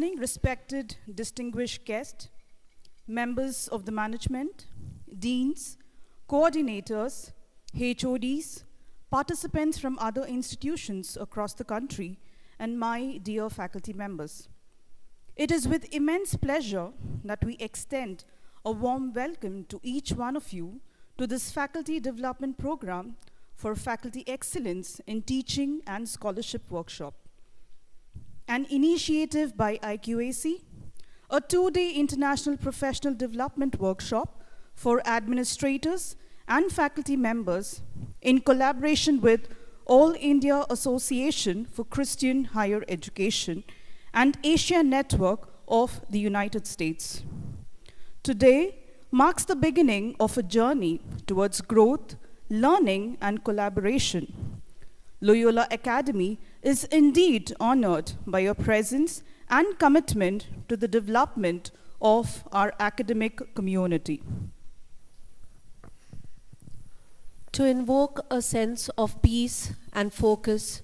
morning, respected distinguished guests, members of the management, deans, coordinators, HODs, participants from other institutions across the country, and my dear faculty members. It is with immense pleasure that we extend a warm welcome to each one of you to this faculty development program for faculty excellence in teaching and scholarship workshop. An initiative by IQAC, a two-day international professional development workshop for administrators and faculty members in collaboration with All India Association for Christian Higher Education and Asia Network of the United States. Today marks the beginning of a journey towards growth, learning, and collaboration. Loyola Academy is indeed honored by your presence and commitment to the development of our academic community. To invoke a sense of peace and focus,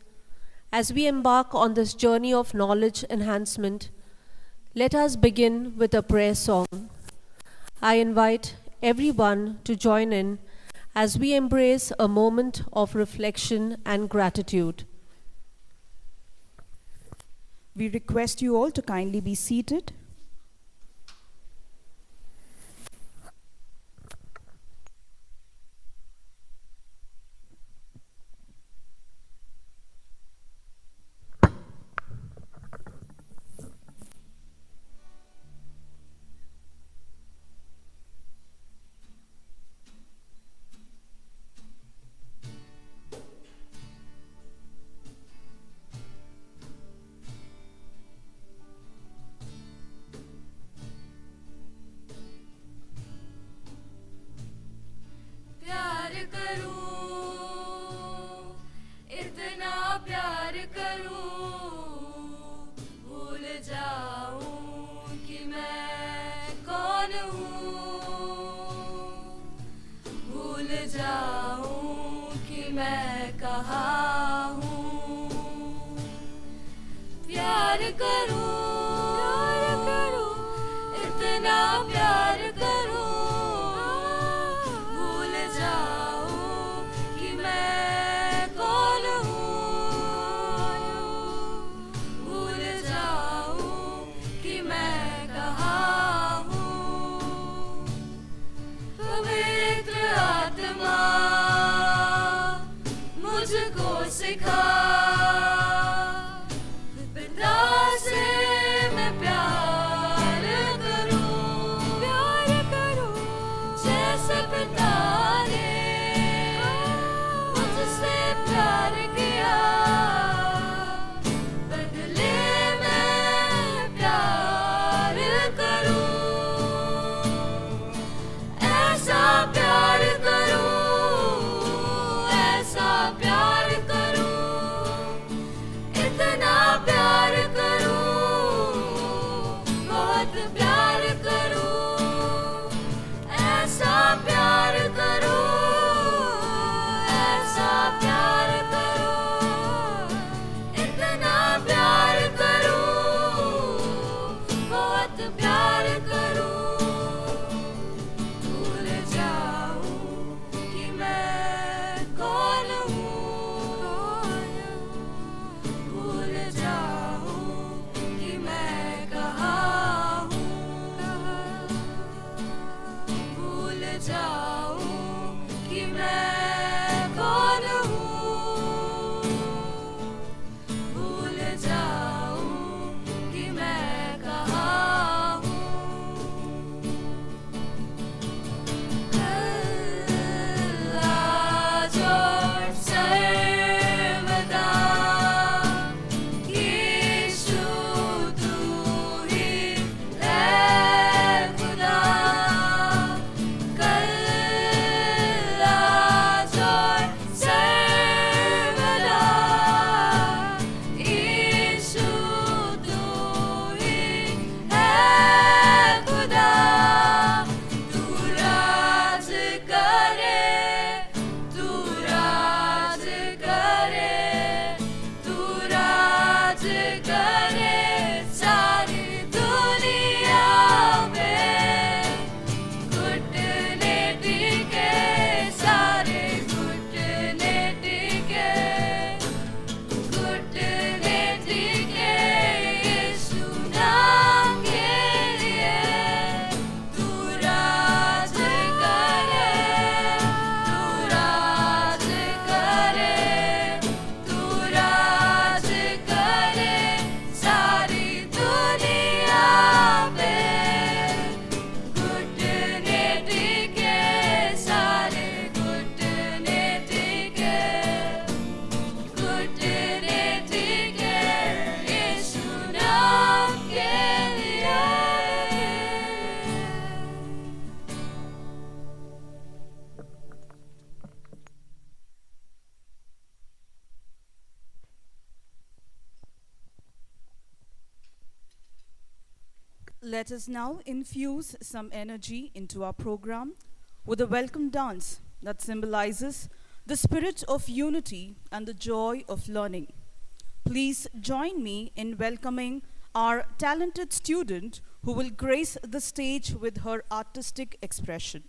as we embark on this journey of knowledge enhancement, let us begin with a prayer song. I invite everyone to join in as we embrace a moment of reflection and gratitude. We request you all to kindly be seated. भूल जाऊं कि मैं कहाँ हूँ। Let us now infuse some energy into our program with a welcome dance that symbolizes the spirit of unity and the joy of learning. Please join me in welcoming our talented student who will grace the stage with her artistic expression.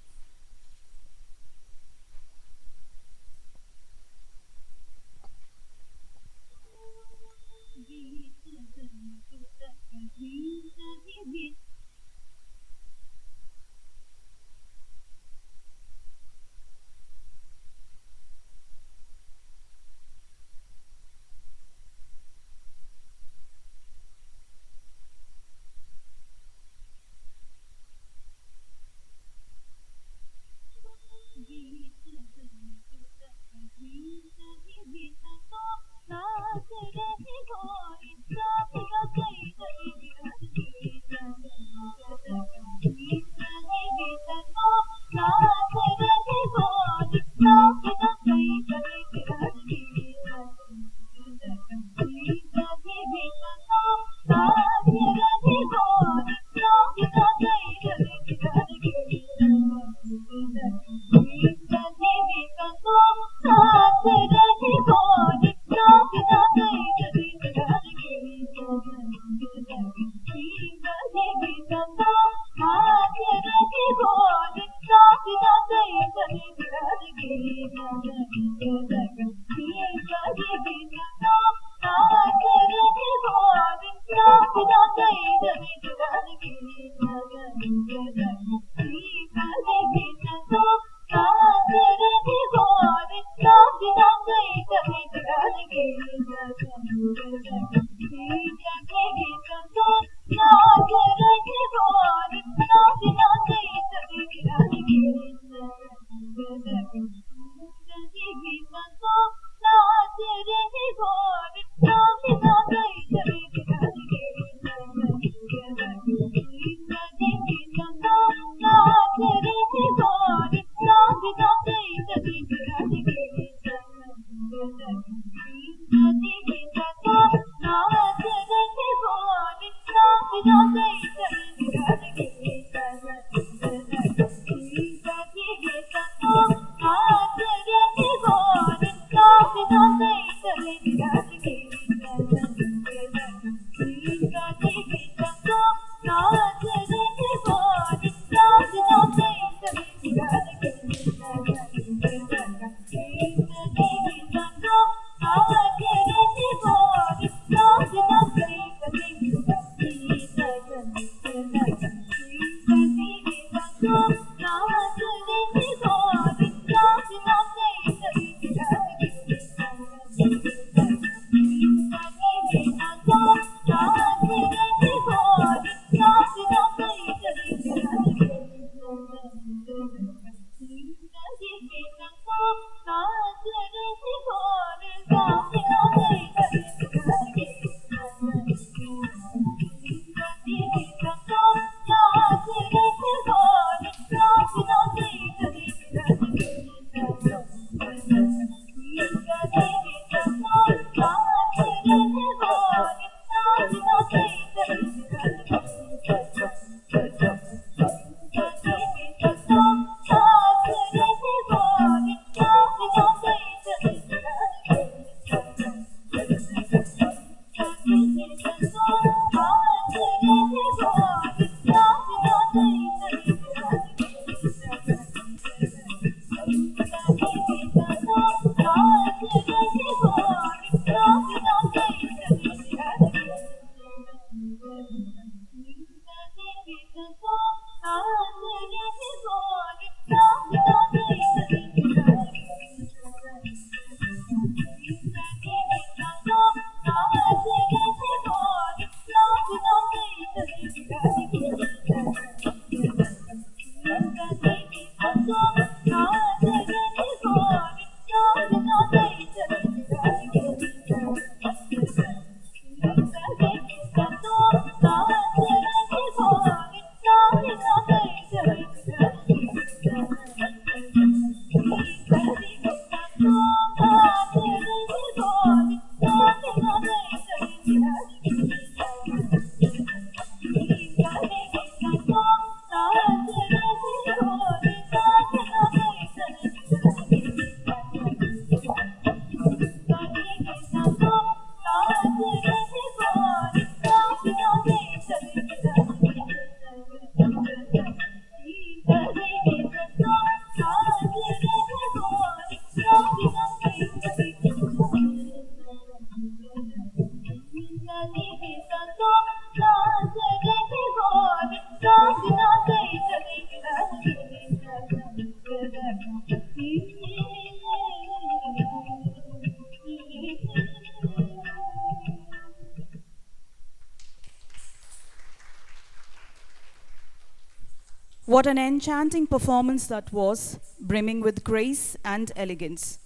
What an enchanting performance that was, brimming with grace and elegance.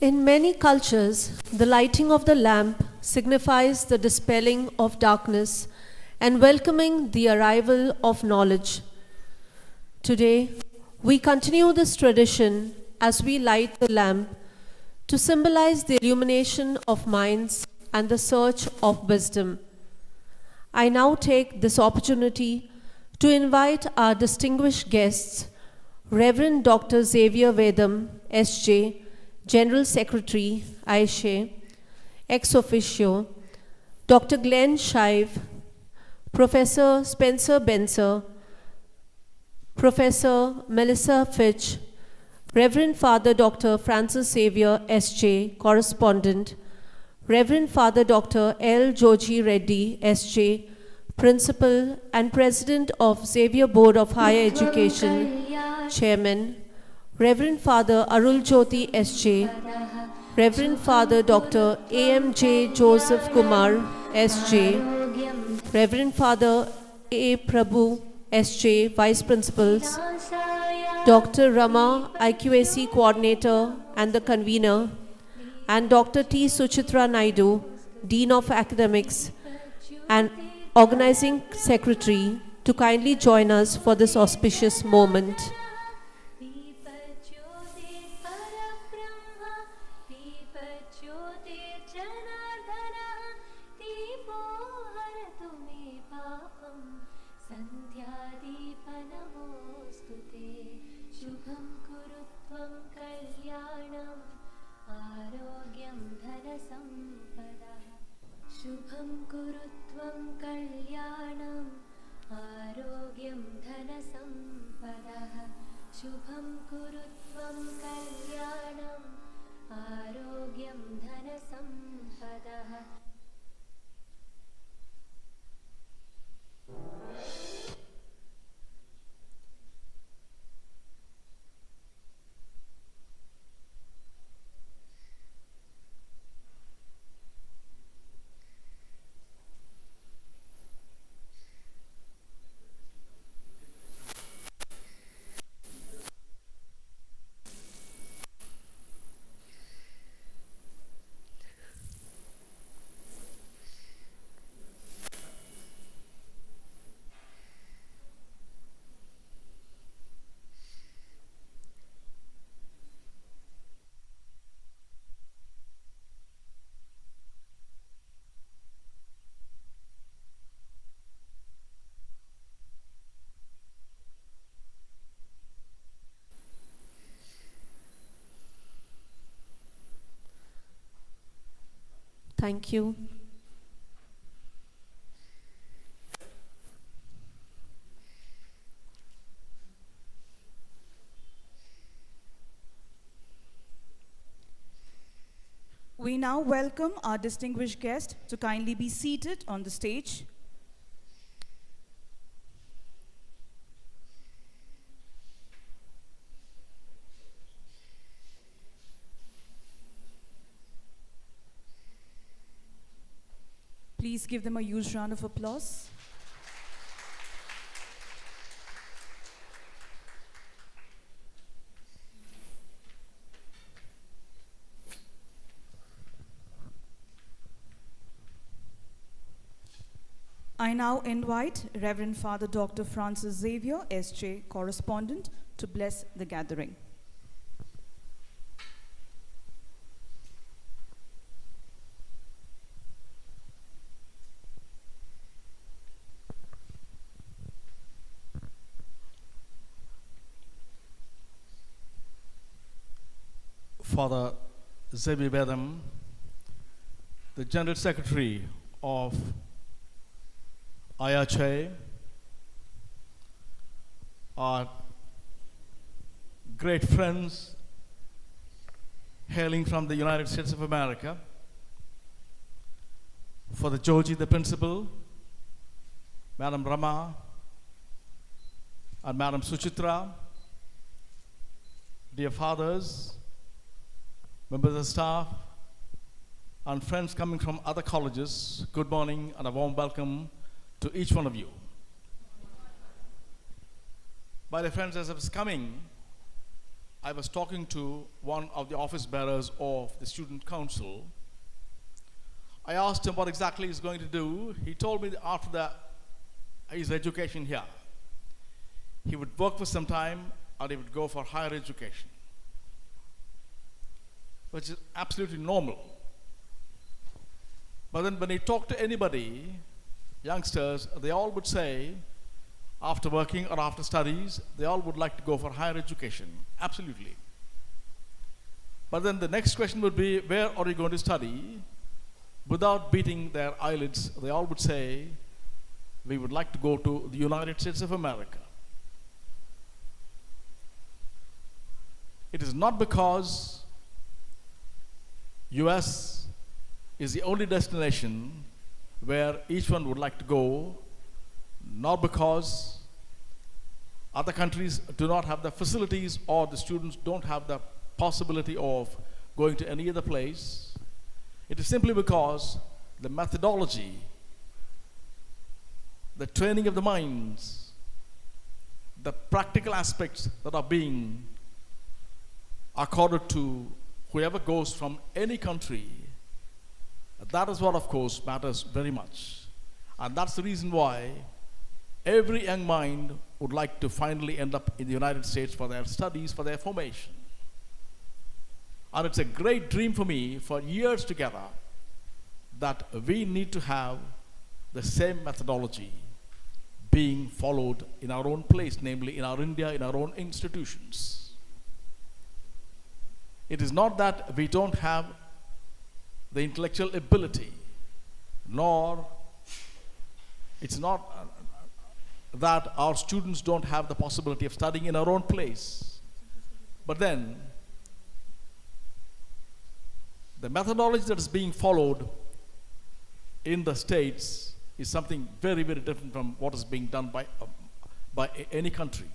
In many cultures, the lighting of the lamp signifies the dispelling of darkness and welcoming the arrival of knowledge. Today, we continue this tradition as we light the lamp to symbolize the illumination of minds and the search of wisdom. I now take this opportunity to invite our distinguished guests, Reverend Dr. Xavier Vedam, S.J., General Secretary, Aishe, ex officio, Dr. Glenn Shive, Professor Spencer Benser, Professor Melissa Fitch, Reverend Father Dr. Francis Xavier, S.J., Correspondent, Reverend Father Dr. L. Joji Reddy, S.J., Principal and President of Xavier Board of Higher Education, Chairman, Reverend Father Arul Jyoti S.J., Reverend Father Dr. A.M.J. Joseph Kumar S.J., Reverend Father A. Prabhu S.J., Vice Principals, Dr. Rama, IQAC Coordinator and the Convener, and Dr. T. Suchitra Naidu, Dean of Academics and Organizing Secretary, to kindly join us for this auspicious moment. Thank you. We now welcome our distinguished guest to kindly be seated on the stage. Please give them a huge round of applause. I now invite Reverend Father Dr. Francis Xavier, S.J., Correspondent, to bless the gathering. Father Zebi Vedam, the General Secretary of IHA, our great friends hailing from the United States of America, for the Joji, the principal, Madam Rama, and Madam Suchitra, dear fathers, members of staff, and friends coming from other colleges, good morning and a warm welcome to each one of you. My dear friends, as I was coming, I was talking to one of the office bearers of the student council. I asked him what exactly he's going to do. He told me that after his education here, he would work for some time or he would go for higher education, which is absolutely normal. But then when he talked to anybody, youngsters, they all would say, after working or after studies, they all would like to go for higher education. Absolutely. But then the next question would be, where are you going to study? Without beating their eyelids, they all would say, we would like to go to the United States of America. It is not because US is the only destination where each one would like to go, not because other countries do not have the facilities or the students don't have the possibility of going to any other place. It is simply because the methodology, the training of the minds, the practical aspects that are being accorded to whoever goes from any country, that is what, of course, matters very much. And that's the reason why every young mind would like to finally end up in the United States for their studies, for their formation. And it's a great dream for me for years together that we need to have the same methodology being followed in our own place, namely in our India, in our own institutions. It is not that we don't have the intellectual ability, nor it's not that our students don't have the possibility of studying in our own place. But then, the methodology that is being followed in the States is something very, very different from what is being done by any country.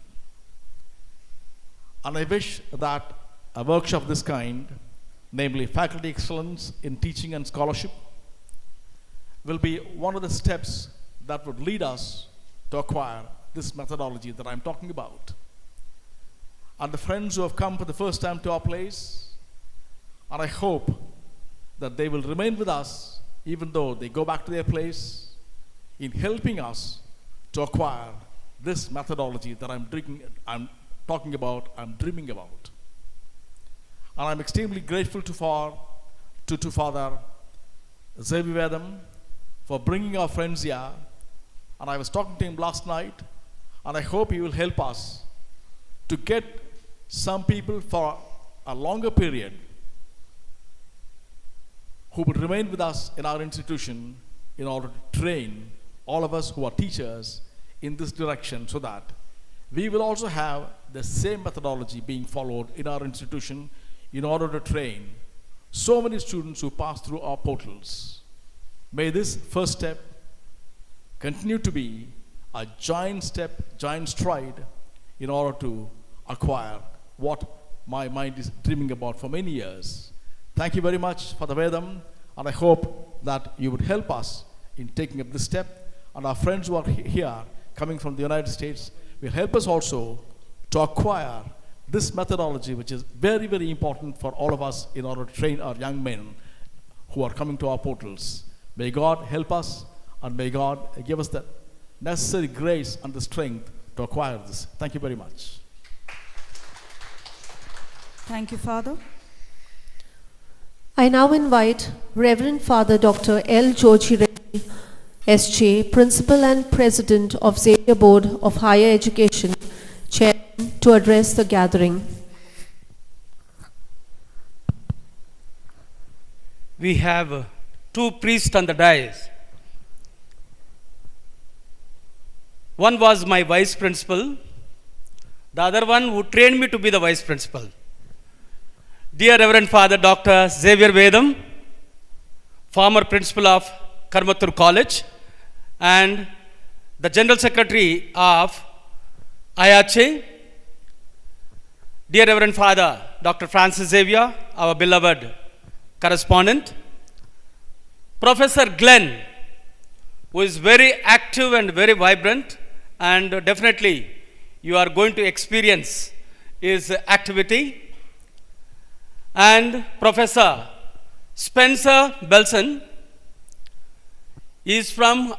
And I wish that a workshop of this kind, namely faculty excellence in teaching and scholarship, will be one of the steps that would lead us to acquire this methodology that I'm talking about. And the friends who have come for the first time to our place, and I hope that they will remain with us even though they go back to their place, in helping us to acquire this methodology that I'm talking about, I'm dreaming about. And I'm extremely grateful to Father Zebi Vedam for bringing our friends here. And I was talking to him last night, and I hope he will help us to get some people for a longer period who would remain with us in our institution in order to train all of us who are teachers in this direction, so that we will also have the same methodology being followed in our institution in order to train so many students who pass through our portals. May this first step continue to be a giant step, giant stride in order to acquire what my mind is dreaming about for many years. Thank you very much, Father Vedam, and I hope that you would help us in taking up this step. And our friends who are here, coming from the United States, will help us also to acquire this methodology, which is very, very important for all of us in order to train our young men who are coming to our portals. May God help us, and may God give us the necessary grace and the strength to acquire this. Thank you very much. Thank you, Father. I now invite Reverend Father Dr. L. Joji Reddy, S.J., Principal and President of Xavier Board of Higher Education, Chairman, to address the gathering. we have two priests on the dais. One was my vice principal, the other one who trained me to be the vice principal. Dear Reverend Father Dr. Xavier Vedam, former principal of Karmathur College and the General Secretary of IACHE, dear Reverend Father Dr. Francis Xavier, our beloved correspondent, Professor Glenn, who is very active and very vibrant, and definitely you are going to experience his activity, and Professor Spencer Belson is from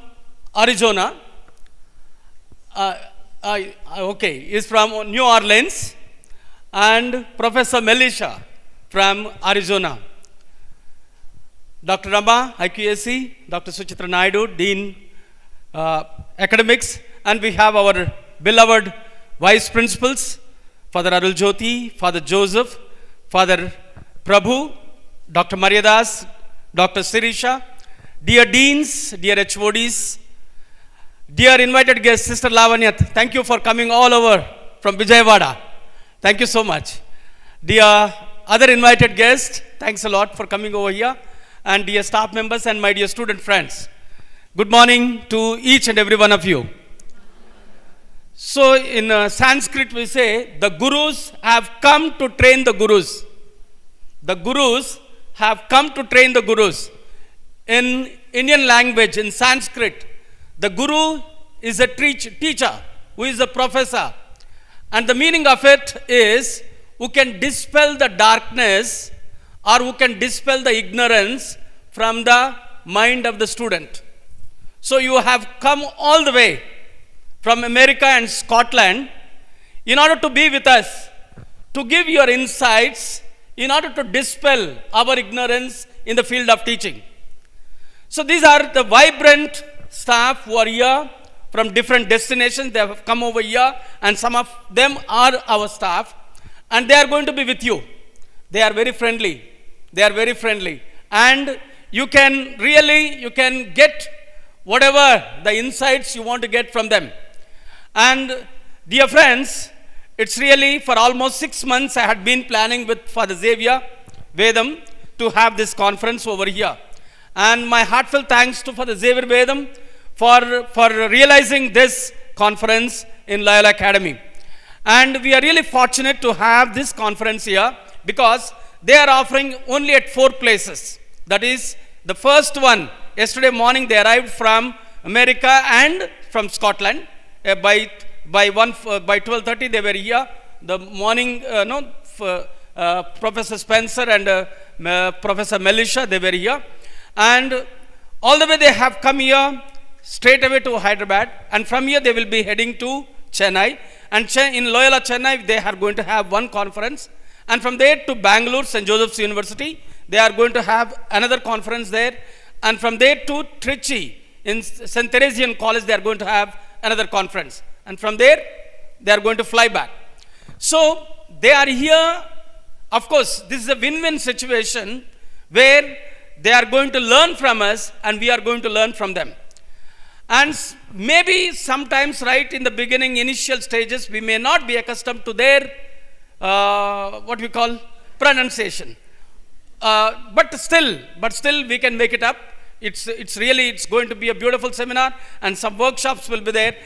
Arizona. He is from New Orleans, and Professor Melisha from Arizona. Dr. Rama, IQAC, Dr. Suchitra Naidu, Dean Academics, and we have our beloved Vice Principals, Father Arul Jyoti, Father Joseph, Father Prabhu, Dr. Maryadas, Dr. Sirisha, dear Deans, dear HODs, dear invited guests, Sister Lavanya, thank you for coming all over from Vijayawada. Thank you so much. Dear other invited guests, thanks a lot for coming over here. And dear staff members and my dear student friends, good morning to each and every one of you. So in Sanskrit we say, the Gurus have come to train the Gurus. The Gurus have come to train the Gurus. In Indian language, in Sanskrit, the Guru is a teacher who is a professor. And the meaning of it is who can dispel the darkness or who can dispel the ignorance from the mind of the student. So you have come all the way from America and Scotland in order to be with us, to give your insights, in order to dispel our ignorance in the field of teaching. So these are the vibrant staff who are here from different destinations. They have come over here, and some of them are our staff, and they are going to be with you. They are very friendly. They are very friendly. And you can get whatever the insights you want to get from them. And dear friends, it's really for almost 6 months I had been planning with Father Xavier Vedam to have this conference over here. And my heartfelt thanks to Father Xavier Vedam for realizing this conference in Loyola Academy. And we are really fortunate to have this conference here because they are offering only at 4 places. That is, the first one, yesterday morning they arrived from America and from Scotland. By 12:30 they were here. The morning, Professor Spencer and Professor Melisha, they were here. And all the way they have come here straight away to Hyderabad. And from here they will be heading to Chennai. And in Loyola, Chennai, they are going to have one conference. And from there to Bangalore, St. Joseph's University, they are going to have another conference there. And from there to Trichy, in St. Theresian College, they are going to have another conference. And from there, they are going to fly back. So, they are here. Of course, this is a win-win situation where they are going to learn from us and we are going to learn from them. And maybe sometimes right in the beginning, initial stages, we may not be accustomed to their what we call pronunciation, but still we can make it up. It's going to be a beautiful seminar, and some workshops will be there.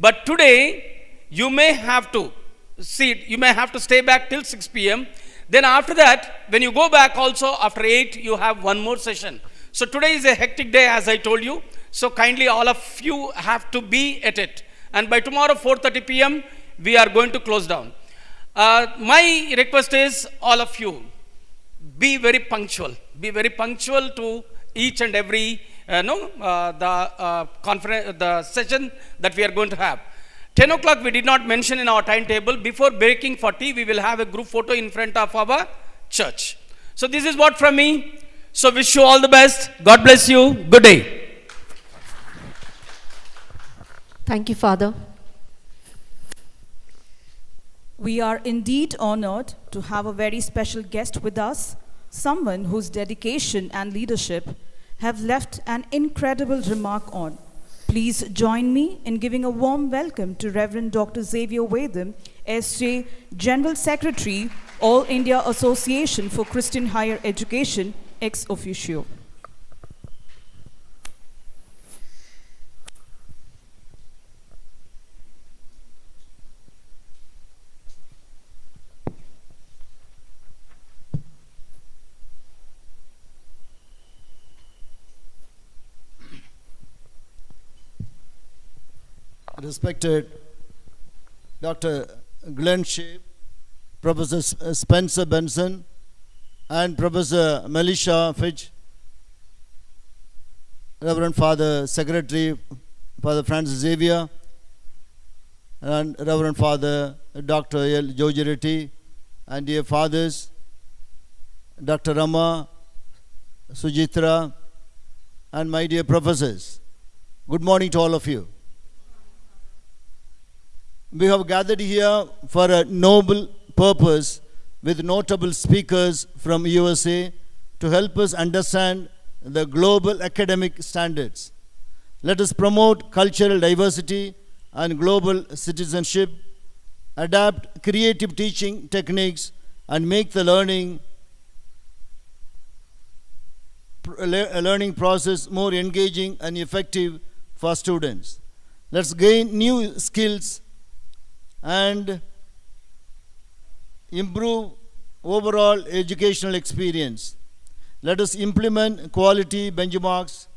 But today you may have to stay back till 6 p.m. Then after that, when you go back also after 8, you have one more session. So today is a hectic day, as I told you. So kindly all of you have to be at it. And by tomorrow 4:30 p.m. we are going to close down. My request is all of you, be very punctual. Be very punctual to each and every the session that we are going to have. 10 o'clock we did not mention in our timetable. Before breaking for tea, we will have a group photo in front of our church. So this is what from me. So wish you all the best. God bless you. Good day. Thank you, Father. We are indeed honored to have a very special guest with us, someone whose dedication and leadership have left an incredible remark on. Please join me in giving a warm welcome to Reverend Dr. Xavier Vedam, SJ, General Secretary, All India Association for Christian Higher Education, ex officio. Respected Dr. Glenn Shea, Professor Spencer Benson, and Professor Melisha Fitch, Reverend Father Secretary, Father Francis Xavier, and Reverend Father Dr. L. Jojireti, and dear fathers, Dr. Rama, Sujitra, and my dear professors. Good morning to all of you. We have gathered here for a noble purpose with notable speakers from USA to help us understand the global academic standards. Let us promote cultural diversity and global citizenship, adapt creative teaching techniques, and make the learning process more engaging and effective for students. Let's gain new skills and improve overall educational experience. Let us implement quality benchmarks,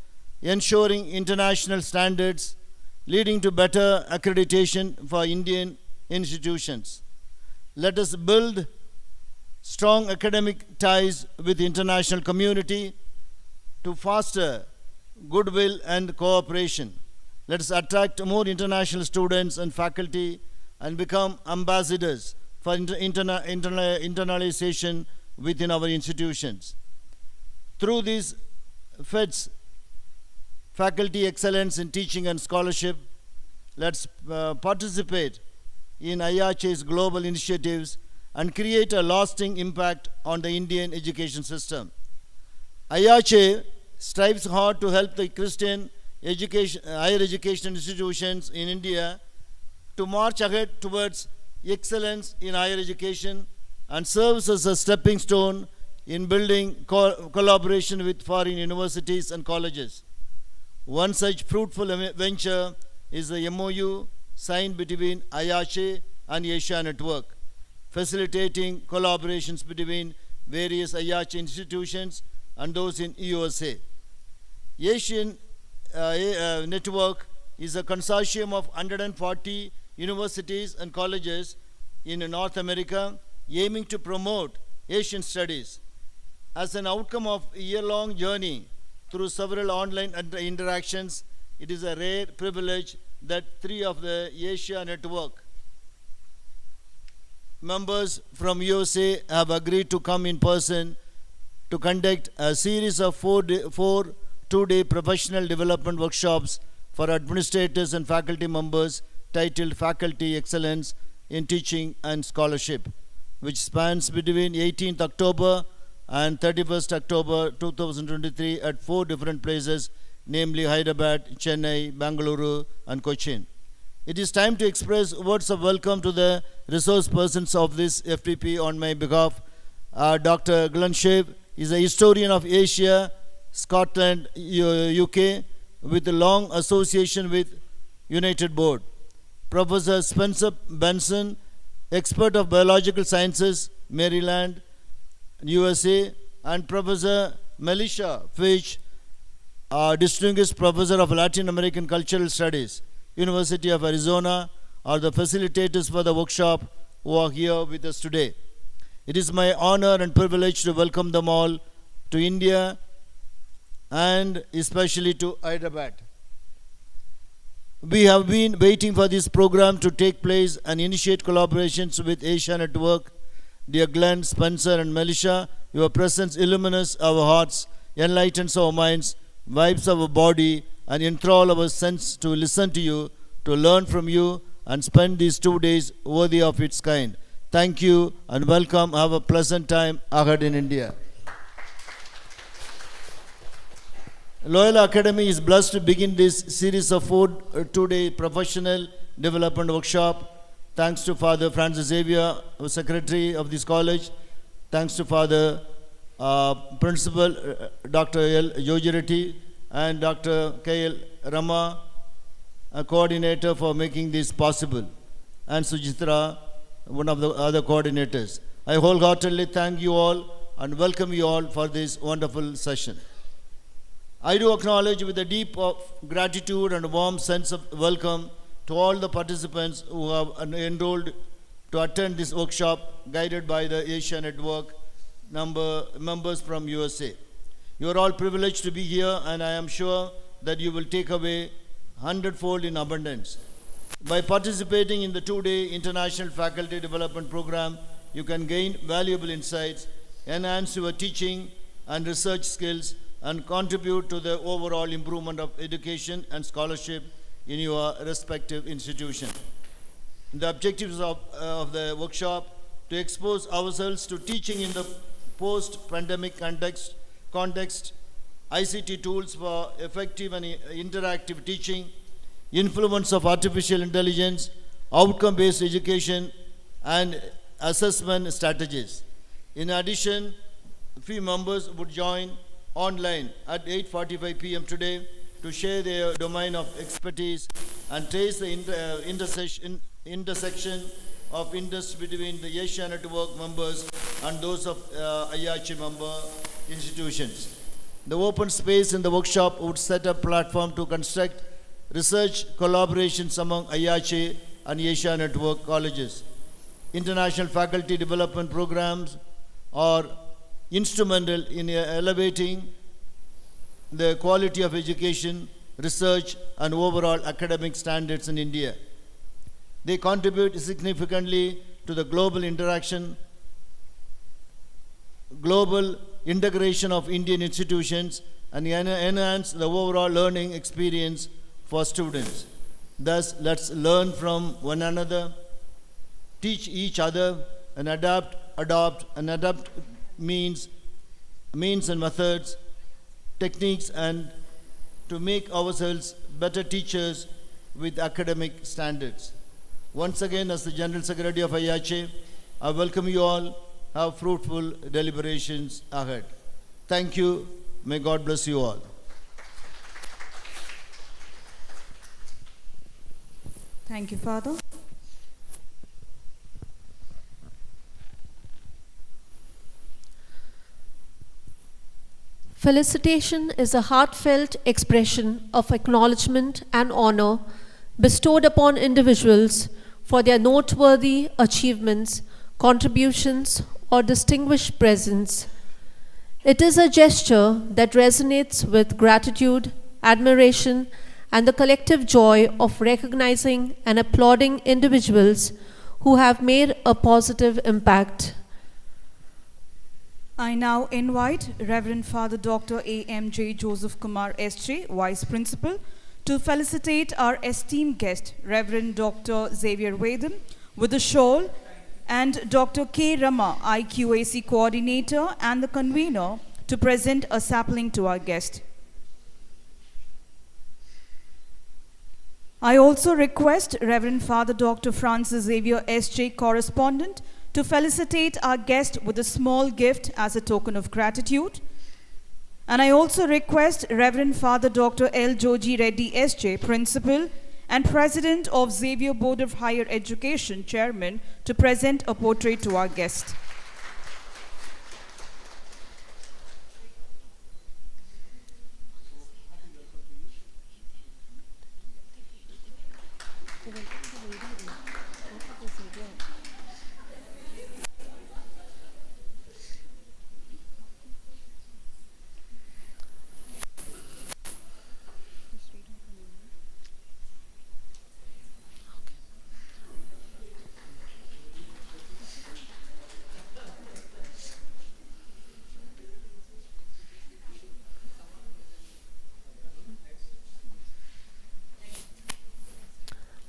ensuring international standards, leading to better accreditation for Indian institutions. Let us build strong academic ties with the international community to foster goodwill and cooperation. Let us attract more international students and faculty and become ambassadors for internalization within our institutions. Through these FETS, Faculty Excellence in Teaching and Scholarship, let's participate in IACH's global initiatives and create a lasting impact on the Indian education system. IACH strives hard to help the Christian higher education institutions in India to march ahead towards excellence in higher education and serves as a stepping stone in building collaboration with foreign universities and colleges. One such fruitful venture is the MOU signed between IACH and Asia Network, facilitating collaborations between various IACH institutions and those in USA. Asian Network is a consortium of 140 universities and colleges in North America aiming to promote Asian studies. As an outcome of a year-long journey through several online interactions, it is a rare privilege that 3 of the Asia Network members from USA have agreed to come in person to conduct a series of 4 two-day professional development workshops for administrators and faculty members titled Faculty Excellence in Teaching and Scholarship, which spans between 18th October and 31st October 2023 at 4 different places, namely Hyderabad, Chennai, Bangalore, and Cochin. It is time to express words of welcome to the resource persons of this FPP on my behalf. Dr. Glenn Shea is a historian of Asia, Scotland, UK, with a long association with United Board. Professor Spencer Benson, expert of biological sciences, Maryland, USA, and Professor Melisha Fitch, distinguished professor of Latin American Cultural Studies, University of Arizona, are the facilitators for the workshop who are here with us today. It is my honor and privilege to welcome them all to India and especially to Hyderabad. We have been waiting for this program to take place and initiate collaborations with Asia Network. Dear Glenn, Spencer, and Melisha, your presence illumines our hearts, enlightens our minds, vibes our body, and enthrall our sense to listen to you, to learn from you, and spend these 2 days worthy of its kind. Thank you and welcome. Have a pleasant time ahead in India. Loyola Academy is blessed to begin this series of 4 two-day professional development workshop. Thanks to Father Francis Xavier, who is Secretary of this college. Thanks to Father Principal Dr. L. Yogiretti and Dr. K. L. Rama, a coordinator, for making this possible, and Sujitra, one of the other coordinators. I wholeheartedly thank you all and welcome you all for this wonderful session. I do acknowledge with a deep of gratitude and a warm sense of welcome to all the participants who have enrolled to attend this workshop guided by the Asia Network members from USA. You are all privileged to be here, and I am sure that you will take away 100-fold in abundance. By participating in the 2-day International Faculty Development Program, you can gain valuable insights, enhance your teaching and research skills, and contribute to the overall improvement of education and scholarship in your respective institution. The objectives of the workshop: to expose ourselves to teaching in the post-pandemic context, ICT tools for effective and interactive teaching, influence of artificial intelligence, outcome-based education, and assessment strategies. In addition, a few members would join online at 8:45 p.m. today to share their domain of expertise and trace the intersection of interest between the Asia Network members and those of IACHE member institutions. The open space in the workshop would set a platform to construct research collaborations among IACHE and Asia Network colleges. International faculty development programs are instrumental in elevating the quality of education, research, and overall academic standards in India. They contribute significantly to the global integration of Indian institutions and enhance the overall learning experience for students. Thus, let's learn from one another, teach each other, and adopt means and methods, techniques, and to make ourselves better teachers with academic standards. Once again, as the General Secretary of IACHE, I welcome you all. Have fruitful deliberations ahead. Thank you. May God bless you all. Thank you, Father. Felicitation is a heartfelt expression of acknowledgement and honor bestowed upon individuals for their noteworthy achievements, contributions, or distinguished presence. It is a gesture that resonates with gratitude, admiration, and the collective joy of recognizing and applauding individuals who have made a positive impact. I now invite Reverend Father Dr. A.M.J. Joseph Kumar S.J., Vice Principal, to felicitate our esteemed guest, Reverend Dr. Xavier Vedam, with a shawl, and Dr. K. Rama, IQAC Coordinator and the Convener, to present a sapling to our guest. I also request Reverend Father Dr. Francis Xavier S.J., Correspondent, to felicitate our guest with a small gift as a token of gratitude. And I also request Reverend Father Dr. L. Joji Reddy S.J., Principal and President of Xavier Board of Higher Education, Chairman, to present a portrait to our guest.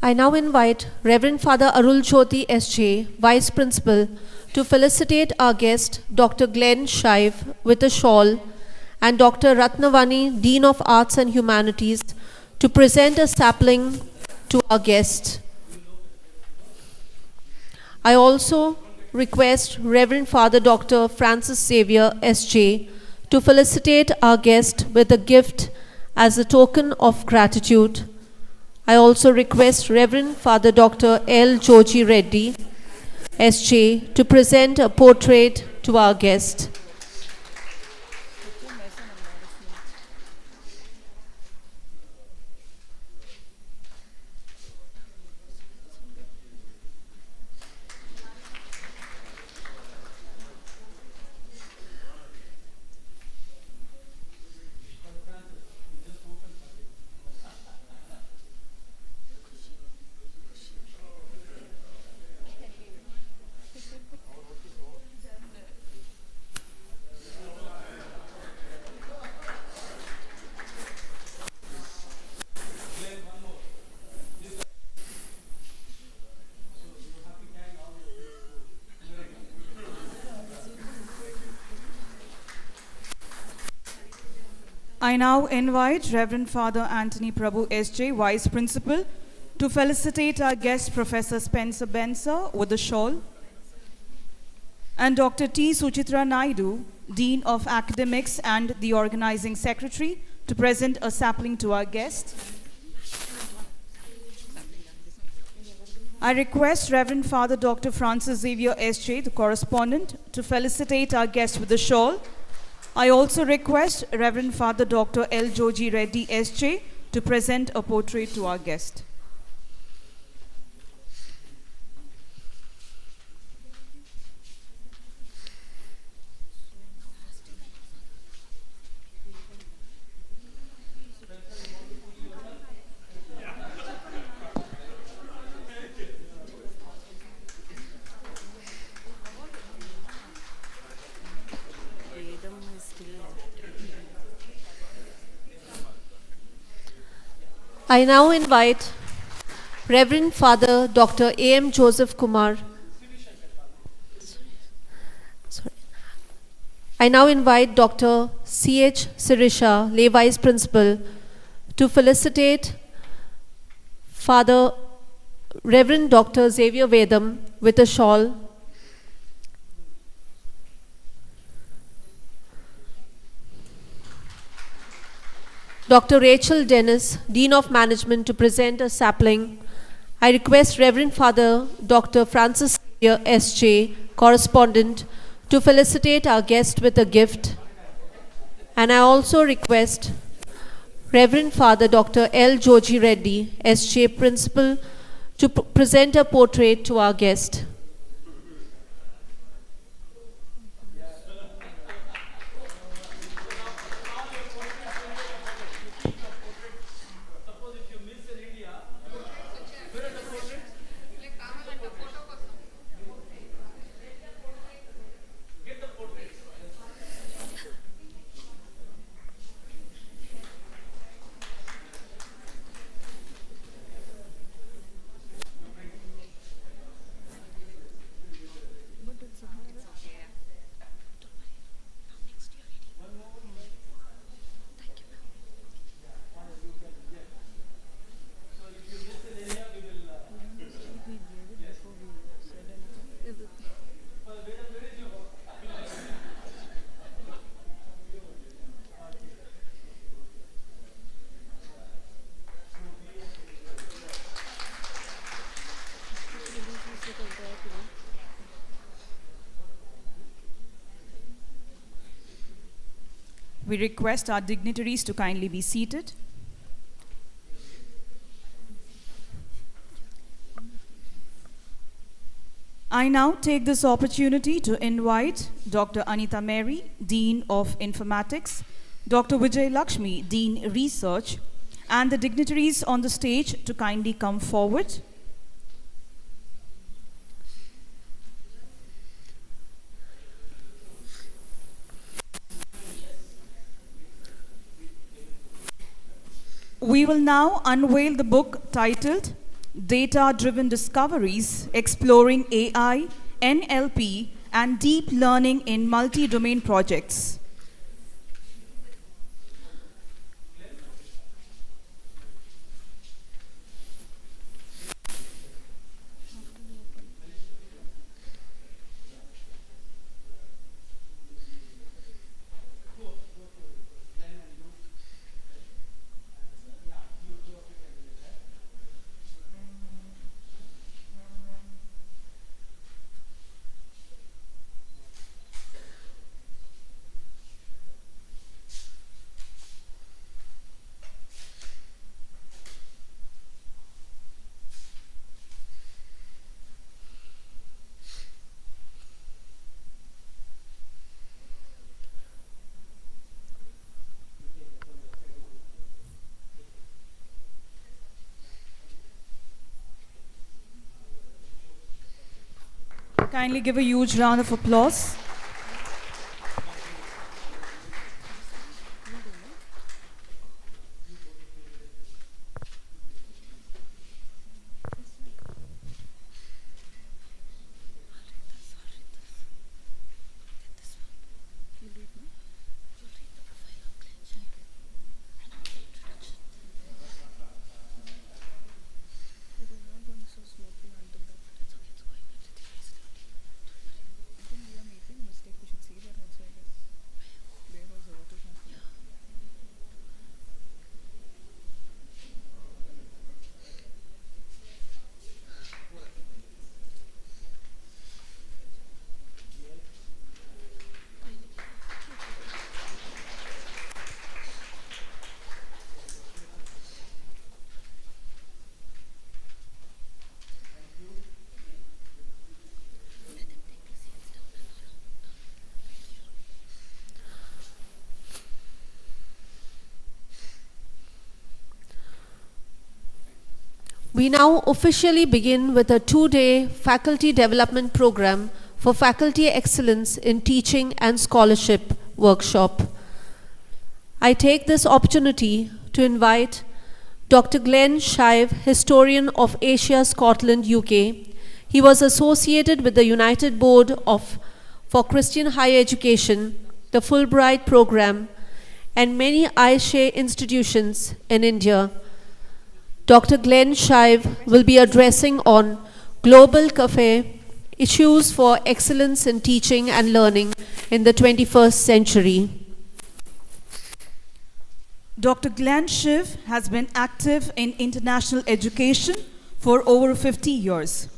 I now invite Reverend Father Arul Jyoti S.J., Vice Principal, to felicitate our guest, Dr. Glenn Shive, with a shawl and Dr. Ratnavani, Dean of Arts and Humanities, to present a sapling to our guest. I also request Reverend Father Dr. Francis Xavier S.J. to felicitate our guest with a gift as a token of gratitude. I also request Reverend Father Dr. L. Joji Reddy S.J. to present a portrait to our guest. I now invite Reverend Father Anthony Prabhu S.J., Vice Principal, to felicitate our guest, Professor Spencer Benser, with the shawl, and Dr. T. Suchitra Naidu, Dean of Academics and the Organizing Secretary, to present a sapling to our guest. I request Reverend Father Dr. Francis Xavier S.J., the correspondent, to felicitate our guest with the shawl. I also request Reverend Father Dr. L. Joji Reddy S.J. to present a portrait to our guest. I now invite Reverend Father Dr. A.M. Joseph Kumar. I now invite Dr. C.H. Sirisha, lay Vice Principal, to felicitate Father Reverend Dr. Xavier Vedam with a shawl. Dr. Rachel Dennis, Dean of Management, to present a sapling. I request Reverend Father Dr. Francis Xavier S.J., correspondent, to felicitate our guest with a gift. And I also request Reverend Father Dr. L. Joji Reddy S.J., Principal, to present a portrait to our guest. We request our dignitaries to kindly be seated. I now take this opportunity to invite Dr. Anita Mary, Dean of Informatics, Dr. Vijay Lakshmi, Dean Research, and the dignitaries on the stage to kindly come forward. We will now unveil the book titled Data-Driven Discoveries, Exploring AI, NLP, and Deep Learning in Multi-Domain Projects. Kindly give a huge round of applause. We now officially begin with a 2-day faculty development program for faculty excellence in teaching and scholarship workshop. I take this opportunity to invite Dr. Glenn Shive, historian of Asia, Scotland, UK. He was associated with the United Board for Christian Higher Education, the Fulbright Program, and many Aisha institutions in India. Dr. Glenn Shive will be addressing on Global Cafe, Issues for Excellence in Teaching and Learning in the 21st Century. Dr. Glenn Shive has been active in international education for over 50 years.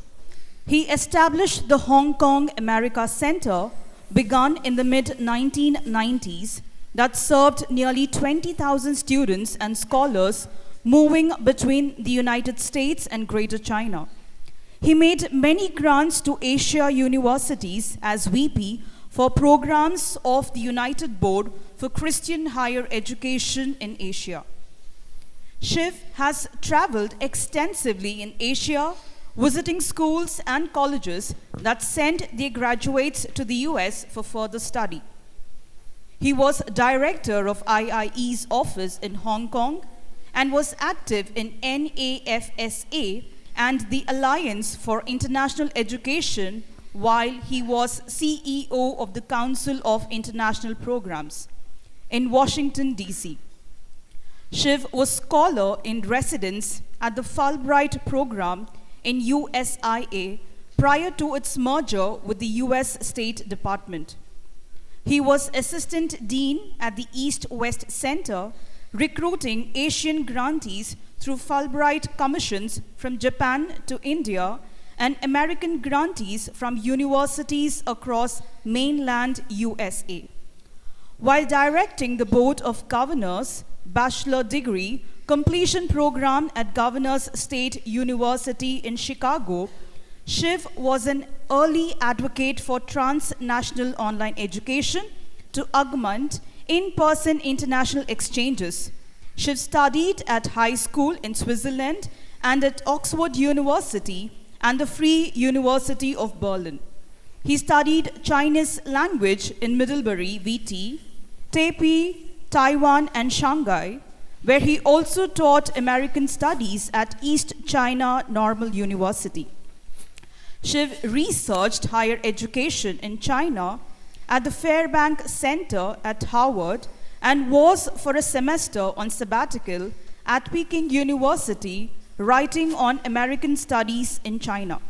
He established the Hong Kong America Center, begun in the mid-1990s, that served nearly 20,000 students and scholars moving between the United States and Greater China. He made many grants to Asia universities as VP for programs of the United Board for Christian Higher Education in Asia. Shiv has traveled extensively in Asia, visiting schools and colleges that send their graduates to the US for further study. He was director of IIE's office in Hong Kong and was active in NAFSA and the Alliance for International Education while he was CEO of the Council of International Programs in Washington, D.C. Shiv was scholar in residence at the Fulbright Program in USIA prior to its merger with the US State Department. He was assistant dean at the East-West Center, recruiting Asian grantees through Fulbright commissions from Japan to India and American grantees from universities across mainland USA. While directing the Board of Governors Bachelor Degree Completion Program at Governors State University in Chicago, Shiv was an early advocate for transnational online education to augment in-person international exchanges. Shiv studied at high school in Switzerland and at Oxford University and the Free University of Berlin. He studied Chinese language in Middlebury, VT, Taipei, Taiwan, and Shanghai, where he also taught American studies at East China Normal University. Shiv researched higher education in China at the Fairbank Center at Harvard and was for a semester on sabbatical at Peking University, writing on American studies in China.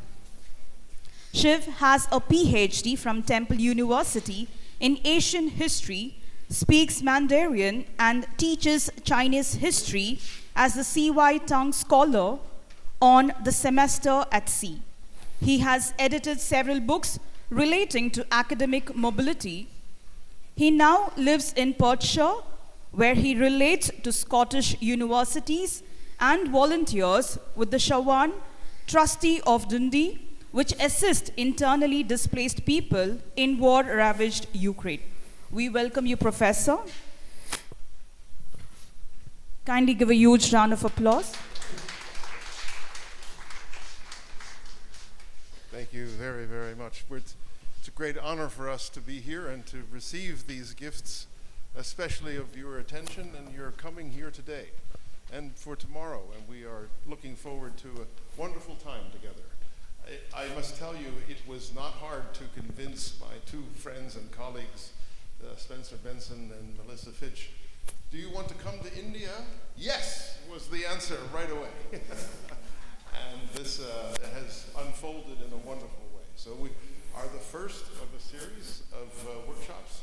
Shiv has a PhD from Temple University in Asian history, speaks Mandarin, and teaches Chinese history as the CY Tung Scholar on the semester at sea. He has edited several books relating to academic mobility. He now lives in Perthshire, where he relates to Scottish universities and volunteers with the Shawan Trustee of Dundee, which assists internally displaced people in war-ravaged Ukraine. We welcome you, Professor. Kindly give a huge round of applause. Thank you very, very much. much. It's a great honor for us to be here and to receive these gifts, especially of your attention and your coming here today and for tomorrow. And we are looking forward to a wonderful time together. I must tell you, it was not hard to convince my two friends and colleagues, Spencer Benson and Melissa Fitch. Do you want to come to India? Yes, was the answer right away. And this has unfolded in a wonderful way. So we are the first of a series of workshops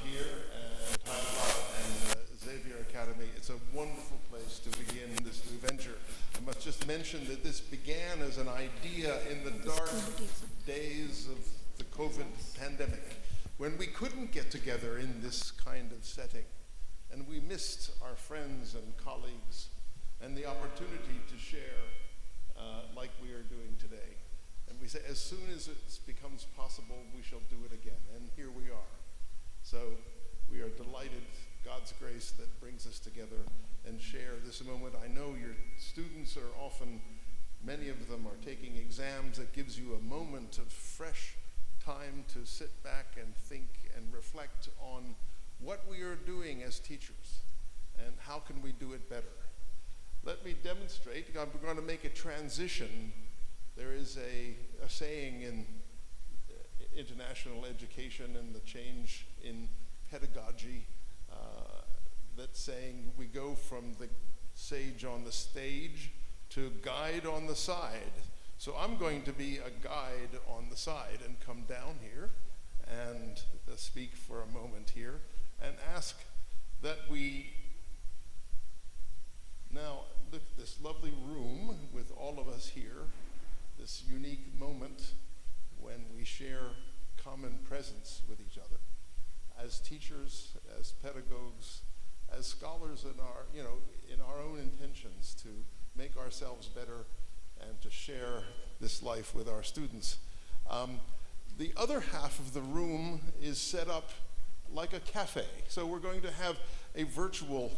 here at Hyderabad and Xavier Academy. It's a wonderful place to begin this new venture. I must just mention that this began as an idea in the dark days of the COVID pandemic, when we couldn't get together in this kind of setting. And we missed our friends and colleagues and the opportunity to share like we are doing today. And we say, as soon as it becomes possible, we shall do it again. And here we are. So we are delighted, God's grace that brings us together and share this moment. I know your students are often, many of them are taking exams. That gives you a moment of fresh time to sit back and think and reflect on what we are doing as teachers and how can we do it better. Let me demonstrate. I'm going to make a transition. There is a saying in international education and the change in pedagogy that's saying we go from the sage on the stage to guide on the side. So I'm going to be a guide on the side and come down here and speak for a moment here and ask that we now look at this lovely room with all of us here, this unique moment when we share common presence with each other as teachers, as pedagogues, as scholars in our own intentions to make ourselves better and to share this life with our students. The other half of the room is set up like a cafe. So we're going to have a virtual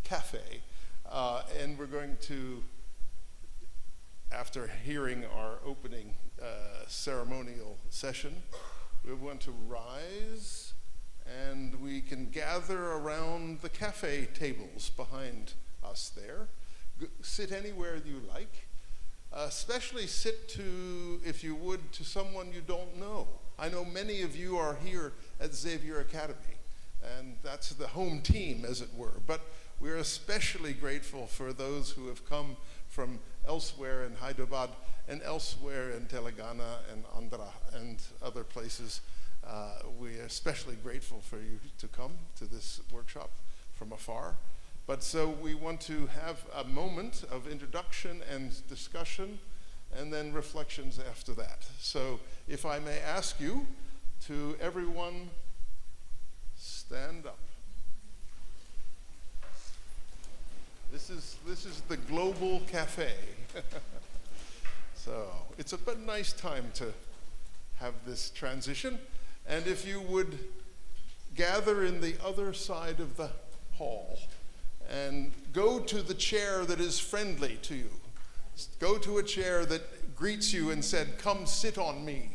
cafe. And we're going to, after hearing our opening ceremonial session, we want to rise and we can gather around the cafe tables behind us there. Sit anywhere you like. Especially sit to, if you would, to someone you don't know. I know many of you are here at Xavier Academy, and that's the home team, as it were. But we're especially grateful for those who have come from elsewhere in Hyderabad and elsewhere in Telangana and Andhra and other places. We are especially grateful for you to come to this workshop from afar. But so we want to have a moment of introduction and discussion and then reflections after that. So if I may ask you to everyone stand up. This is the Global Cafe. So it's a nice time to have this transition. And if you would gather in the other side of the hall and go to the chair that is friendly to you. Go to a chair that greets you and said, "Come sit on me."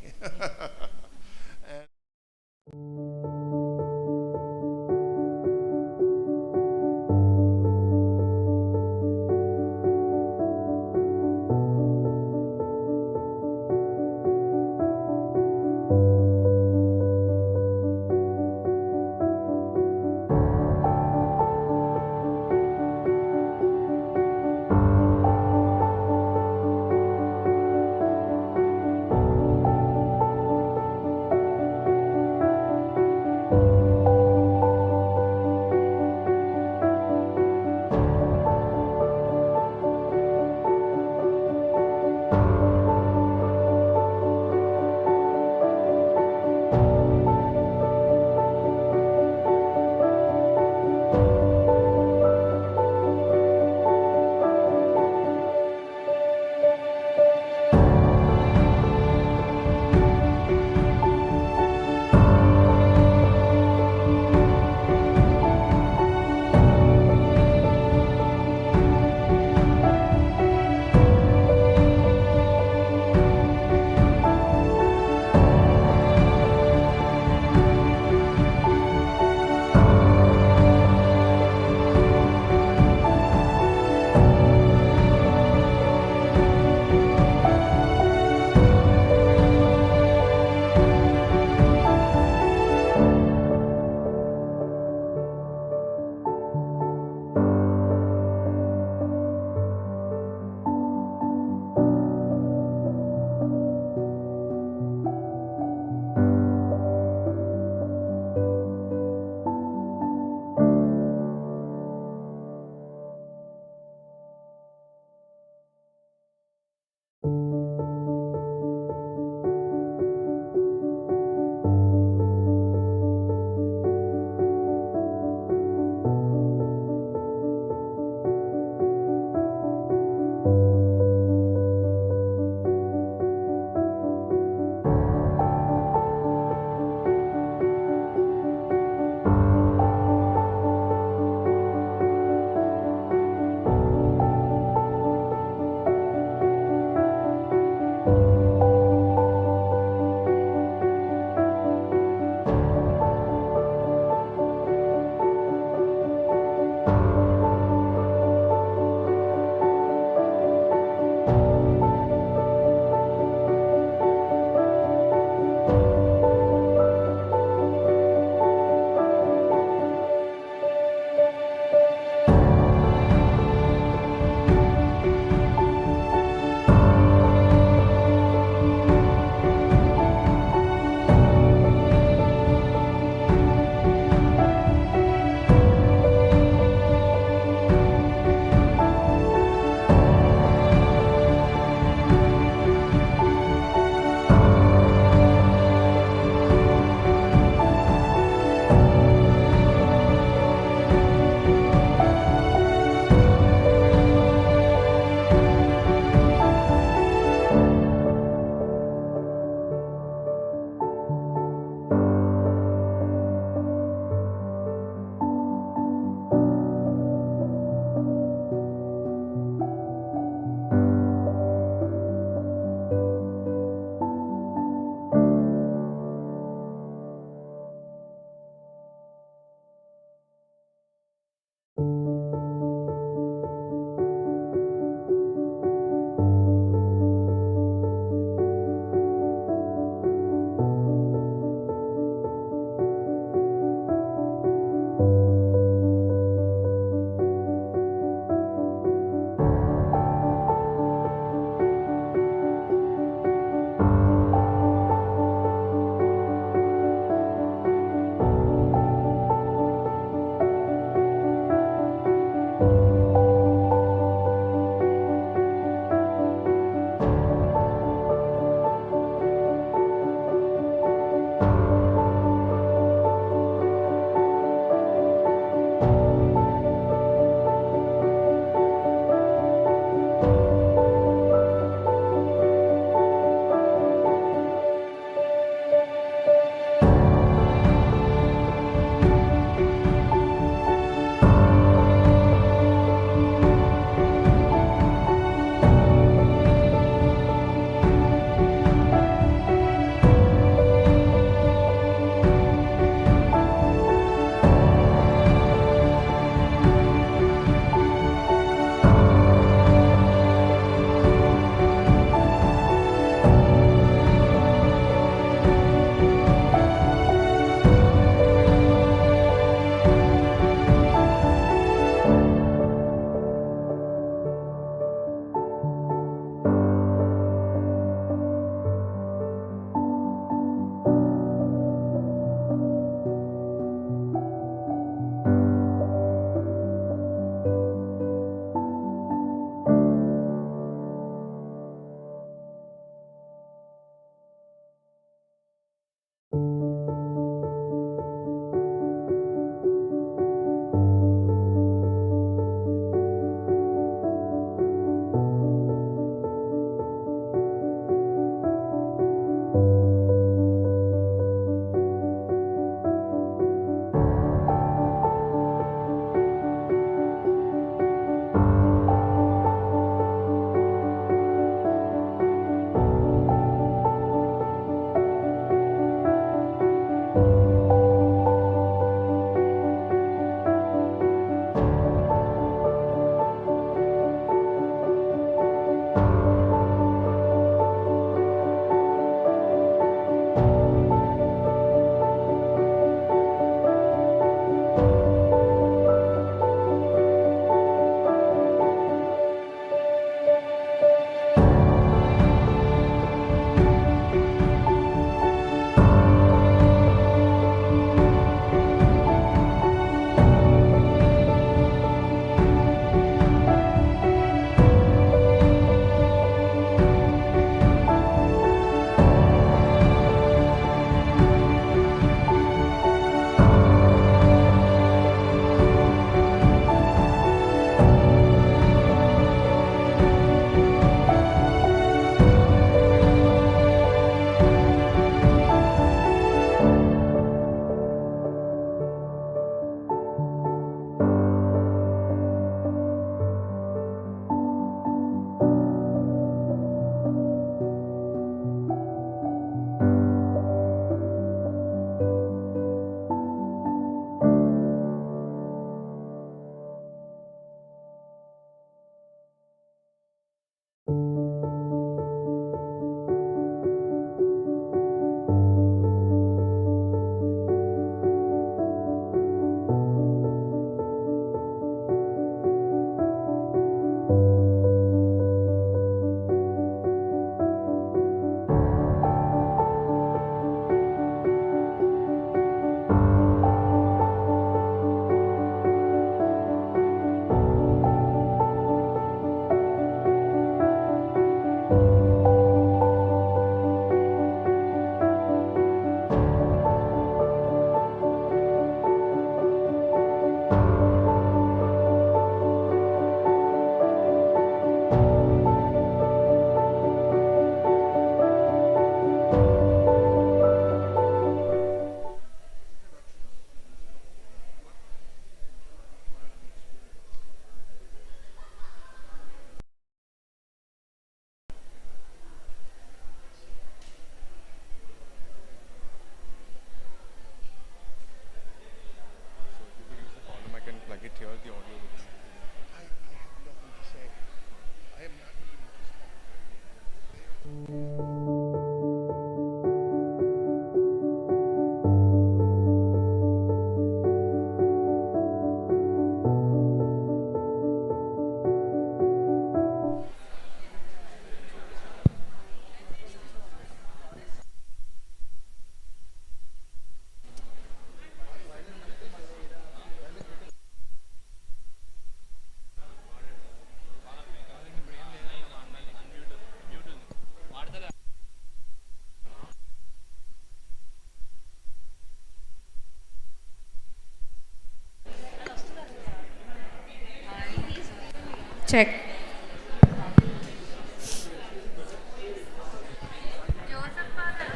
Check.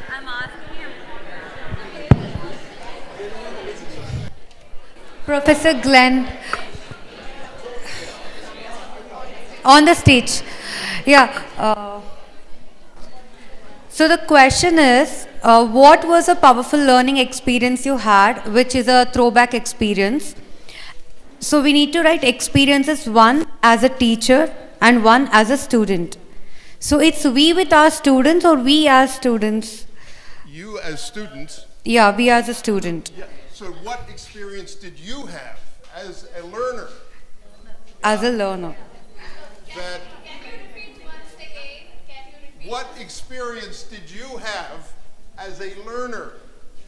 I'm asking him. Professor Glenn on the stage. Yeah. So the question is, what was a powerful learning experience you had, which is a throwback experience? So we need to write experiences, one as a teacher and one as a student. So it's we with our students or we as students? You as students, Yeah, we as a student. yeah, so what experience did you have as a learner As a learner. that what experience did you have as a learner?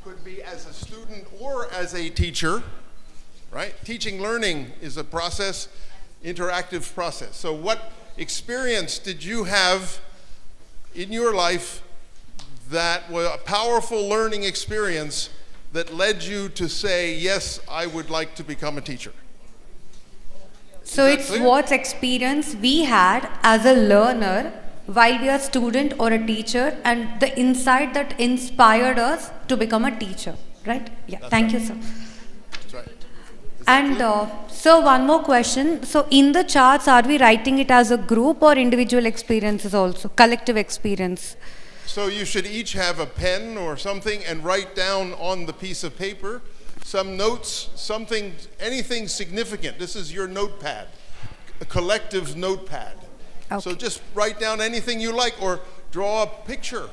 Could be as a student or as a teacher, right? Teaching learning is a process, interactive process. So what experience did you have in your life that was a powerful learning experience that led you to say, yes, I would like to become a teacher? So that it's clear? what experience we had as a learner while we are student or a teacher, and the insight that inspired us to become a teacher, right? Yeah, thank you, sir. That's right. And so one more question. So in the charts, are we writing it as a group or individual experiences also, collective experience? So you should each have a pen or something and write down on the piece of paper some notes, something, anything significant. This is your notepad, a collective notepad. So Okay. just write down anything you like or draw a picture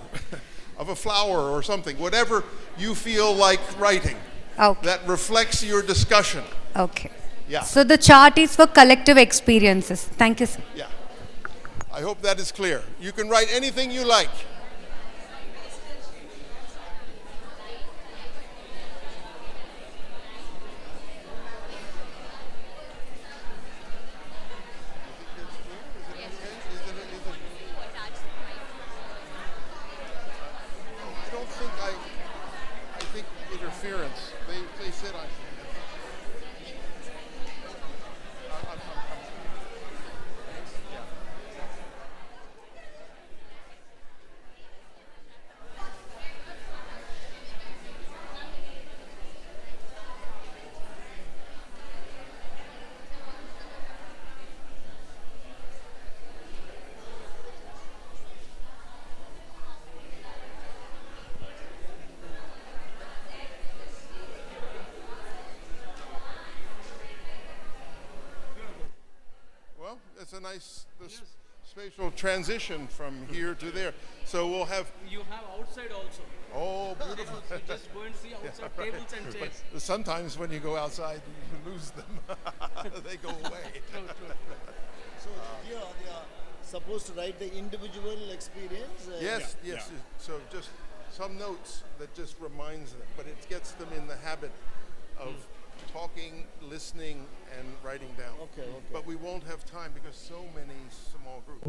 of a flower or something, whatever you feel like writing Okay. that reflects your discussion. Okay. Yeah. So the chart is for collective experiences. Thank you, sir. Yeah. I hope that is clear. You can write anything you like. I don't think I think interference. They said I. Well, that's a nice spatial transition from here to there. So we'll have. You have outside also. Oh, beautiful. So just go and see outside tables and chairs. But sometimes when you go outside, you lose them. They go away. So here they are supposed to write the individual experience. Yes, yes. So just some notes that just reminds them, but it gets them in the habit of talking, listening, and writing down. Okay, okay. But we won't have time because so many small groups.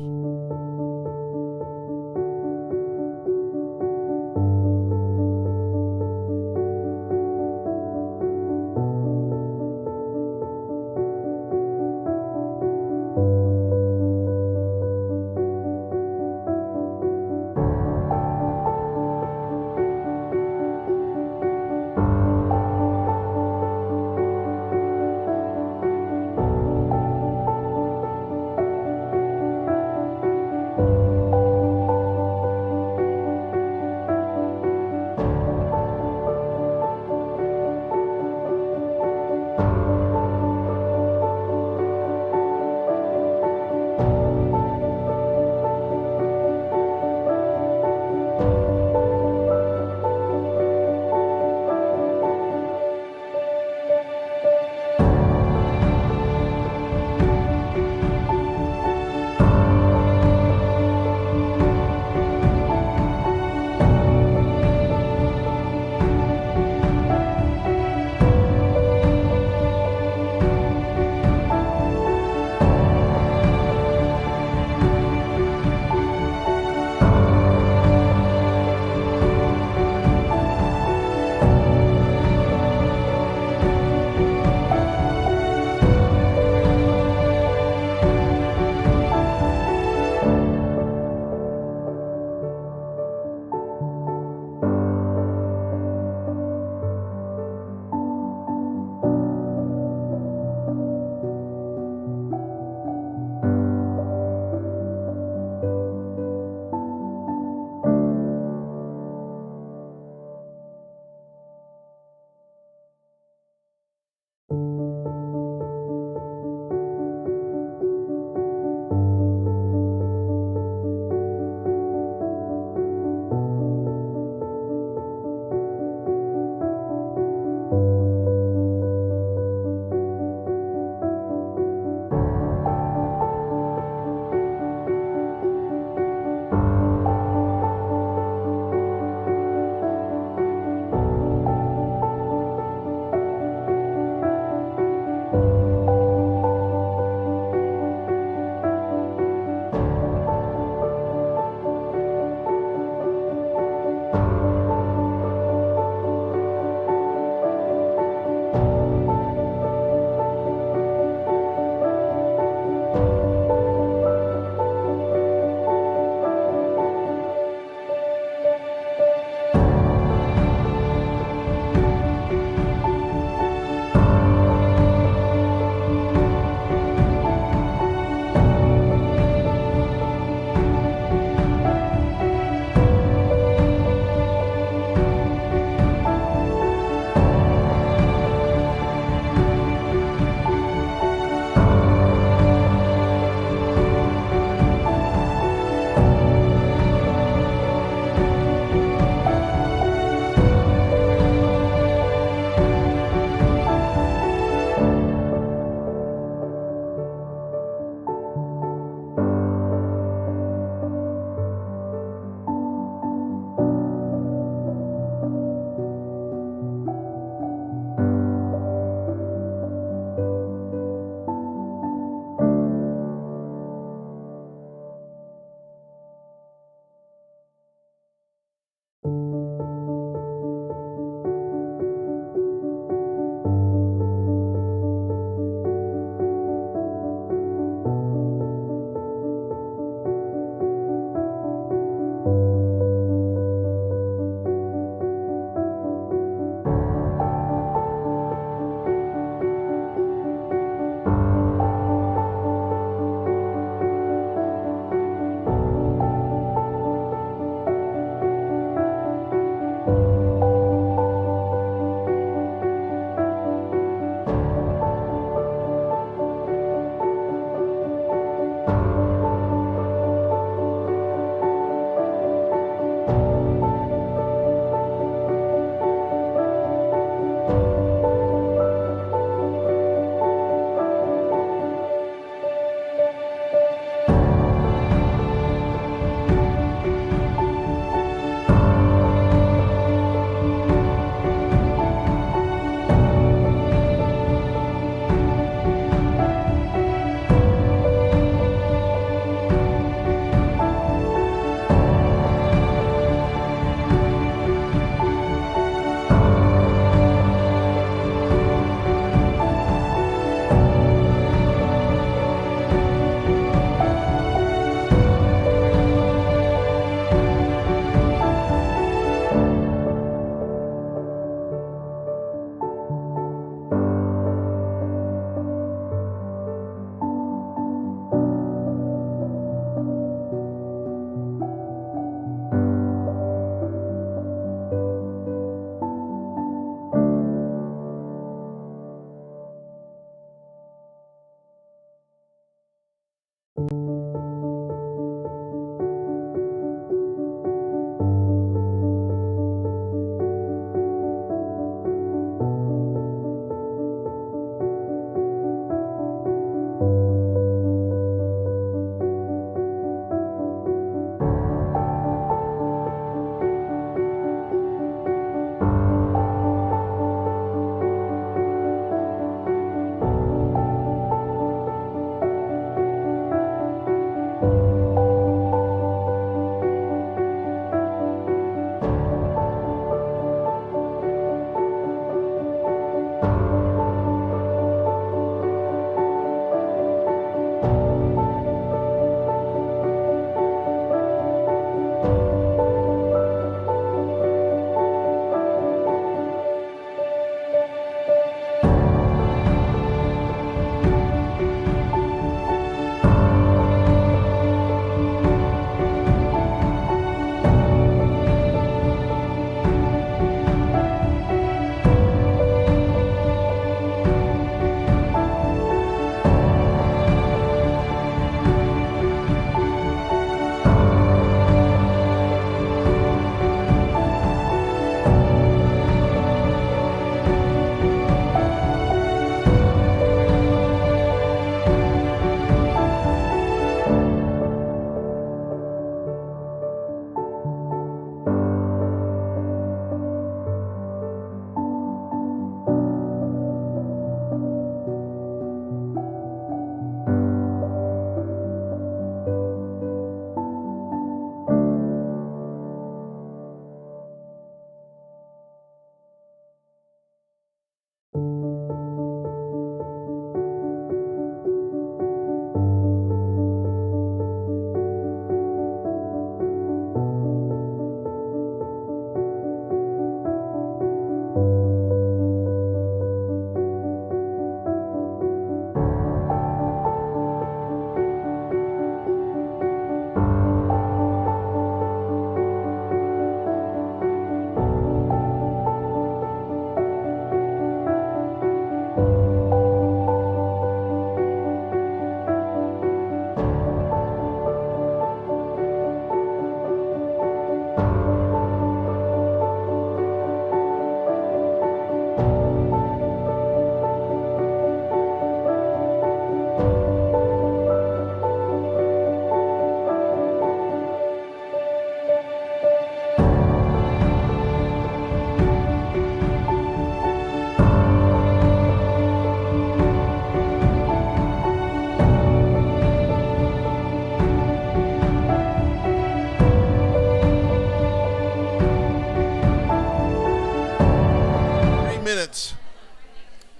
minutes.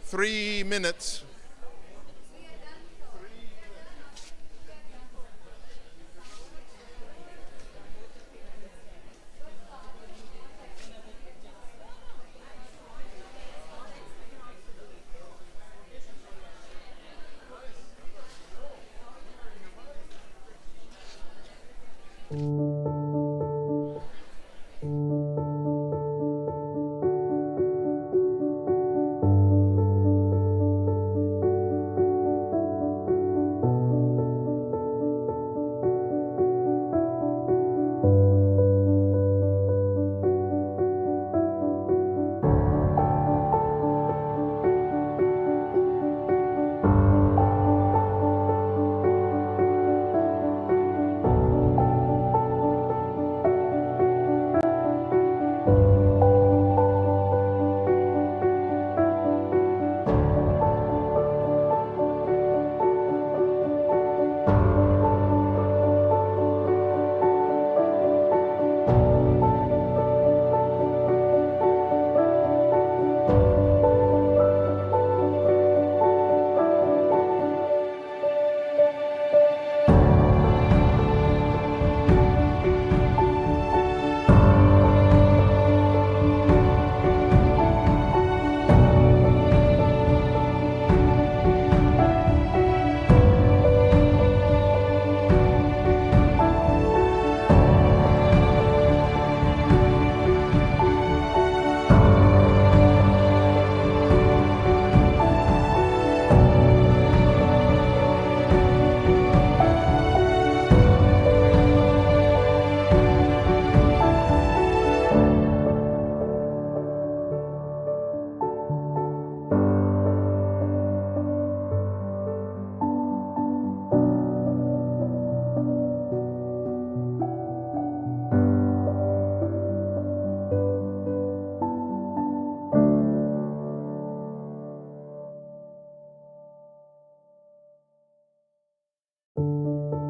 3 minutes.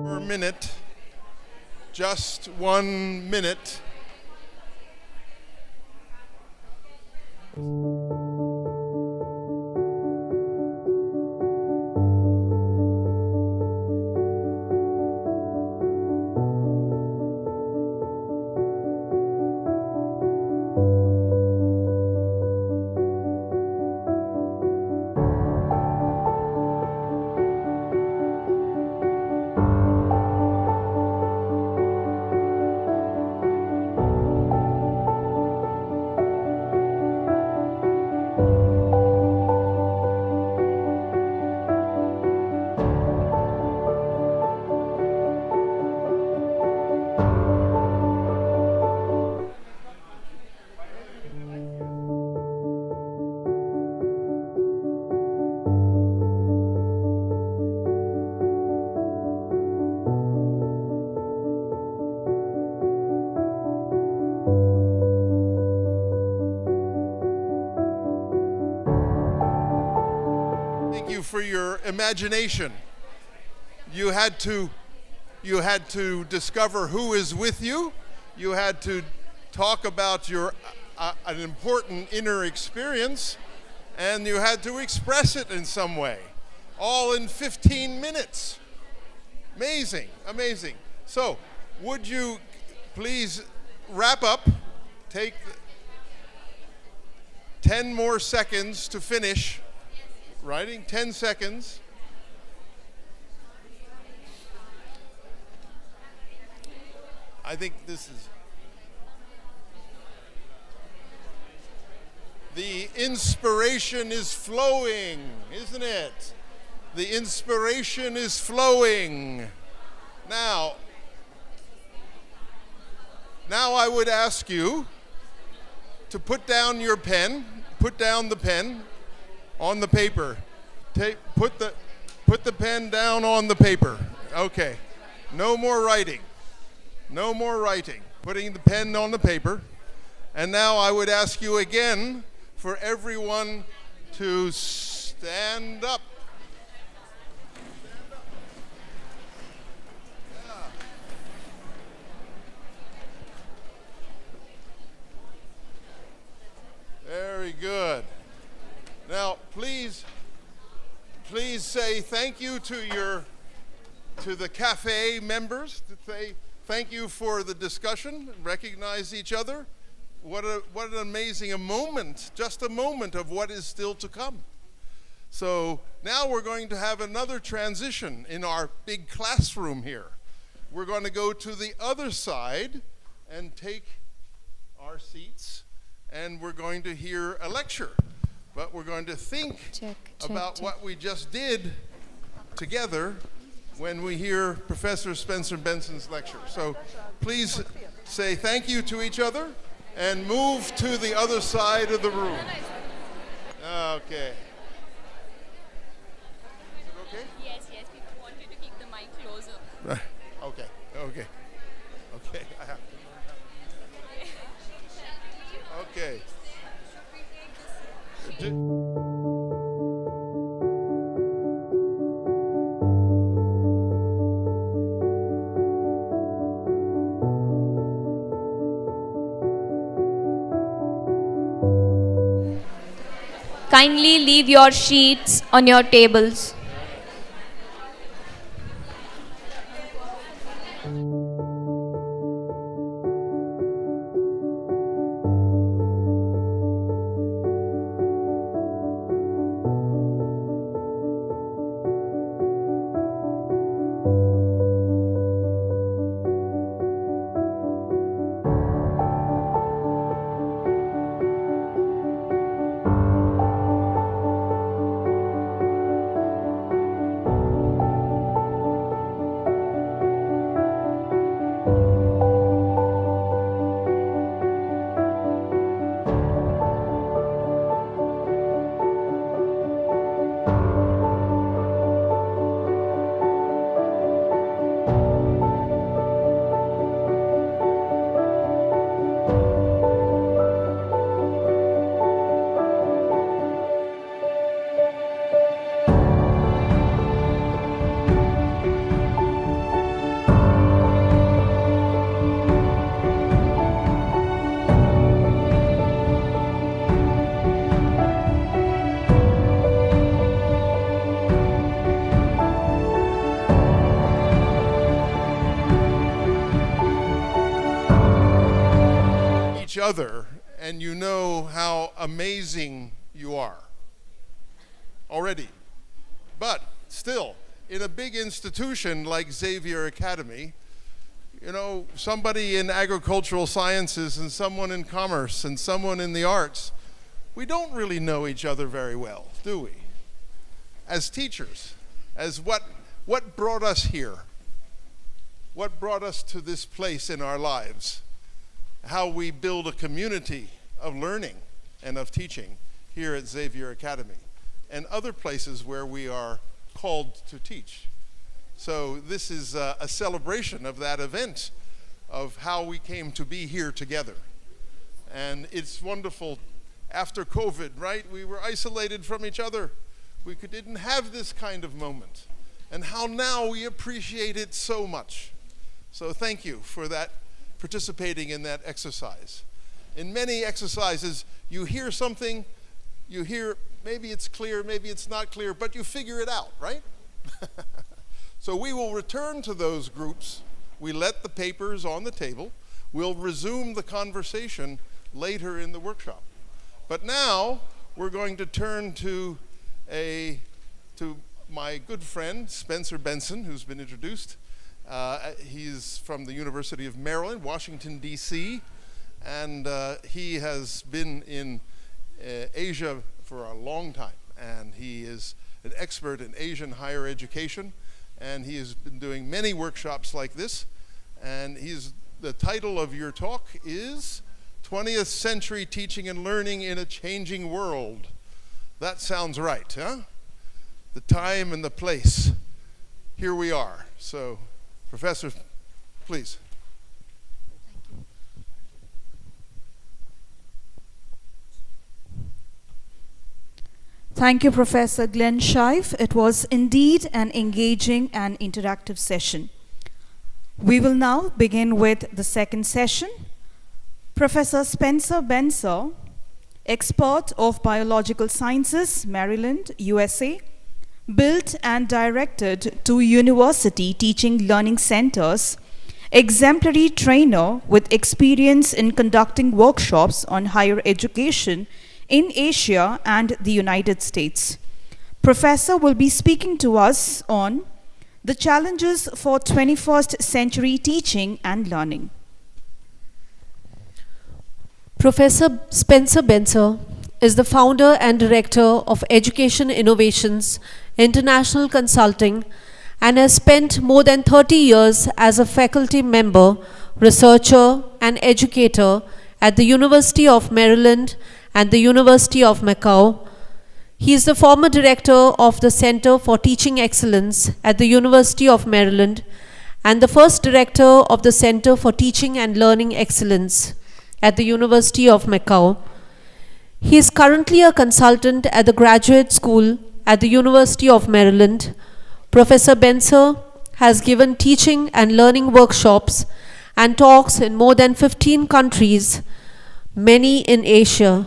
Per minute. Just 1 minute. Thank you for your imagination. You had to discover who is with you. You had to talk about your an important inner experience, and you had to express it in some way, all in 15 minutes. Amazing, amazing. So, would you please wrap up? Take 10 more seconds to finish writing. 10 seconds. I think this is the inspiration is flowing, isn't it? The inspiration is flowing. Now I would ask you to put down your pen, put down the pen on the paper. Put the pen down on the paper. Okay. No more writing. No more writing. Putting the pen on the paper. And now I would ask you again for everyone to stand up. Very good. Now, please say thank you to the cafe members. To say thank you for the discussion. Recognize each other. What an amazing moment! Just a moment of what is still to come. So now we're going to have another transition in our big classroom here. We're going to go to the other side and take our seats, and we're going to hear a lecture. But we're going to think about what we just did together when we hear Professor Spencer Benson's lecture. So please say thank you to each other and move to the other side of the room. Okay. Okay? Yes, we want you to keep the mic closer. Right. Okay. I have to. Okay. Kindly leave your sheets on your tables. Other, and you know how amazing you are already. But still, in a big institution like Xavier Academy, you know, somebody in agricultural sciences and someone in commerce and someone in the arts, we don't really know each other very well, do we? As teachers, as what brought us here? What brought us to this place in our lives? How we build a community of learning and of teaching here at Xavier Academy and other places where we are called to teach. So this is a celebration of that event, of how we came to be here together. And it's wonderful. After COVID, right? We were isolated from each other. We didn't have this kind of moment. And how now we appreciate it so much. So thank you for that, participating in that exercise. In many exercises, you hear something, you hear maybe it's clear, maybe it's not clear, but you figure it out, right? So we will return to those groups. We let the papers on the table. We'll resume the conversation later in the workshop. But now we're going to turn to my good friend, Spencer Benson, who's been introduced. He's from the University of Maryland, Washington, D.C., and he has been in Asia for a long time, and he is an expert in Asian higher education, and he has been doing many workshops like this, and the title of your talk is 20th Century Teaching and Learning in a Changing World. That sounds right, huh? The time and the place. Here we are. So, Professor, please. Thank you, Professor Glenn Scheif. It was indeed an engaging and interactive session. We will now begin with the second session. Professor Spencer Benson expert of biological sciences, Maryland, USA, built and directed 2 university teaching learning centers, exemplary trainer with experience in conducting workshops on higher education in Asia and the United States. Professor will be speaking to us on the challenges for 21st century teaching and learning. Professor Spencer Benser is the founder and director of Education Innovations International Consulting and has spent more than 30 years as a faculty member, researcher, and educator at the University of Maryland and the University of Macau. He is the former director of the Center for Teaching Excellence at the University of Maryland and the first director of the Center for Teaching and Learning Excellence at the University of Macau. He is currently a consultant at the Graduate School at the University of Maryland. Professor Benser has given teaching and learning workshops and talks in more than 15 countries, many in Asia.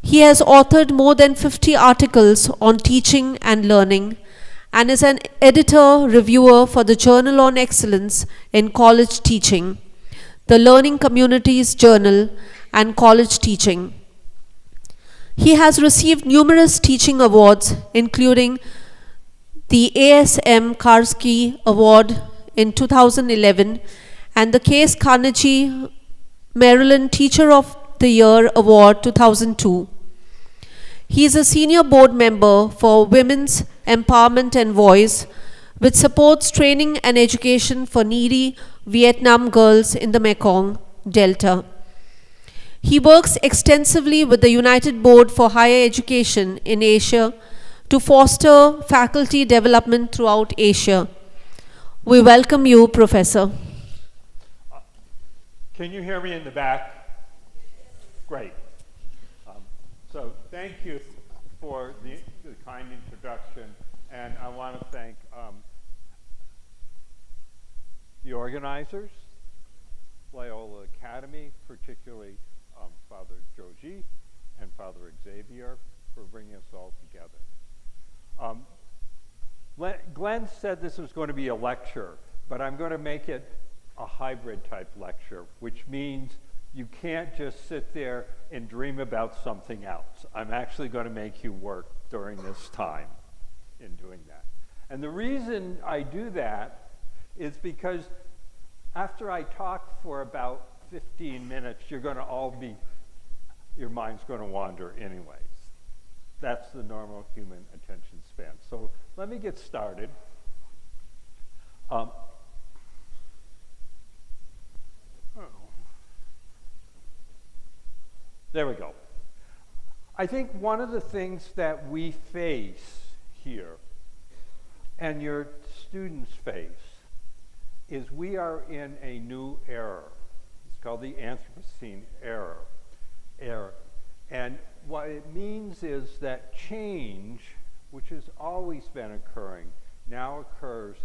He has authored more than 50 articles on teaching and learning and is an editor-reviewer for the Journal on Excellence in College Teaching, the Learning Communities Journal, and College Teaching. He has received numerous teaching awards, including the ASM Karski Award in 2011 and the Case Carnegie Maryland Teacher of the Year Award 2002. He is a senior board member for Women's Empowerment and Voice, which supports training and education for needy Vietnam girls in the Mekong Delta. He works extensively with the United Board for Higher Education in Asia to foster faculty development throughout Asia. We welcome you, Professor. Can you hear me in the back? Great. So thank you for the kind introduction, and I want to thank the organizers, Loyola Academy, particularly Father Joji and Father Xavier, for bringing us all together. Glenn said this was going to be a lecture, but I'm going to make it a hybrid type lecture, which means you can't just sit there and dream about something else. I'm actually going to make you work during this time in doing that. And the reason I do that is because after I talk for about 15 minutes, you're going to all be, your mind's going to wander anyways. That's the normal human attention span. So let me get started. There we go. I think one of the things that we face here, and your students face, is we are in a new era. It's called the Anthropocene era. And what it means is that change, which has always been occurring, now occurs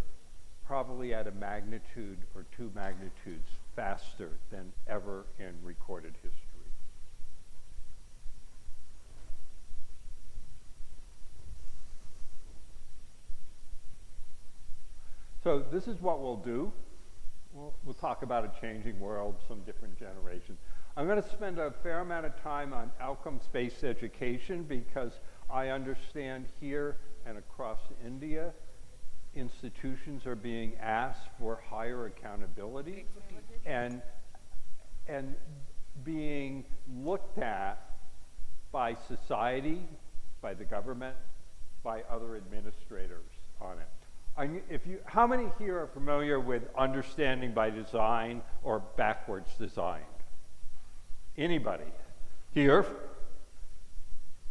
probably at a magnitude or 2 magnitudes faster than ever in recorded history. So this is what we'll do. We'll talk about a changing world, some different generations. I'm going to spend a fair amount of time on outcomes-based education because I understand here and across India, institutions are being asked for higher accountability and being looked at by society, by the government, by other administrators on it. How many here are familiar with understanding by design or backwards design? Anybody here?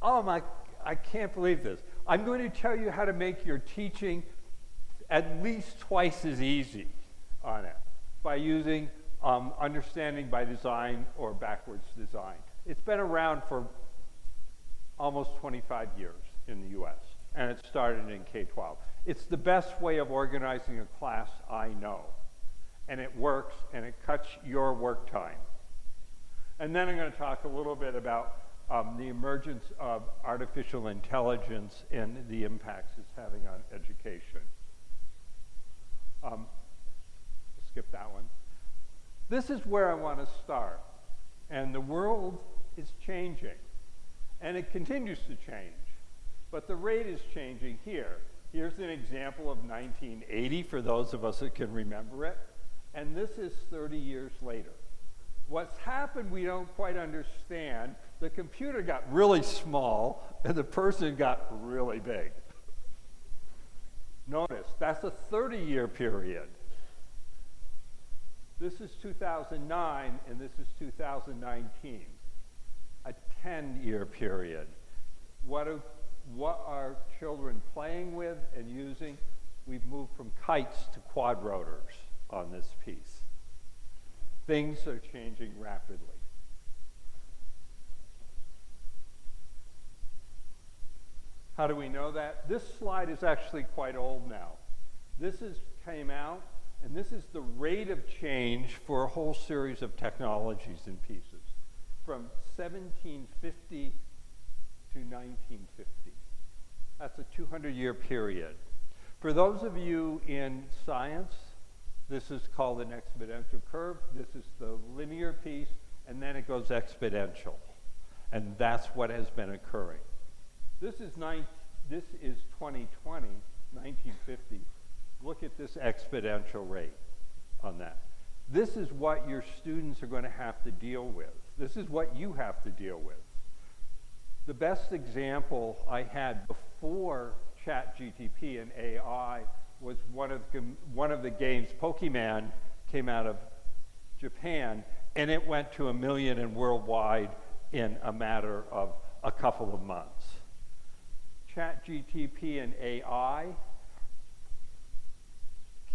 Oh my, I can't believe this. I'm going to tell you how to make your teaching at least twice as easy on it by using understanding by design or backwards design. It's been around for almost 25 years in the US, and it started in K-12. It's the best way of organizing a class I know, and it works, and it cuts your work time. And then I'm going to talk a little bit about the emergence of artificial intelligence and the impacts it's having on education. Skip that one. This is where I want to start. And the world is changing. And it continues to change. But the rate is changing here. Here's an example of 1980 for those of us that can remember it. And this is 30 years later. What's happened we don't quite understand. The computer got really small and the person got really big. Notice, that's a 30-year period. This is 2009 and this is 2019. A 10-year period. What are children playing with and using? We've moved from kites to quadrotors on this piece. Things are changing rapidly. How do we know that? This slide is actually quite old now. This came out, and this is the rate of change for a whole series of technologies and pieces from 1750 to 1950. That's a 200-year period. For those of you in science, this is called an exponential curve. This is the linear piece, and then it goes exponential. And that's what has been occurring. This is 2020, 1950. Look at this exponential rate on that. This is what your students are going to have to deal with. This is what you have to deal with. The best example I had before ChatGPT and AI was one of the games, Pokemon, came out of Japan, and it went to 1 million and worldwide in a matter of a couple of months. ChatGPT and AI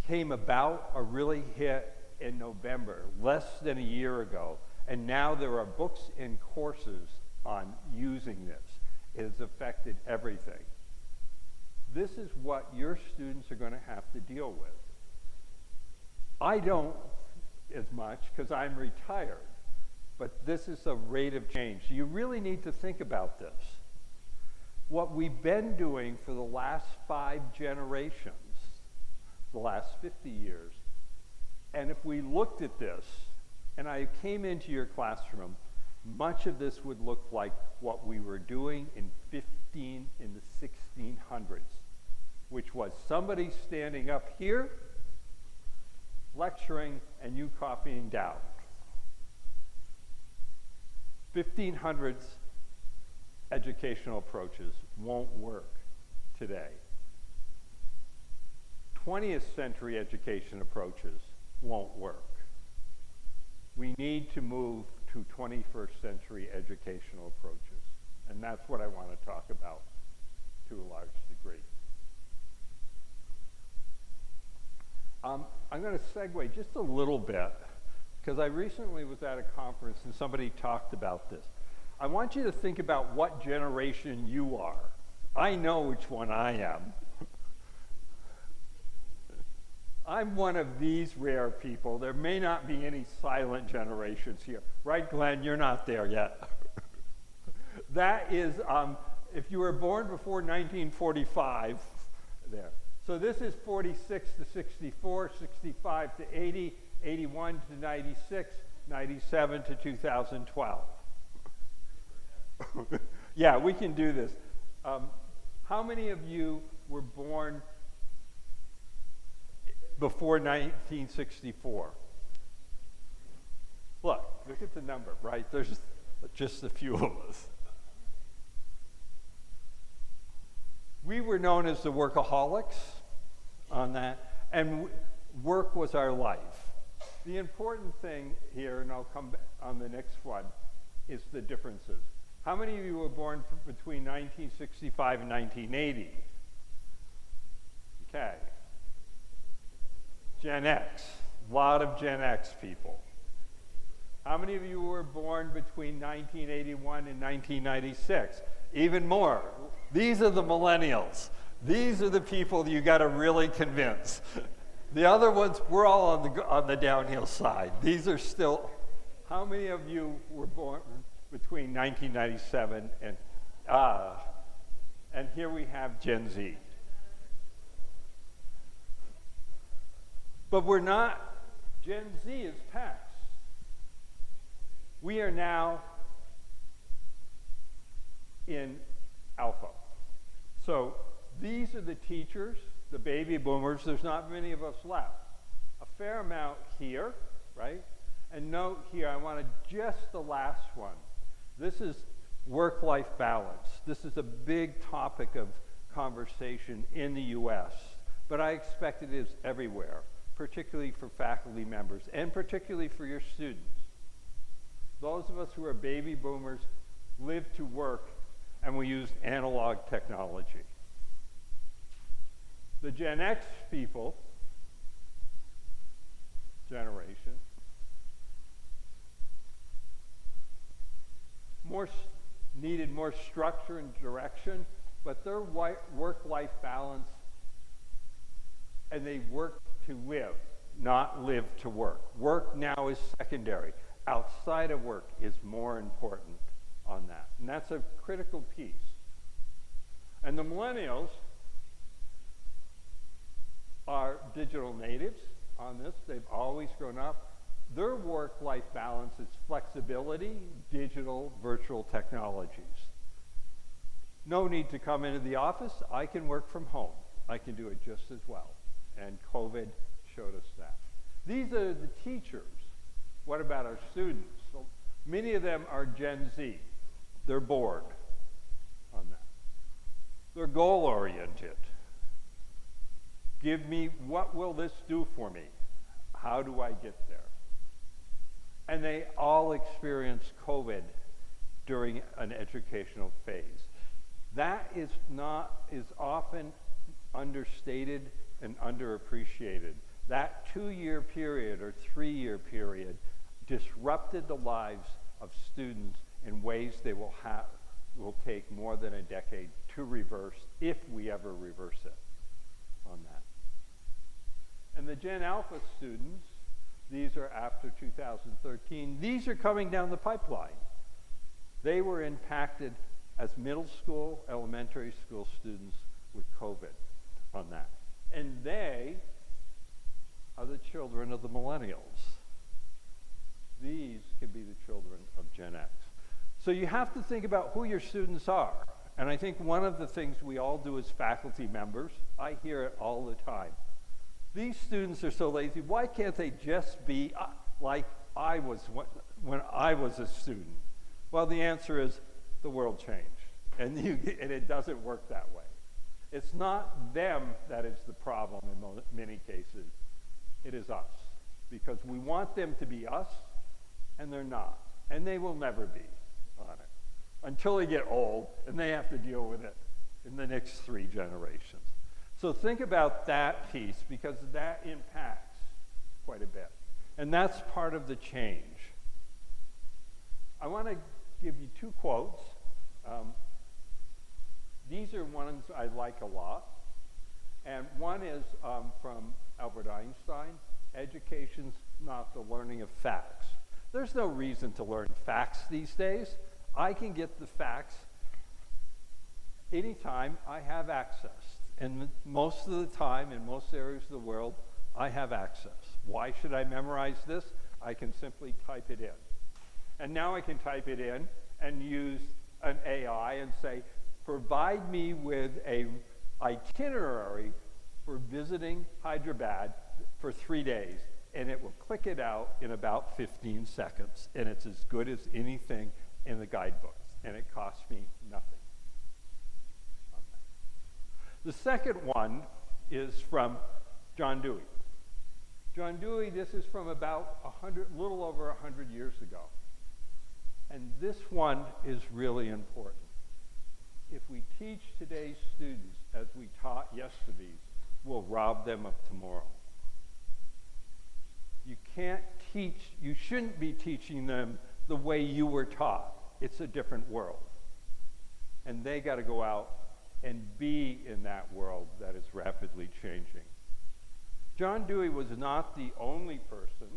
came about or really hit in November, less than a year ago, and now there are books and courses on using this. It has affected everything. This is what your students are going to have to deal with. I don't as much because I'm retired, but this is a rate of change. You really need to think about this. What we've been doing for the last 5 generations, the last 50 years, and if we looked at this, and I came into your classroom, much of this would look like what we were doing in the 1600s, which was somebody standing up here, lecturing, and you copying down. 1500s educational approaches won't work today. 20th century education approaches won't work. We need to move to 21st century educational approaches. And that's what I want to talk about to a large degree. I'm going to segue just a little bit, because I recently was at a conference and somebody talked about this. I want you to think about what generation you are. I know which one I am. I'm one of these rare people. There may not be any silent generations here. Right, Glenn? You're not there yet. That is, if you were born before 1945, there. So this is 46 to 64, 65 to 80, 81 to 96, 97 to 2012. Yeah, we can do this. How many of you were born before 1964? Look at the number, right? There's just a few of us. We were known as the workaholics on that, and work was our life. The important thing here, and I'll come back on the next one, is the differences. How many of you were born between 1965 and 1980? Okay. Gen X, a lot of Gen X people. How many of you were born between 1981 and 1996? Even more. These are the millennials. These are the people you got to really convince. The other ones, we're all on the downhill side. These are still, how many of you were born between 1997 and here we have Gen Z. But we're not, Gen Z is past. We are now in Alpha. So these are the teachers, the baby boomers. There's not many of us left. A fair amount here, right? And note here, I want to just the last one. This is work-life balance. This is a big topic of conversation in the US, but I expect it is everywhere, particularly for faculty members and particularly for your students. Those of us who are baby boomers live to work and we use analog technology. The Gen X people, generation, needed more structure and direction, but their work-life balance, and they work to live, not live to work. Work now is secondary. Outside of work is more important on that. And that's a critical piece. And the millennials are digital natives on this. They've always grown up. Their work-life balance is flexibility, digital, virtual technologies. No need to come into the office. I can work from home. I can do it just as well. And COVID showed us that. These are the teachers. What about our students? So many of them are Gen Z. They're bored on that. They're goal-oriented. Give me, what will this do for me? How do I get there? And they all experience COVID during an educational phase. That is often understated and underappreciated. That 2-year period or 3-year period disrupted the lives of students in ways they will take more than a decade to reverse, if we ever reverse it on that. And the Gen Alpha students, these are after 2013, these are coming down the pipeline. They were impacted as middle school, elementary school students with COVID on that. And they are the children of the millennials. These can be the children of Gen X. So you have to think about who your students are. And I think one of the things we all do as faculty members, I hear it all the time. These students are so lazy. Why can't they just be like I was when I was a student? Well, the answer is the world changed. And it doesn't work that way. It's not them that is the problem in many cases. It is us. Because we want them to be us, and they're not. And they will never be on it. Until they get old, and they have to deal with it in the next 3 generations. So think about that piece, because that impacts quite a bit. And that's part of the change. I want to give you 2 quotes. These are ones I like a lot. And one is from Albert Einstein. Education's not the learning of facts. There's no reason to learn facts these days. I can get the facts anytime I have access. And most of the time, in most areas of the world, I have access. Why should I memorize this? I can simply type it in. And now I can type it in and use an AI and say, provide me with an itinerary for visiting Hyderabad for 3 days. And it will click it out in about 15 seconds. And it's as good as anything in the guidebooks. And it costs me nothing. The second one is from John Dewey. John Dewey, this is from about little over 100 years ago. And this one is really important. If we teach today's students as we taught yesterday's, we'll rob them of tomorrow. You can't teach, you shouldn't be teaching them the way you were taught. It's a different world. And they got to go out and be in that world that is rapidly changing. John Dewey was not the only person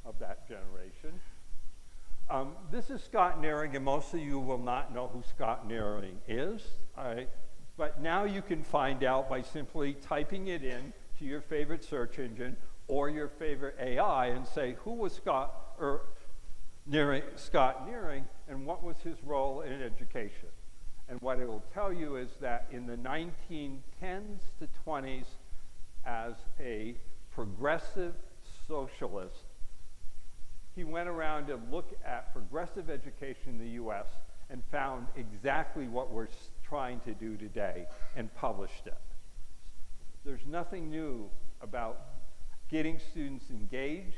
of that generation. This is Scott Nearing, and most of you will not know who Scott Nearing is. But now you can find out by simply typing it in to your favorite search engine or your favorite AI and say, who was Scott Nearing, and what was his role in education? And what it will tell you is that in the 1910s to 20s, as a progressive socialist, he went around to look at progressive education in the US and found exactly what we're trying to do today and published it. There's nothing new about getting students engaged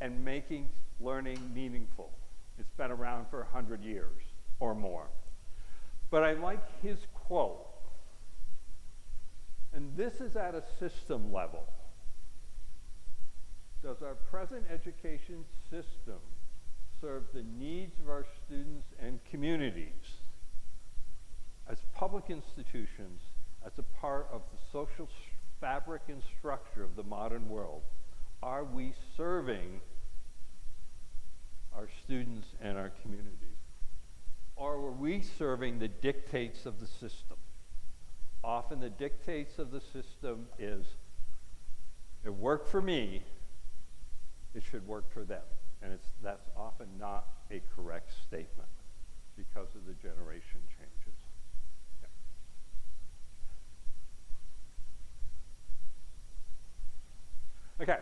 and making learning meaningful. It's been around for 100 years or more. But I like his quote, and this is at a system level. Does our present education system serve the needs of our students and communities as public institutions, as a part of the social fabric and structure of the modern world? Are we serving our students and our communities? Or are we serving the dictates of the system? Often the dictates of the system is, it worked for me, it should work for them. And that's often not a correct statement because of the generation changes. Yeah. Okay,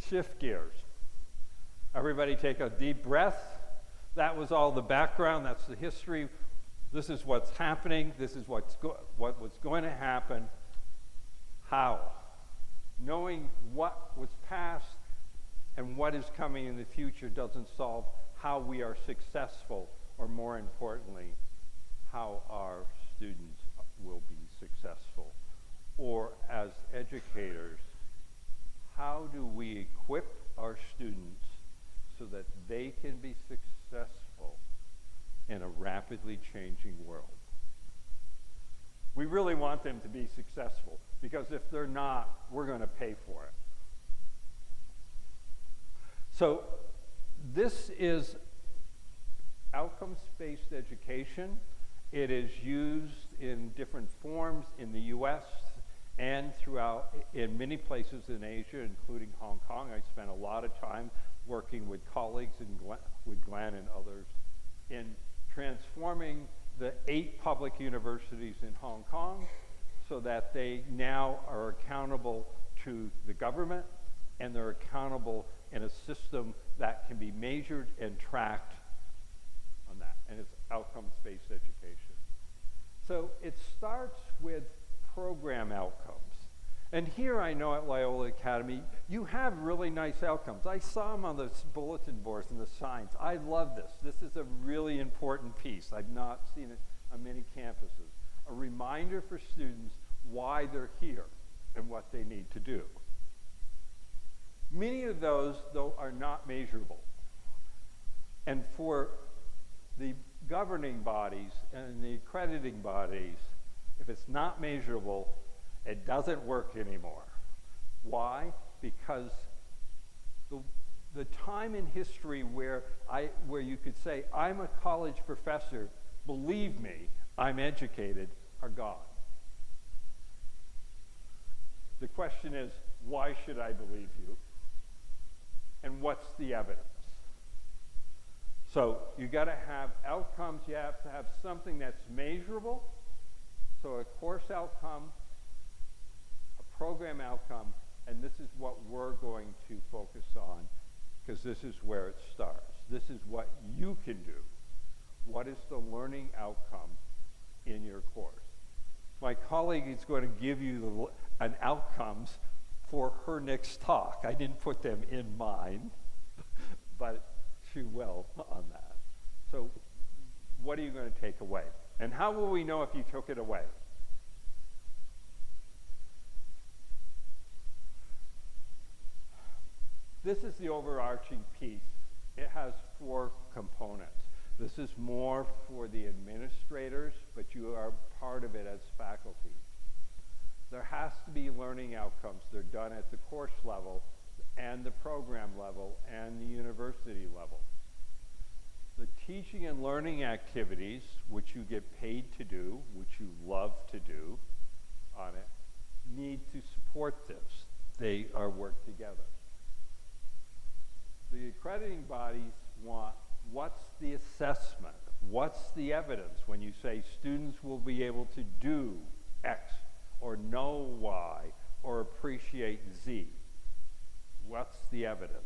shift gears. Everybody take a deep breath. That was all the background, that's the history. This is what's happening, this is what was going to happen. How? Knowing what was past and what is coming in the future doesn't solve how we are successful, or more importantly, how our students will be successful. Or as educators, how do we equip our students so that they can be successful in a rapidly changing world? We really want them to be successful, because if they're not, we're going to pay for it. So this is outcomes-based education. It is used in different forms in the US and throughout in many places in Asia, including Hong Kong. I spent a lot of time working with colleagues with Glenn and others in transforming the 8 public universities in Hong Kong so that they now are accountable to the government, and they're accountable in a system that can be measured and tracked on that, and it's outcomes-based education. So it starts with program outcomes. And here I know at Loyola Academy, you have really nice outcomes. I saw them on the bulletin boards and the signs. I love this. This is a really important piece. I've not seen it on many campuses. A reminder for students why they're here and what they need to do. Many of those, though, are not measurable. And for the governing bodies and the accrediting bodies, if it's not measurable, it doesn't work anymore. Why? Because the time in history where you could say, I'm a college professor, believe me, I'm educated, are gone. The question is, why should I believe you? And what's the evidence? So you got to have outcomes. You have to have something that's measurable. So a course outcome, a program outcome, and this is what we're going to focus on, because this is where it starts. This is what you can do. What is the learning outcome in your course? My colleague is going to give you an outcomes for her next talk. I didn't put them in mine, but she will on that. So what are you going to take away? And how will we know if you took it away? This is the overarching piece. It has 4 components. This is more for the administrators, but you are part of it as faculty. There has to be learning outcomes. They're done at the course level and the program level and the university level. The teaching and learning activities, which you get paid to do, which you love to do on it, need to support this. They are worked together. The accrediting bodies want, what's the assessment? What's the evidence when you say students will be able to do X or know Y or appreciate Z? What's the evidence?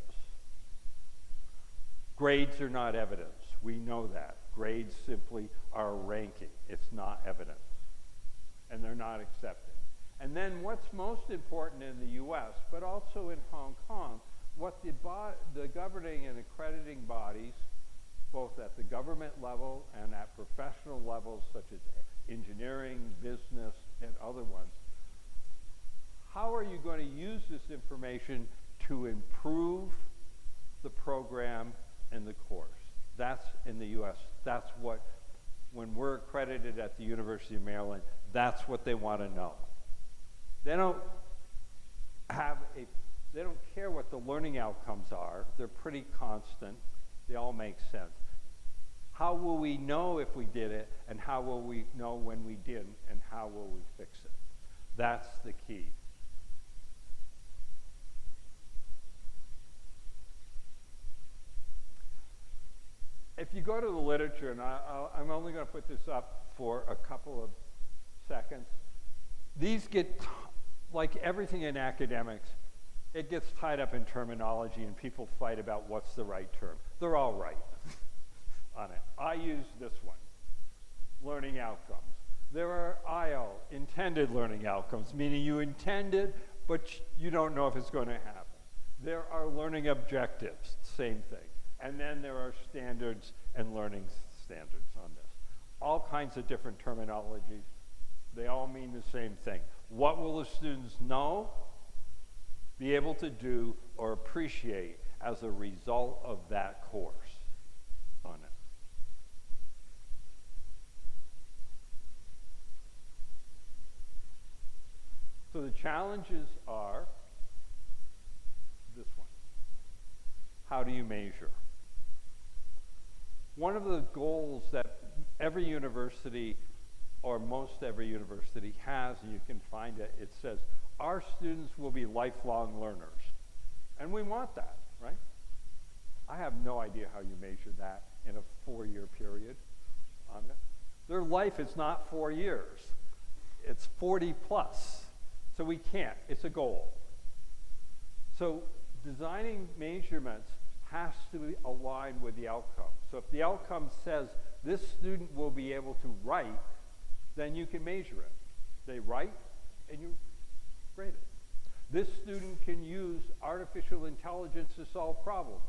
Grades are not evidence. We know that. Grades simply are a ranking. It's not evidence. And they're not accepted. And then what's most important in the US, but also in Hong Kong, what the governing and accrediting bodies, both at the government level and at professional levels such as engineering, business, and other ones, how are you going to use this information to improve the program and the course? That's in the US. That's what, when we're accredited at the University of Maryland, that's what they want to know. They don't care what the learning outcomes are. They're pretty constant. They all make sense. How will we know if we did it, and how will we know when we didn't, and how will we fix it? That's the key. If you go to the literature, and I'm only going to put this up for a couple of seconds, these get, like everything in academics, it gets tied up in terminology and people fight about what's the right term. They're all right on it. I use this one, learning outcomes. There are IO, intended learning outcomes, meaning you intend it, but you don't know if it's going to happen. There are learning objectives, same thing. And then there are standards and learning standards on this. All kinds of different terminologies. They all mean the same thing. What will the students know, be able to do, or appreciate as a result of that course on it? So the challenges are this one. How do you measure? One of the goals that every university, or most every university has, and you can find it, it says, our students will be lifelong learners. And we want that, right? I have no idea how you measure that in a 4-year period on it. Their life is not 4 years. It's 40 plus. So we can't. It's a goal. So designing measurements has to be aligned with the outcome. So if the outcome says this student will be able to write, then you can measure it. They write and you grade it. This student can use artificial intelligence to solve problems.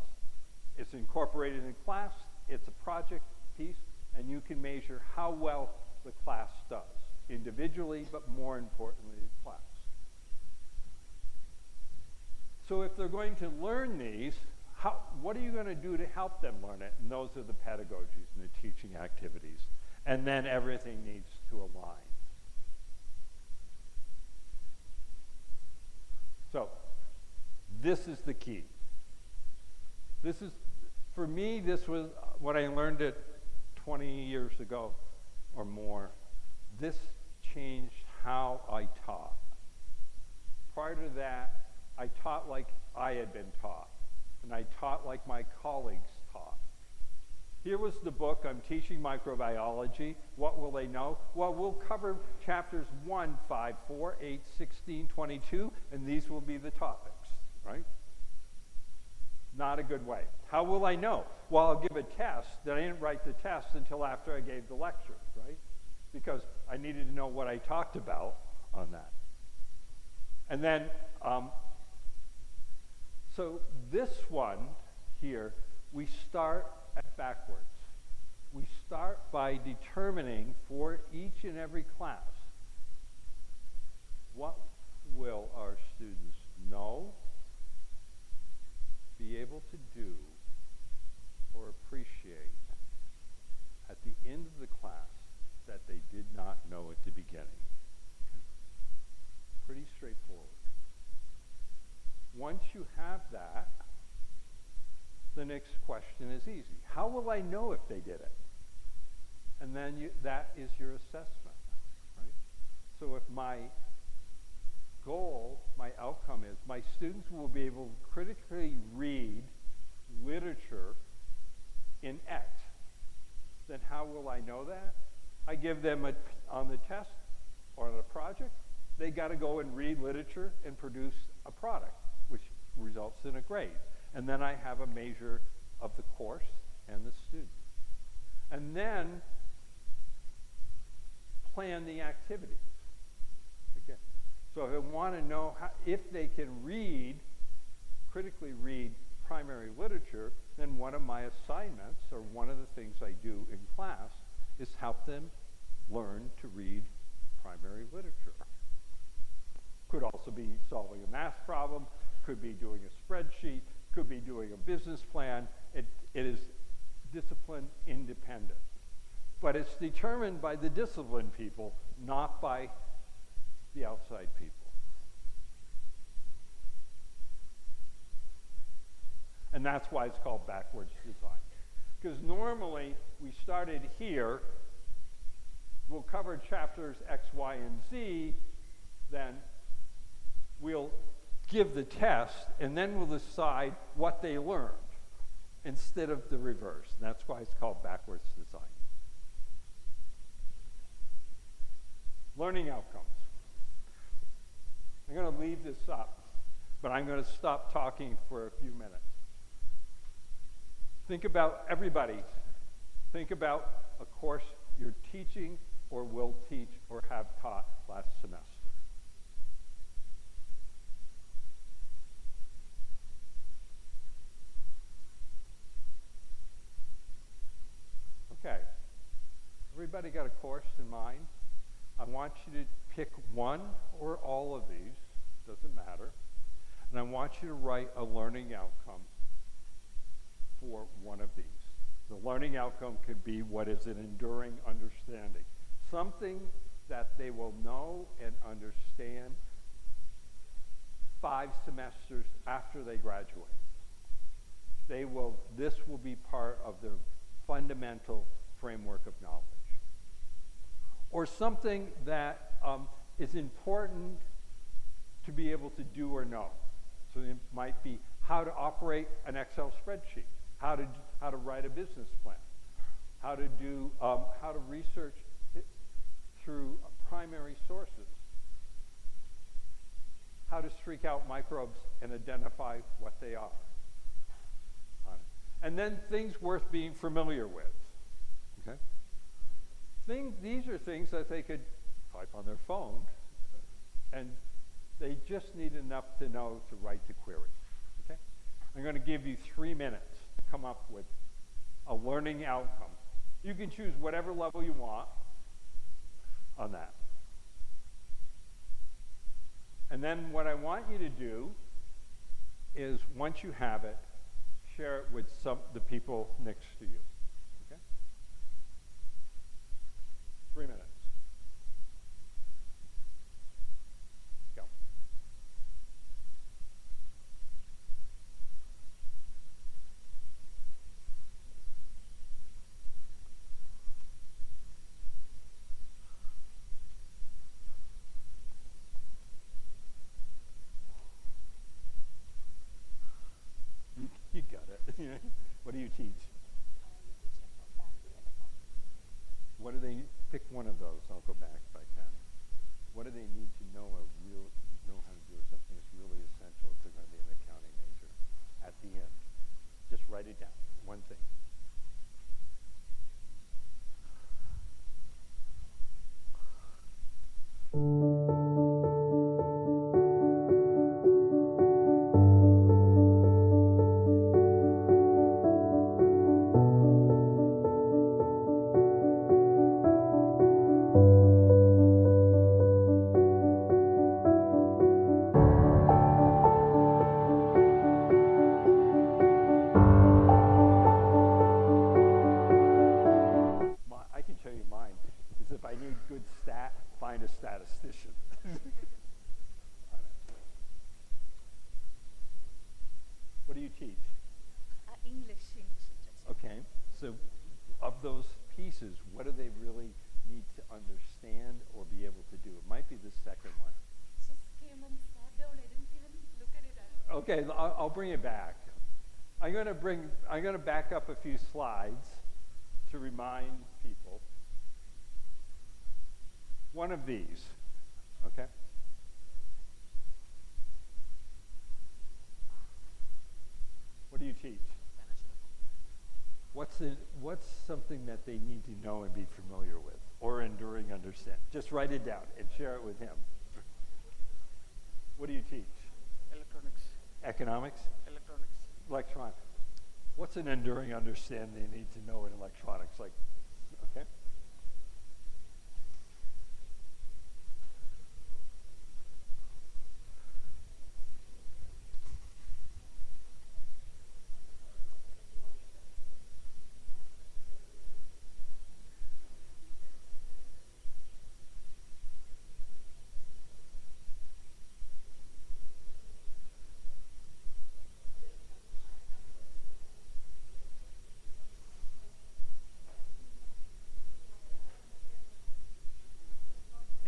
It's incorporated in class, it's a project piece, and you can measure how well the class does, individually, but more importantly, the class. So if they're going to learn these, what are you going to do to help them learn it? And those are the pedagogies and the teaching activities. And then everything needs to align. So, this is the key. This is, for me, this was what I learned it 20 years ago or more. This changed how I taught. Prior to that, I taught like I had been taught, and I taught like my colleagues taught. Here was the book, I'm teaching microbiology. What will they know? Well, we'll cover chapters 1, 5, 4, 8, 16, 22, and these will be the topics, right? Not a good way. How will I know? Well, I'll give a test. Then I didn't write the test until after I gave the lecture, right? Because I needed to know what I talked about on that. And then, so this one here, we start backwards. We start by determining for each and every class, what will our students know, be able to do, or appreciate at the end of the class that they did not know at the beginning. Okay? Pretty straightforward. Once you have that, the next question is easy. How will I know if they did it? And then that is your assessment, right? So if my goal, my outcome is my students will be able to critically read literature in X, then how will I know that? I give them on the test or on a project, they got to go and read literature and produce a product, which results in a grade. And then I have a measure of the course and the student. And then plan the activities. Again. So if I want to know if they can critically read primary literature, then one of my assignments, or one of the things I do in class, is help them learn to read primary literature. Could also be solving a math problem, could be doing a spreadsheet, could be doing a business plan. It is discipline independent. But it's determined by the disciplined people, not by the outside people. And that's why it's called backwards design. Because normally we started here, we'll cover chapters X, Y, and Z, then we'll give the test, and then we'll decide what they learned instead of the reverse. And that's why it's called backwards design. Learning outcomes. I'm going to leave this up, but I'm going to stop talking for a few minutes. Think about everybody. Think about a course you're teaching or will teach or have taught last semester. Okay. Everybody got a course in mind? I want you to pick one or all of these, doesn't matter, and I want you to write a learning outcome for one of these. The learning outcome could be what is an enduring understanding, something that they will know and understand 5 semesters after they graduate. This will be part of their fundamental framework of knowledge. Or something that is important to be able to do or know. So it might be how to operate an Excel spreadsheet, how to write a business plan, how to research it through primary sources, how to streak out microbes and identify what they are. And then things worth being familiar with. Okay? These are things that they could type on their phone, and they just need enough to know to write the query. Okay? I'm going to give you 3 minutes to come up with a learning outcome. You can choose whatever level you want on that. And then what I want you to do is, once you have it, share it with the people next to you. Okay? 3 minutes. Go. You got it. What do you teach? What do they pick one of those? I'll go back if I can. What do they need to know how to do something that's really essential if they're going to be an accounting major at the end? Just write it down. One thing. I can tell you mine is, if I need good stat, find a statistician. What do you teach? English literature. Okay, so of those pieces, what do they really need to understand or be able to do? It might be the second one. Just came and sat down. I didn't even look at it. Okay, I'll bring it back. I'm going to back up a few slides to remind people. One of these, okay? What do you teach? What's something that they need to know and be familiar with or enduring understand? Just write it down and share it with him. What do you teach? Electronics. Economics? Electronics. Electronics. What's an enduring understanding they need to know in electronics? Like, okay?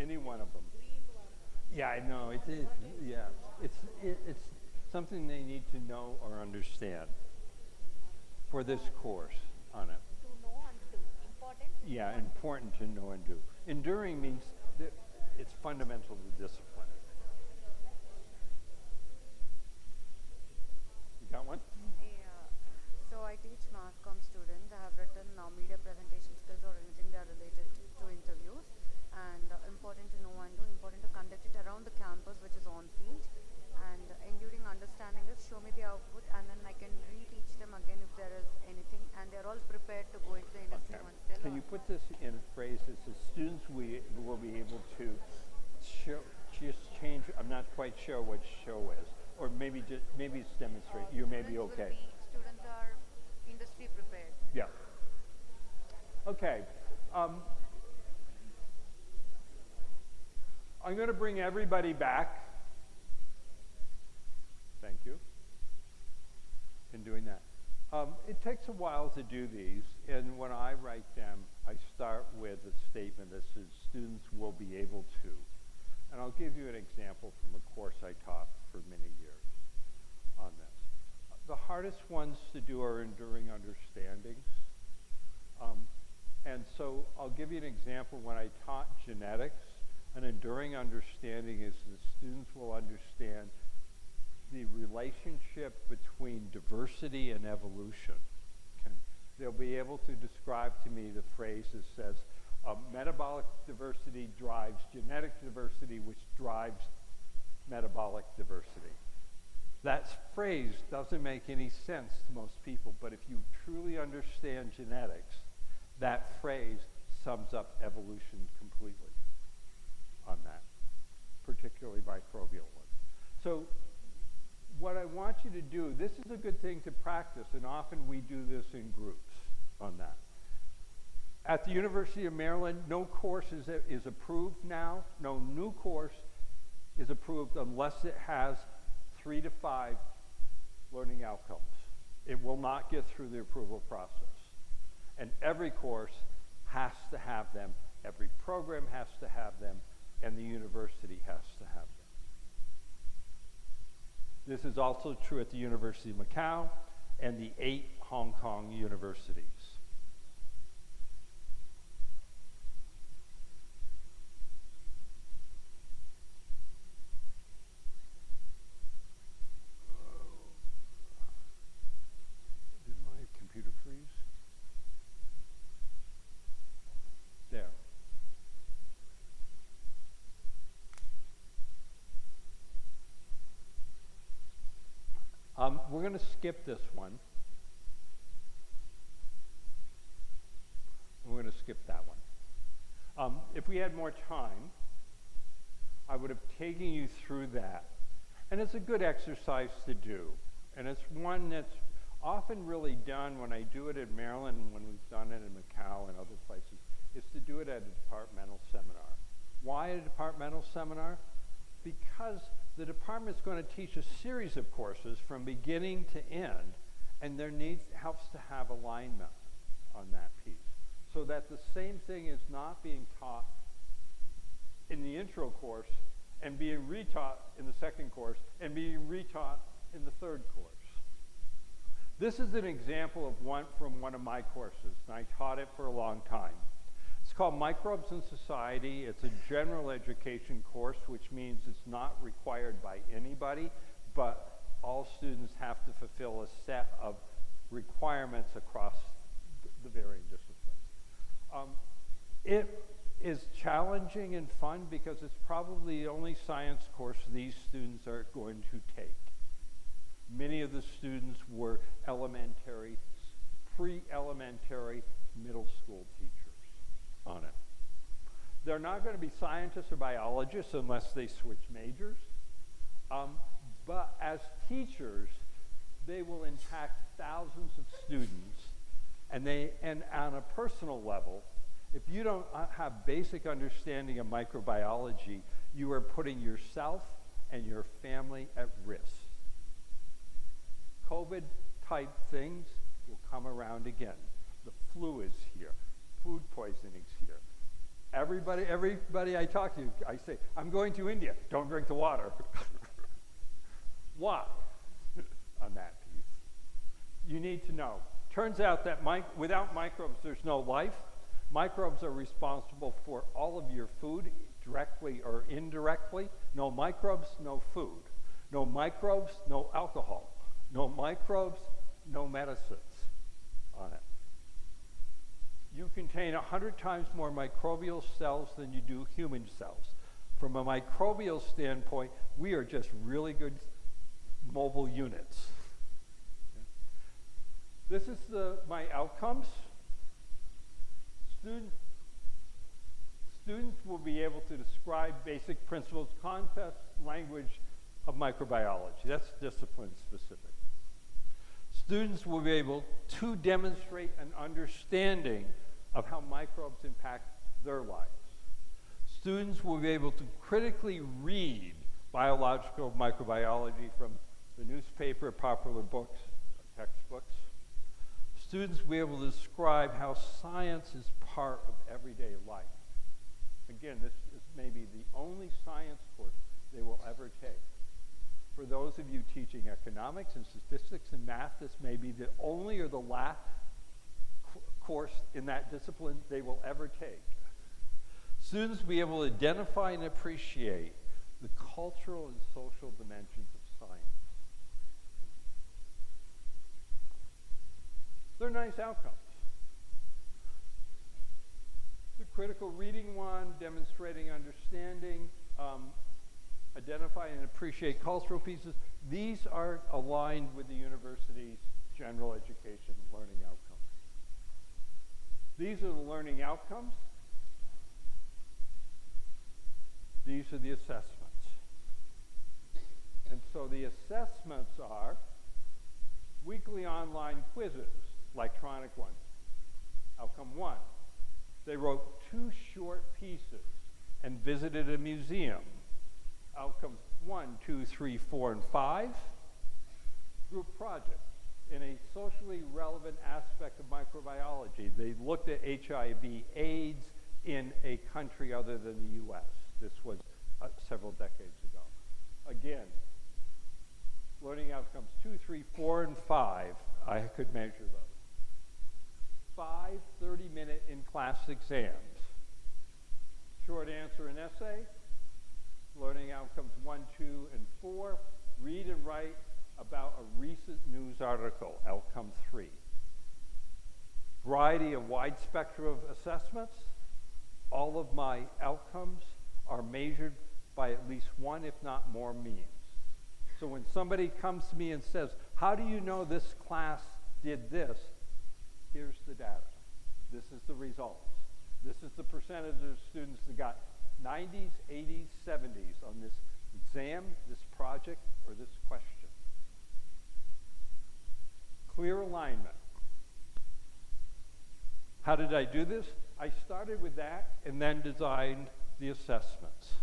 Any one of them. Yeah, I know. It is. Yeah, it's something they need to know or understand for this course on it. To know and do. Important? Yeah, important to know and do. Enduring means that it's fundamental to discipline. You got one? Yeah. So I teach mass comm students. I have written media presentation skills or anything that are related to interviews. And important to know and do, important to conduct it around the campus, which is on field. And enduring understanding is show me the output, and then I can reteach them again if there is anything. And they're all prepared to go into the industry once they Can you put this in a phrase that the students will be able to show, just change? I'm not quite sure what show is, or maybe it's demonstrate. You may be okay. Students are industry prepared. Yeah. Okay. I'm going to bring everybody back. Thank you. In doing that. It takes a while to do these, and when I write them, I start with a statement that says students will be able to. And I'll give you an example from a course I taught for many years on this. The hardest ones to do are enduring understandings. And so I'll give you an example. When I taught genetics, an enduring understanding is the students will understand the relationship between diversity and evolution. Okay? They'll be able to describe to me the phrase that says, metabolic diversity drives genetic diversity, which drives metabolic diversity. That phrase doesn't make any sense to most people, but if you truly understand genetics, that phrase sums up evolution completely on that, particularly microbial ones. So what I want you to do, this is a good thing to practice, and often we do this in groups on that. At the University of Maryland, no course is approved now. No new course is approved unless it has 3 to 5 learning outcomes. It will not get through the approval process. And every course has to have them. Every program has to have them. And the university has to have them. This is also true at the University of Macau and the 8 Hong Kong universities. Did my computer freeze? There. We're going to skip this one. We're going to skip that one. If we had more time, I would have taken you through that. And it's a good exercise to do. And it's one that's often really done when I do it in Maryland and when we've done it in Macau and other places, is to do it at a departmental seminar. Why a departmental seminar? Because the department is going to teach a series of courses from beginning to end, And there helps to have alignment on that piece, so that the same thing is not being taught in the intro course and being retaught in the second course and being retaught in the third course. This is an example of one from one of my courses, and I taught it for a long time. It's called Microbes in Society. It's a general education course, which means it's not required by anybody, but all students have to fulfill a set of requirements across the varying disciplines. It is challenging and fun because it's probably the only science course these students are going to take. Many of the students were elementary, pre-elementary, middle school teachers on it. They're not going to be scientists or biologists unless they switch majors. But as teachers, they will impact thousands of students, and on a personal level, if you don't have basic understanding of microbiology, you are putting yourself and your family at risk. COVID-type things will come around again. The flu is here. Food poisoning's here. Everybody I talk to, I say, I'm going to India. Don't drink the water. Why? On that piece. You need to know. Turns out that without microbes, there's no life. Microbes are responsible for all of your food, directly or indirectly. No microbes, no food. No microbes, no alcohol. No microbes, no medicines on it. You contain 100 times more microbial cells than you do human cells. From a microbial standpoint, we are just really good mobile units. This is my outcomes. Students will be able to describe basic principles, concepts, language of microbiology. That's discipline specific. Students will be able to demonstrate an understanding of how microbes impact their lives. Students will be able to critically read biological microbiology from the newspaper, popular books, textbooks. Students will be able to describe how science is part of everyday life. Again, this is maybe the only science course they will ever take. For those of you teaching economics and statistics and math, this may be the only or the last course in that discipline they will ever take. Students will be able to identify and appreciate the cultural and social dimensions of science. They're nice outcomes. The critical reading one, demonstrating understanding, identify and appreciate cultural pieces. These are aligned with the university's general education learning outcomes. These are the learning outcomes. These are the assessments. And so the assessments are weekly online quizzes, electronic ones. Outcome 1, they wrote 2 short pieces and visited a museum. Outcomes 1, 2, 3, 4, and 5. Group project in a socially relevant aspect of microbiology. They looked at HIV/AIDS in a country other than the US. This was several decades ago. Again, learning outcomes 2, 3, 4, and 5, I could measure those. 5 30-minute in-class exams. Short answer and essay. Learning outcomes 1, 2, and 4. Read and write about a recent news article, outcome 3. Variety of wide spectrum of assessments. All of my outcomes are measured by at least one, if not more, means. So when somebody comes to me and says, how do you know this class did this? Here's the data. This is the results. This is the percentage of students that got 90s, 80s, 70s on this exam, this project, or this question. Clear alignment. How did I do this? I started with that and then designed the assessments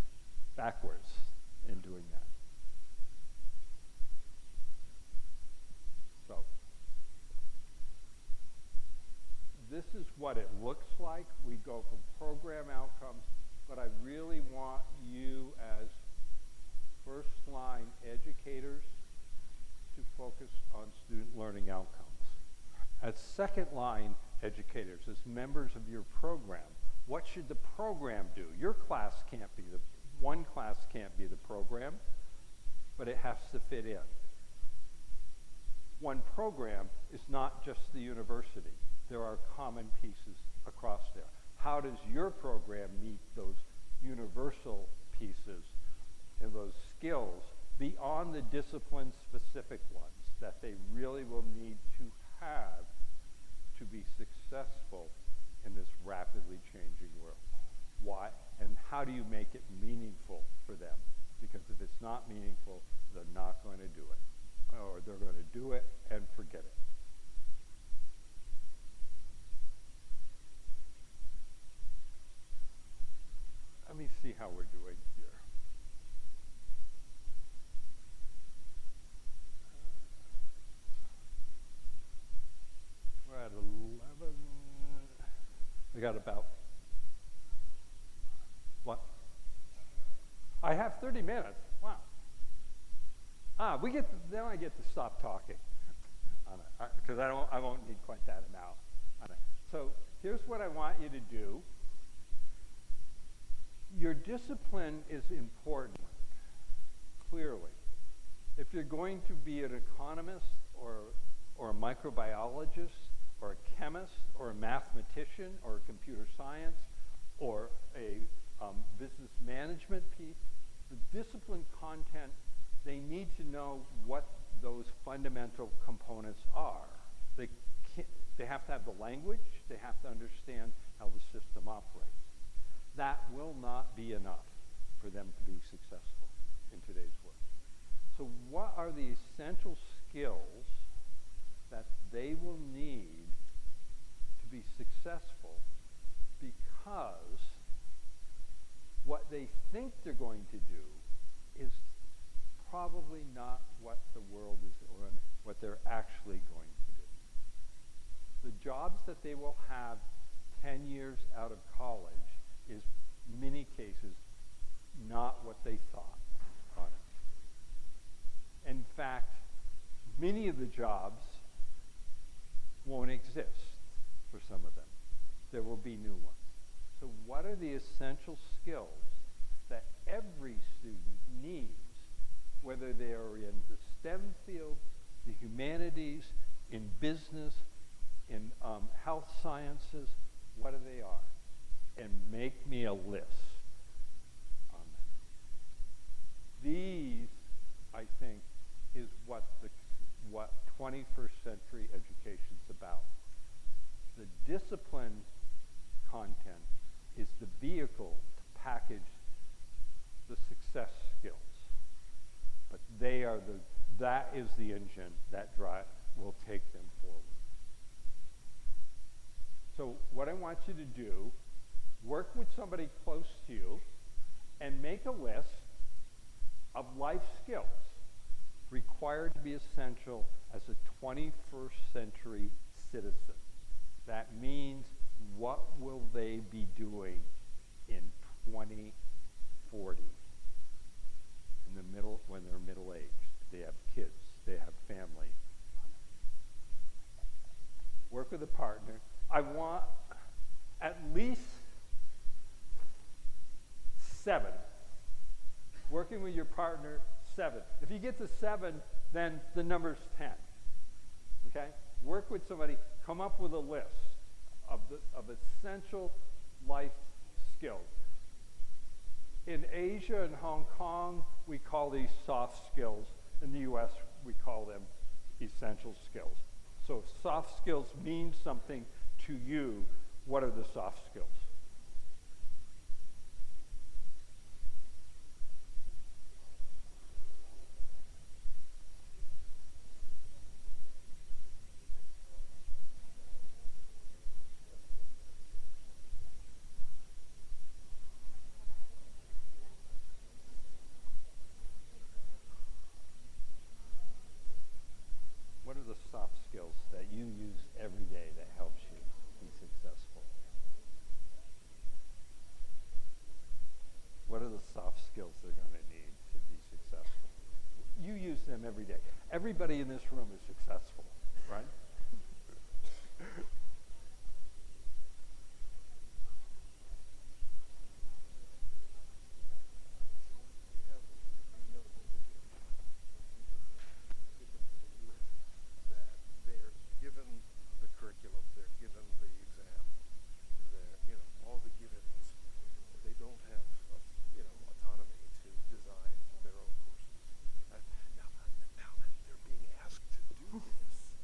backwards in doing that. So, this is what it looks like. We go from program outcomes, but I really want you as first-line educators to focus on student learning outcomes. As second-line educators, as members of your program, what should the program do? Your class can't be one class can't be the program, but it has to fit in. One program is not just the university. There are common pieces across there. How does your program meet those universal pieces and those skills beyond the discipline-specific ones that they really will need to have to be successful in this rapidly changing world? Why? And how do you make it meaningful for them? Because if it's not meaningful, they're not going to do it. Or they're going to do it and forget it. Let me see how we're doing here. We're at 11. We got about, what? I have 30 minutes. Wow. Then I get to stop talking on it, because I won't need quite that amount on it. So here's what I want you to do. Your discipline is important, clearly. If you're going to be an economist or a microbiologist or a chemist or a mathematician or a computer science or a business management piece, the discipline content, they need to know what those fundamental components are. They have to have the language, they have to understand how the system operates. That will not be enough for them to be successful in today's world. So what are the essential skills that they will need to be successful, because what they think they're going to do is probably not what the world is, or what they're actually going to do. The jobs that they will have 10 years out of college is, in many cases, not what they thought on it. In fact, many of the jobs won't exist for some of them. There will be new ones. So what are the essential skills that every student needs, whether they are in the STEM field, the humanities, in business, in health sciences, what they are? And make me a list on them. These, I think, is what 21st century education is about. The discipline content is the vehicle to package the success skills. But that is the engine that will take them forward. So what I want you to do, work with somebody close to you and make a list of life skills required to be essential as a 21st century citizen. That means, what will they be doing in 2040? When they're middle-aged, they have kids, they have family. Work with a partner. I want at least 7. Working with your partner, 7. If you get to 7, then the number's 10. Okay? Work with somebody, come up with a list of essential life skills. In Asia and Hong Kong, we call these soft skills. In the US, we call them essential skills. So if soft skills mean something to you, what are the soft skills? What are the soft skills that you use every day that helps you be every day. Everybody in this room is successful, right? that they're given the curriculum, they're given the exam, they're, all the givens. They don't have, autonomy to design their own courses. Now that they're being asked to do this,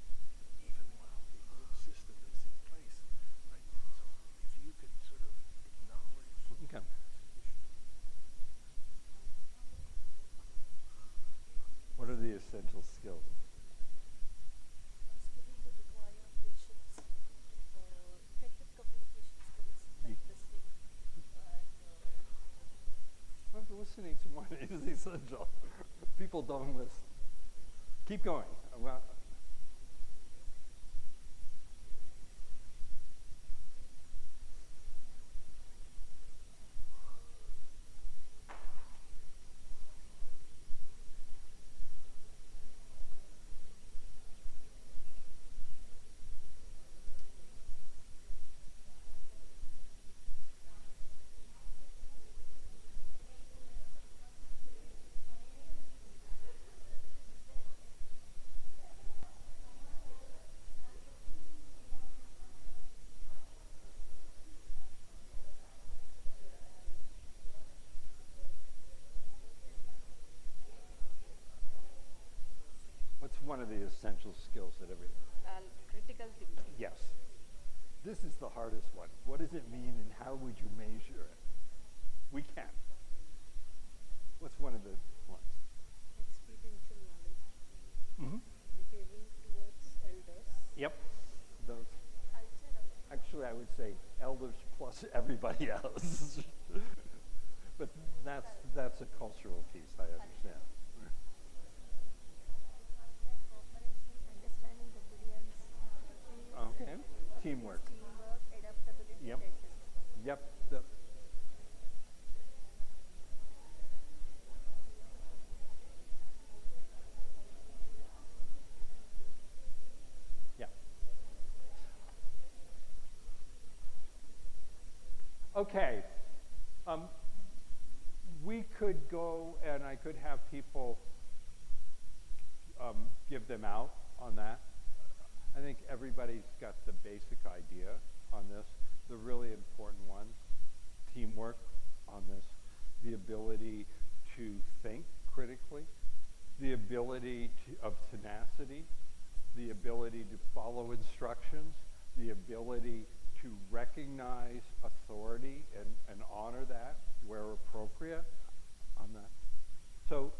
even while the old system is in place, right? So if you could sort of acknowledge Okay. What are the essential skills? Skills would require patience, effective communication skills like listening and Well, listening to one is essential. People don't listen. Keep going. Well, what's one of the essential skills that every... critical thinking. Yes. This is the hardest one. What does it mean and how would you measure it? We can. What's one of the ones? Experiential knowledge, Mm-hmm. behaving towards elders, Yep. Those. culture of Actually, I would say elders plus everybody else. But that's a cultural piece, I understand. cooperation, understanding resilience, Okay. Teamwork. teamwork, adaptability, Yep. patience. Yep. Yeah. Okay. We could go and I could have people give them out on that. I think everybody's got the basic idea on this. The really important ones, teamwork on this, the ability to think critically, the ability of tenacity, the ability to follow instructions, the ability to recognize authority and honor that where appropriate on that. So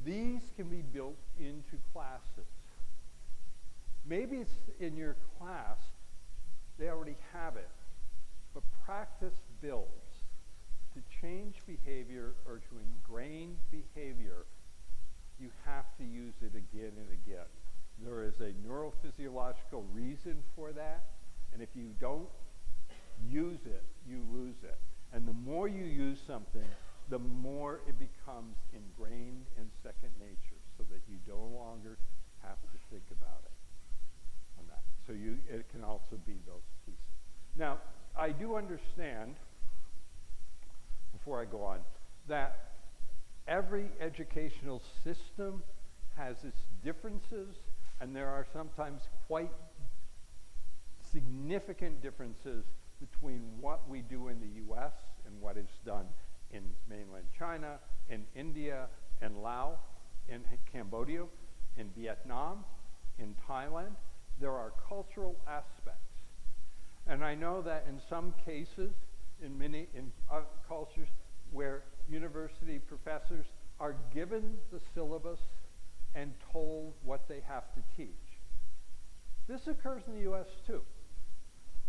these can be built into classes. Maybe it's in your class, they already have it, but practice builds. To change behavior or to ingrain behavior, you have to use it again and again. There is a neurophysiological reason for that, and if you don't use it, you lose it. And the more you use something, the more it becomes ingrained in second nature, so that you no longer have to think about it on that. So it can also be those pieces. Now, I do understand, before I go on, that every educational system has its differences, and there are sometimes quite significant differences between what we do in the US and what is done in mainland China, in India, in Laos, in Cambodia, in Vietnam, in Thailand. There are cultural aspects. And I know that in some cases, in many cultures where university professors are given the syllabus and told what they have to teach. This occurs in the US too.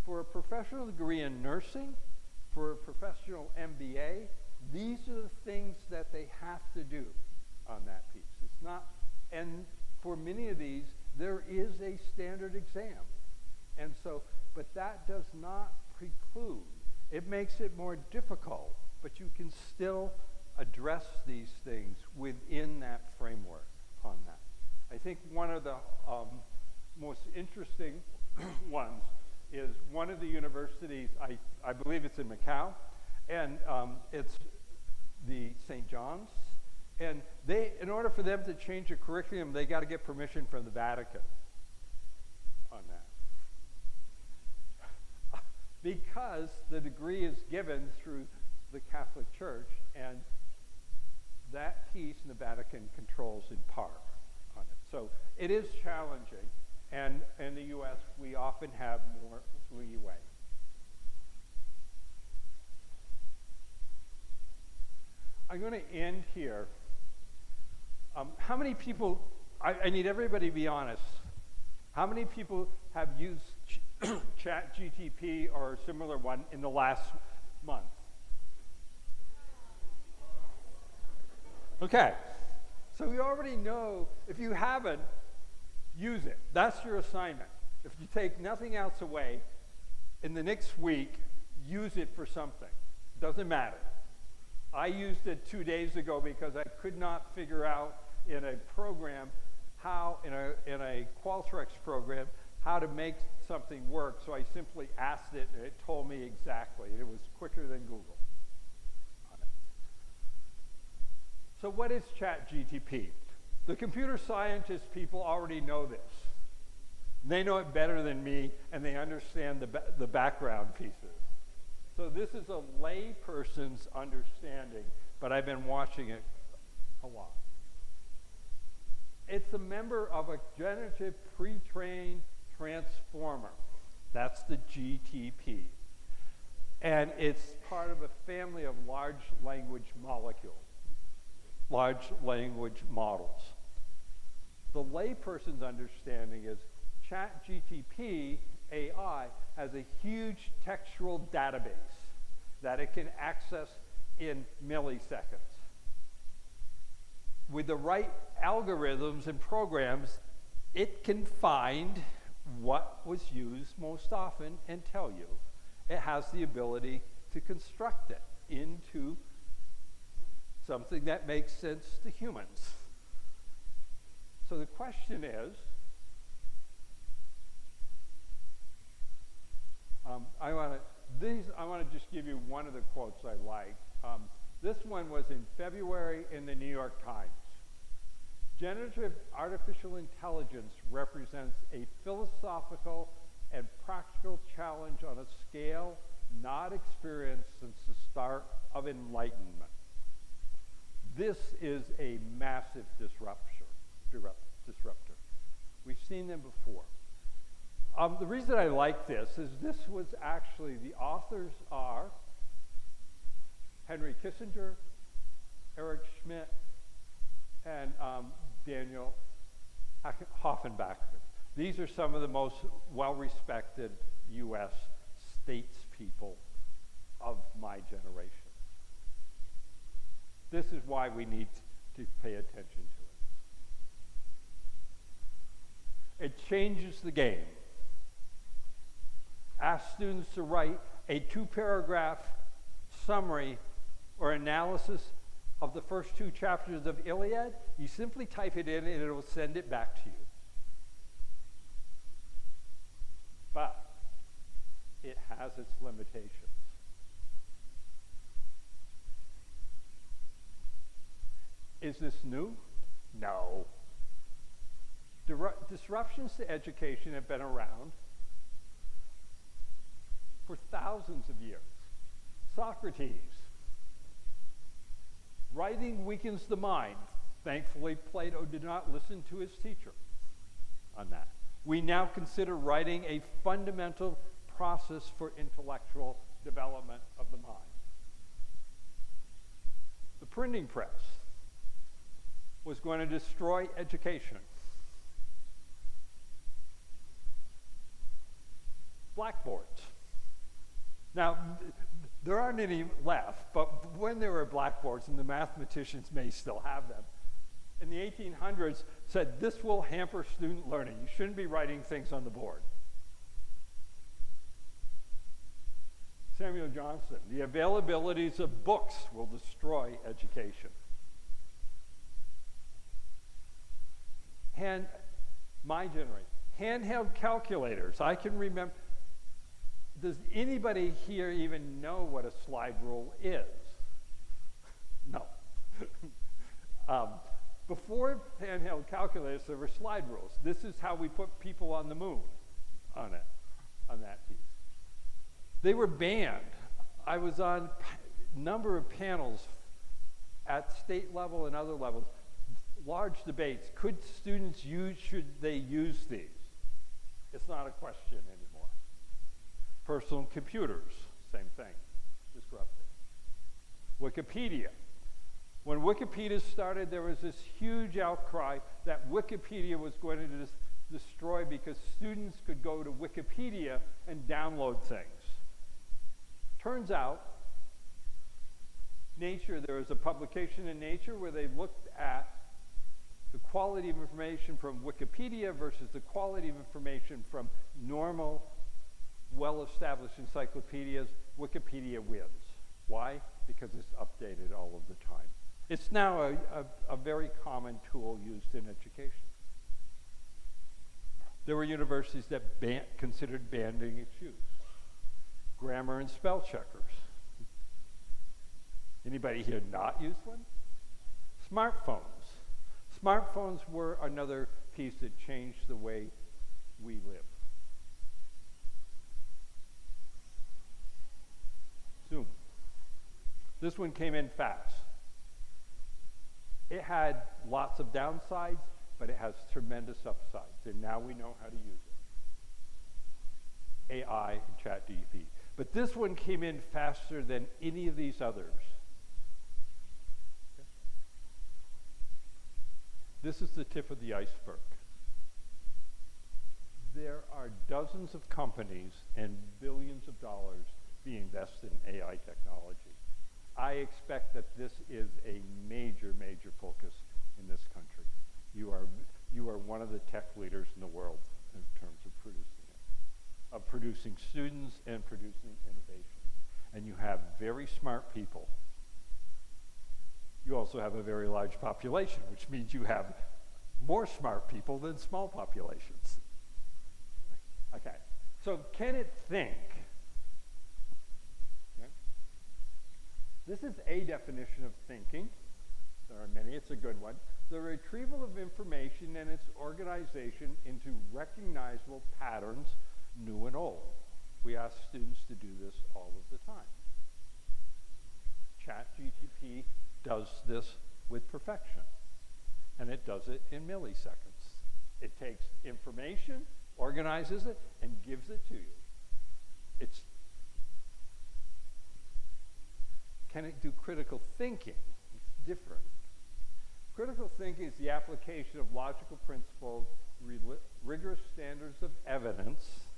For a professional degree in nursing, for a professional MBA, these are the things that they have to do on that piece. It's not, and for many of these, there is a standard exam. And so, but that does not preclude. It makes it more difficult, but you can still address these things within that framework on that. I think one of the most interesting ones is one of the universities, I believe it's in Macau, and it's the St. John's, and they, in order for them to change the curriculum, they got to get permission from the Vatican on that. Because the degree is given through the Catholic Church, and that piece in the Vatican controls in part on it. So it is challenging, and in the U.S. we often have more leeway. I'm going to end here. How many people, I need everybody to be honest, how many people have used ChatGTP or a similar one in the last month? Okay, so we already know, if you haven't, use it. That's your assignment. If you take nothing else away, in the next week, use it for something. Doesn't matter. I used it 2 days ago because I could not figure out in a program how, in a Qualtrics program, how to make something work. So I simply asked it and it told me exactly. It was quicker than Google. So what is ChatGTP? The computer scientist people already know this. They know it better than me, and they understand the background pieces. So this is a lay person's understanding, but I've been watching it a lot. It's a member of a generative pre-trained transformer. That's the GTP. And it's part of a family of large language molecules, large language models. The layperson's understanding is ChatGTP AI has a huge textual database that it can access in milliseconds. With the right algorithms and programs, it can find what was used most often and tell you. It has the ability to construct it into something that makes sense to humans. So the question is, I want to just give you one of the quotes I like. This one was in February in the New York Times. Generative artificial intelligence represents a philosophical and practical challenge on a scale not experienced since the start of enlightenment. This is a massive disruptor. We've seen them before. The reason I like this is this was actually, the authors are Henry Kissinger, Eric Schmidt, and Daniel Hoffenbacher. These are some of the most well-respected U.S. statespeople of my generation. This is why we need to pay attention to it. It changes the game. Ask students to write a 2-paragraph summary or analysis of the first 2 chapters of Iliad. You simply type it in and it will send it back to you. But it has its limitations. Is this new? No. Disruptions to education have been around for thousands of years. Socrates. Writing weakens the mind. Thankfully, Plato did not listen to his teacher on that. We now consider writing a fundamental process for intellectual development of the mind. The printing press was going to destroy education. Blackboards. Now, there aren't any left, but when there were blackboards, and the mathematicians may still have them, in the 1800s said this will hamper student learning. You shouldn't be writing things on the board. Samuel Johnson, the availabilities of books will destroy education. my generation, handheld calculators. I can remember, does anybody here even know what a slide rule is? No. Before handheld calculators, there were slide rules. This is how we put people on the moon on that piece. They were banned. I was on a number of panels at state level and other levels, large debates. Could students should they use these? It's not a question anymore. Personal computers, same thing, disrupted. Wikipedia. When Wikipedia started, there was this huge outcry that Wikipedia was going to destroy because students could go to Wikipedia and download things. Turns out, Nature, there was a publication in Nature where they looked at the quality of information from Wikipedia versus the quality of information from normal, well-established encyclopedias. Wikipedia wins. Why? Because it's updated all of the time. It's now a very common tool used in education. There were universities that considered banning its use. Grammar and spell checkers. Anybody here not use one? Smartphones. Smartphones were another piece that changed the way we live. Zoom. This one came in fast. It had lots of downsides, but it has tremendous upsides, and now we know how to use it. AI and ChatGPT. But this one came in faster than any of these others. Okay. This is the tip of the iceberg. There are dozens of companies and billions of dollars being invested in AI technology. I expect that this is a major, major focus in this country. You are one of the tech leaders in the world in terms of producing it, of producing students and producing innovation. And you have very smart people. You also have a very large population, which means you have more smart people than small populations. Okay, so can it think? This is a definition of thinking. There are many, it's a good one. The retrieval of information and its organization into recognizable patterns, new and old. We ask students to do this all of the time. ChatGPT does this with perfection, and it does it in milliseconds. It takes information, organizes it, and gives it to you. Can it do critical thinking? It's different. Critical thinking is the application of logical principles, rigorous standards of evidence,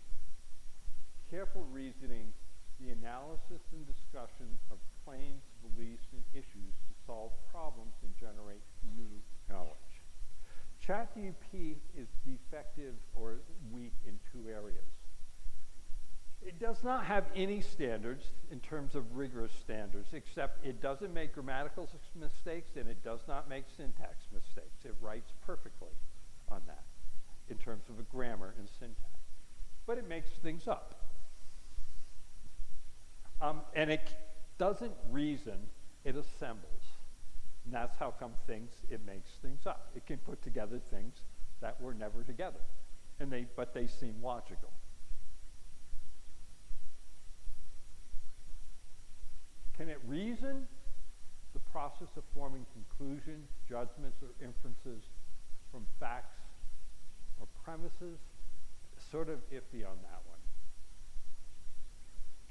careful reasoning, the analysis and discussion of claims, beliefs, and issues to solve problems and generate new knowledge. ChatGPT is defective or weak in two areas. It does not have any standards in terms of rigorous standards, except it doesn't make grammatical mistakes and it does not make syntax mistakes. It writes perfectly on that in terms of a grammar and syntax. But it makes things up. And it doesn't reason, it assembles. And that's how come it makes things up. It can put together things that were never together, but they seem logical. Can it reason? The process of forming conclusions, judgments, or inferences from facts or premises, sort of iffy on that one.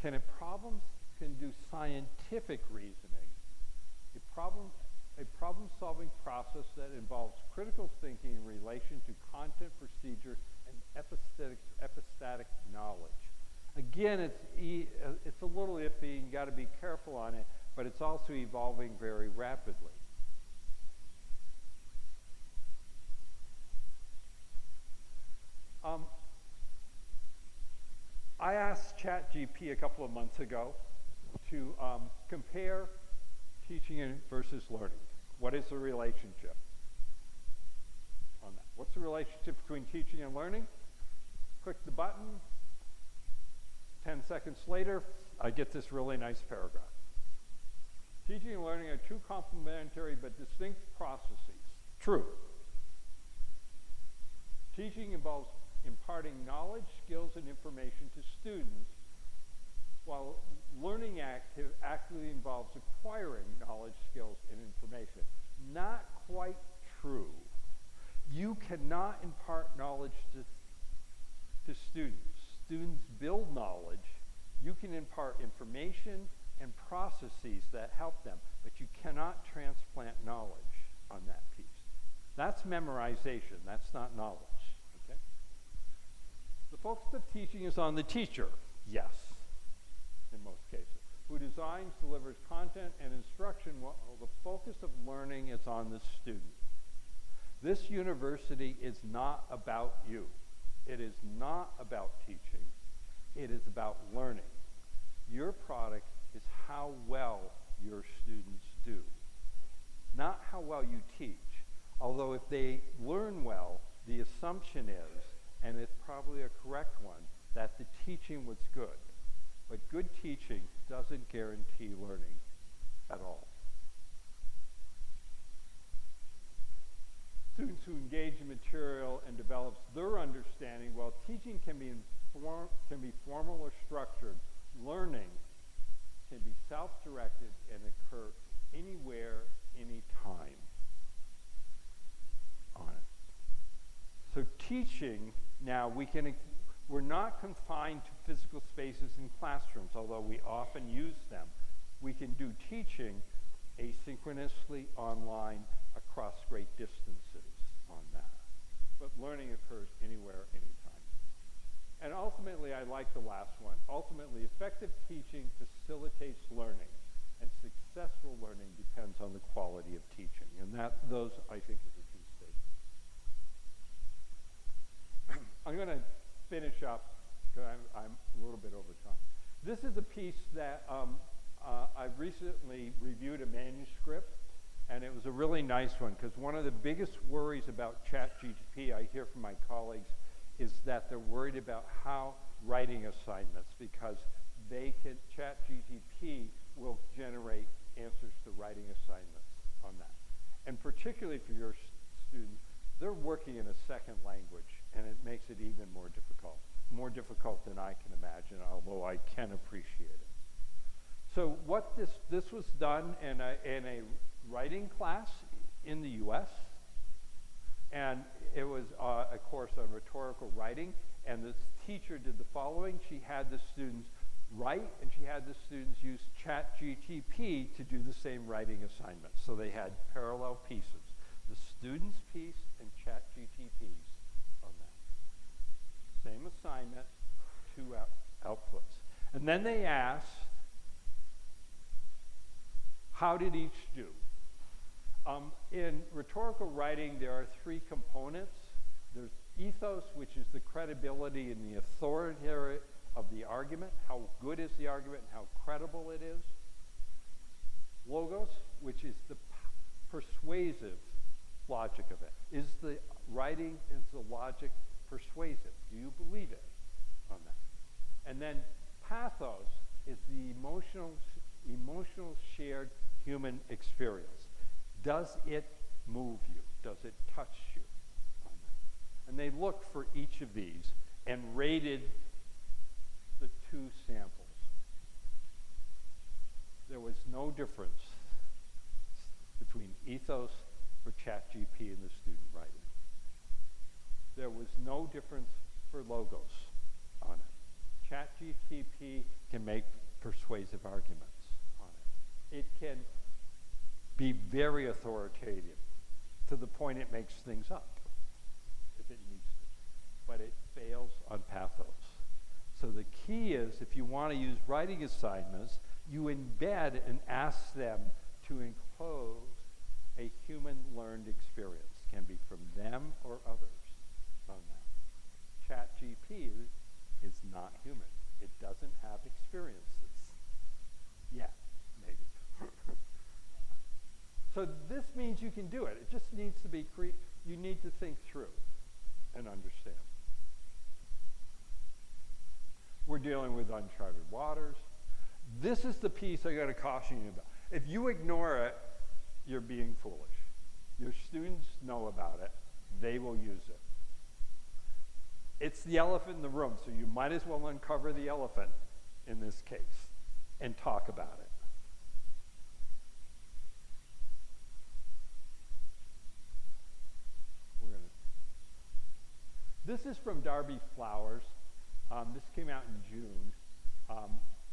Can do scientific reasoning? A problem-solving process that involves critical thinking in relation to content, procedure, and epistatic knowledge. Again, it's a little iffy, and you got to be careful on it, but it's also evolving very rapidly. I asked ChatGPT a couple of months ago to compare teaching versus learning. What is the relationship on on that. What's the relationship between teaching and learning? Click the button. 10 seconds later, I get this really nice paragraph. Teaching and learning are two complementary but distinct processes. True. Teaching involves imparting knowledge, skills, and information to students, while learning actively involves acquiring knowledge, skills, and information. Not quite true. You cannot impart knowledge to students. Students build knowledge. You can impart information and processes that help them, but you cannot transplant knowledge on that piece. That's memorization. That's not knowledge. Okay? The focus of teaching is on the teacher. Yes, in most cases. Who designs, delivers content and instruction, while the focus of learning is on the student. This university is not about you. It is not about teaching. It is about learning. Your product is how well your students do, not how well you teach. Although if they learn well, the assumption is, and it's probably a correct one, that the teaching was good. But good teaching doesn't guarantee learning at all. Students who engage in material and develops their understanding, while teaching can be formal or structured, learning can be self-directed and occur anywhere, anytime on it. So teaching, now we're not confined to physical spaces in classrooms, although we often use them. We can do teaching asynchronously online across great distances on that. But learning occurs anywhere, anytime. And ultimately, I like the last one. Ultimately, effective teaching facilitates learning, and successful learning depends on the quality of teaching. And those, I think, are the two statements. I'm going to finish up, because I'm a little bit over time. This is a piece that I recently reviewed a manuscript, and it was a really nice one, because one of the biggest worries about ChatGPT, I hear from my colleagues, is that they're worried about how writing assignments, because ChatGPT will generate answers to writing assignments on that. And particularly for your students, they're working in a second language, and it makes it even more difficult than I can imagine, although I can appreciate it. So what this was done in a writing class in the US, and it was a course on rhetorical writing, and the teacher did the following. She had the students write, and she had the students use ChatGPT to do the same writing assignment. So they had parallel pieces, the student's piece and ChatGPT's on that. Same assignment, two outputs. And then they asked, how did each do? In rhetorical writing, there are three components. There's ethos, which is the credibility and the authority of the argument. How good is the argument and how credible it is. Logos, which is the persuasive logic of it. Is the writing, is the logic persuasive? Do you believe it on that? And then pathos is the emotional shared human experience. Does it move you? Does it touch you on that? And they looked for each of these and rated the two samples. There was no difference between ethos for ChatGPT and the student writing. There was no difference for logos on it. ChatGPT can make persuasive arguments on it. It can be very authoritative to the point it makes things up if it needs to. But it fails on pathos. So the key is, if you want to use writing assignments, you embed and ask them to enclose a human learned experience. Can be from them or others on that. ChatGPT is not human. It doesn't have experiences yet, maybe. So this means you can do it. It just needs to be you need to think through and understand. We're dealing with uncharted waters. This is the piece I got to caution you about. If you ignore it, you're being foolish. Your students know about it. They will use it. It's the elephant in the room, so you might as well uncover the elephant in this case and talk about it. This is from Darby Flowers. This came out in June,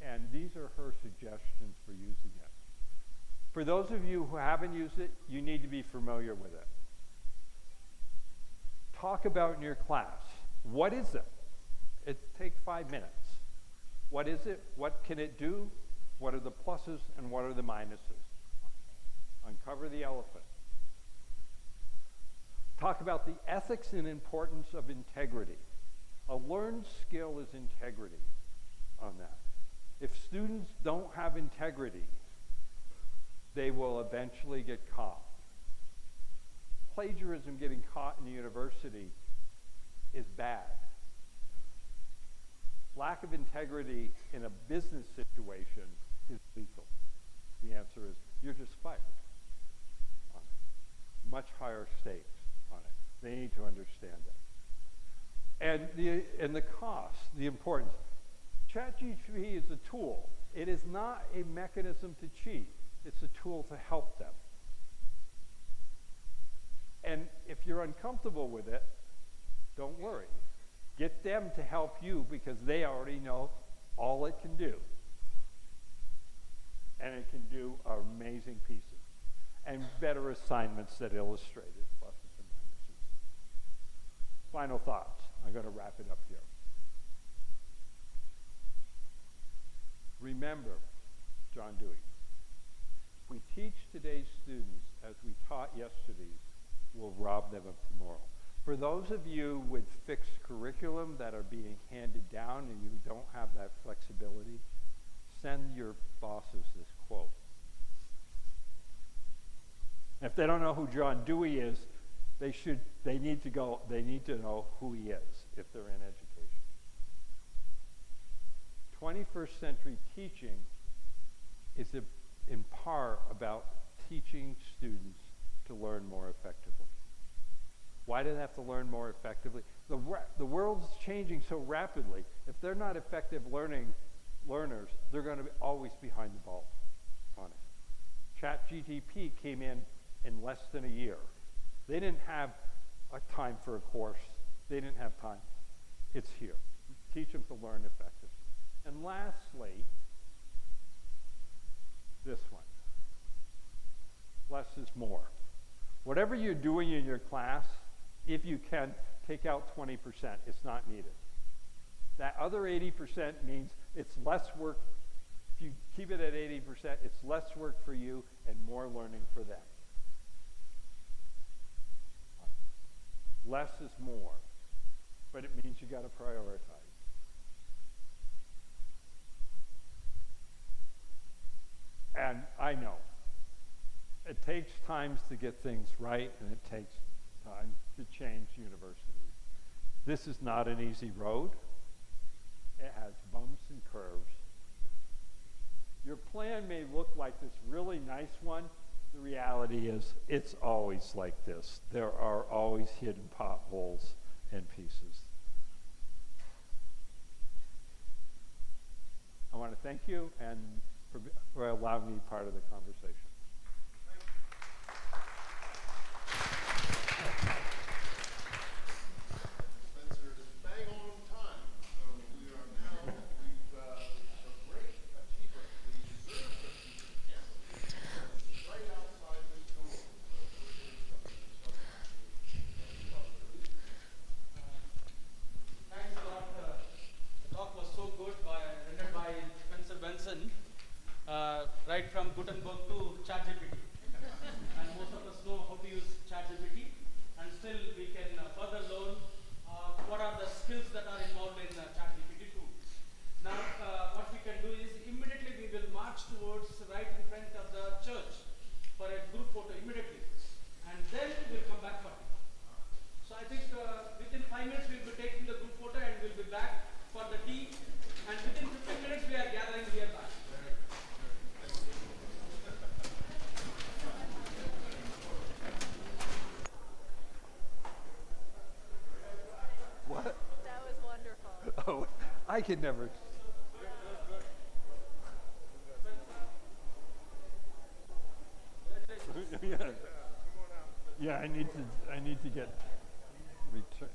and these are her suggestions for using it. For those of you who haven't used it, you need to be familiar with it. Talk about in your class. What is it? It takes 5 minutes. What is it? What can it do? What are the pluses and what are the minuses? Uncover the elephant. Talk about the ethics and importance of integrity. A learned skill is integrity on that. If students don't have integrity, they will eventually get caught. Plagiarism getting caught in the university is bad. Lack of integrity in a business situation is lethal. The answer is you're just fired on it. Much higher stakes on it. They need to understand it. And the cost, the importance. ChatGPT is a tool. It is not a mechanism to cheat. It's a tool to help them. And if you're uncomfortable with it, don't worry. Get them to help you because they already know all it can do. And it can do amazing pieces and better assignments that illustrate its pluses and minuses. Final thoughts. I'm going to wrap it up here. Remember John Dewey. If we teach today's students as we taught yesterday's, we'll rob them of tomorrow. For those of you with fixed curriculum that are being handed down and you don't have that flexibility, send your bosses this quote. If they don't know who John Dewey is, they need to know who he is if they're in education. 21st century teaching is in part about teaching students to learn more effectively. Why do they have to learn more effectively? The world's changing so rapidly. If they're not effective learners, they're going to be always behind the ball on it. ChatGPT came in less than a year. They didn't have a time for a course. They didn't have time. It's here. Teach them to learn effectively. And lastly, this one. Less is more. Whatever you're doing in your class, if you can, take out 20%. It's not needed. That other 80% means it's less work. If you keep it at 80%, it's less work for you and more learning for them. Less is more, but it means you got to prioritize. And I know it takes times to get things right, and it takes time to change universities. This is not an easy road. It has bumps and curves. Your plan may look like this really nice one. The reality is it's always like this. There are always hidden potholes and pieces. I want to thank you and for allowing me part of the conversation. Spencer is bang on time, so we are now, we've a great achiever, the reserve achiever campus, right outside this door. Thanks a lot. The talk was so good, rendered by Spencer Benson, right from Gutenberg to I could never. Yeah. Yeah, I need to get return.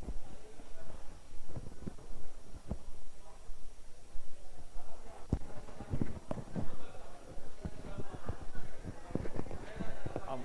Um,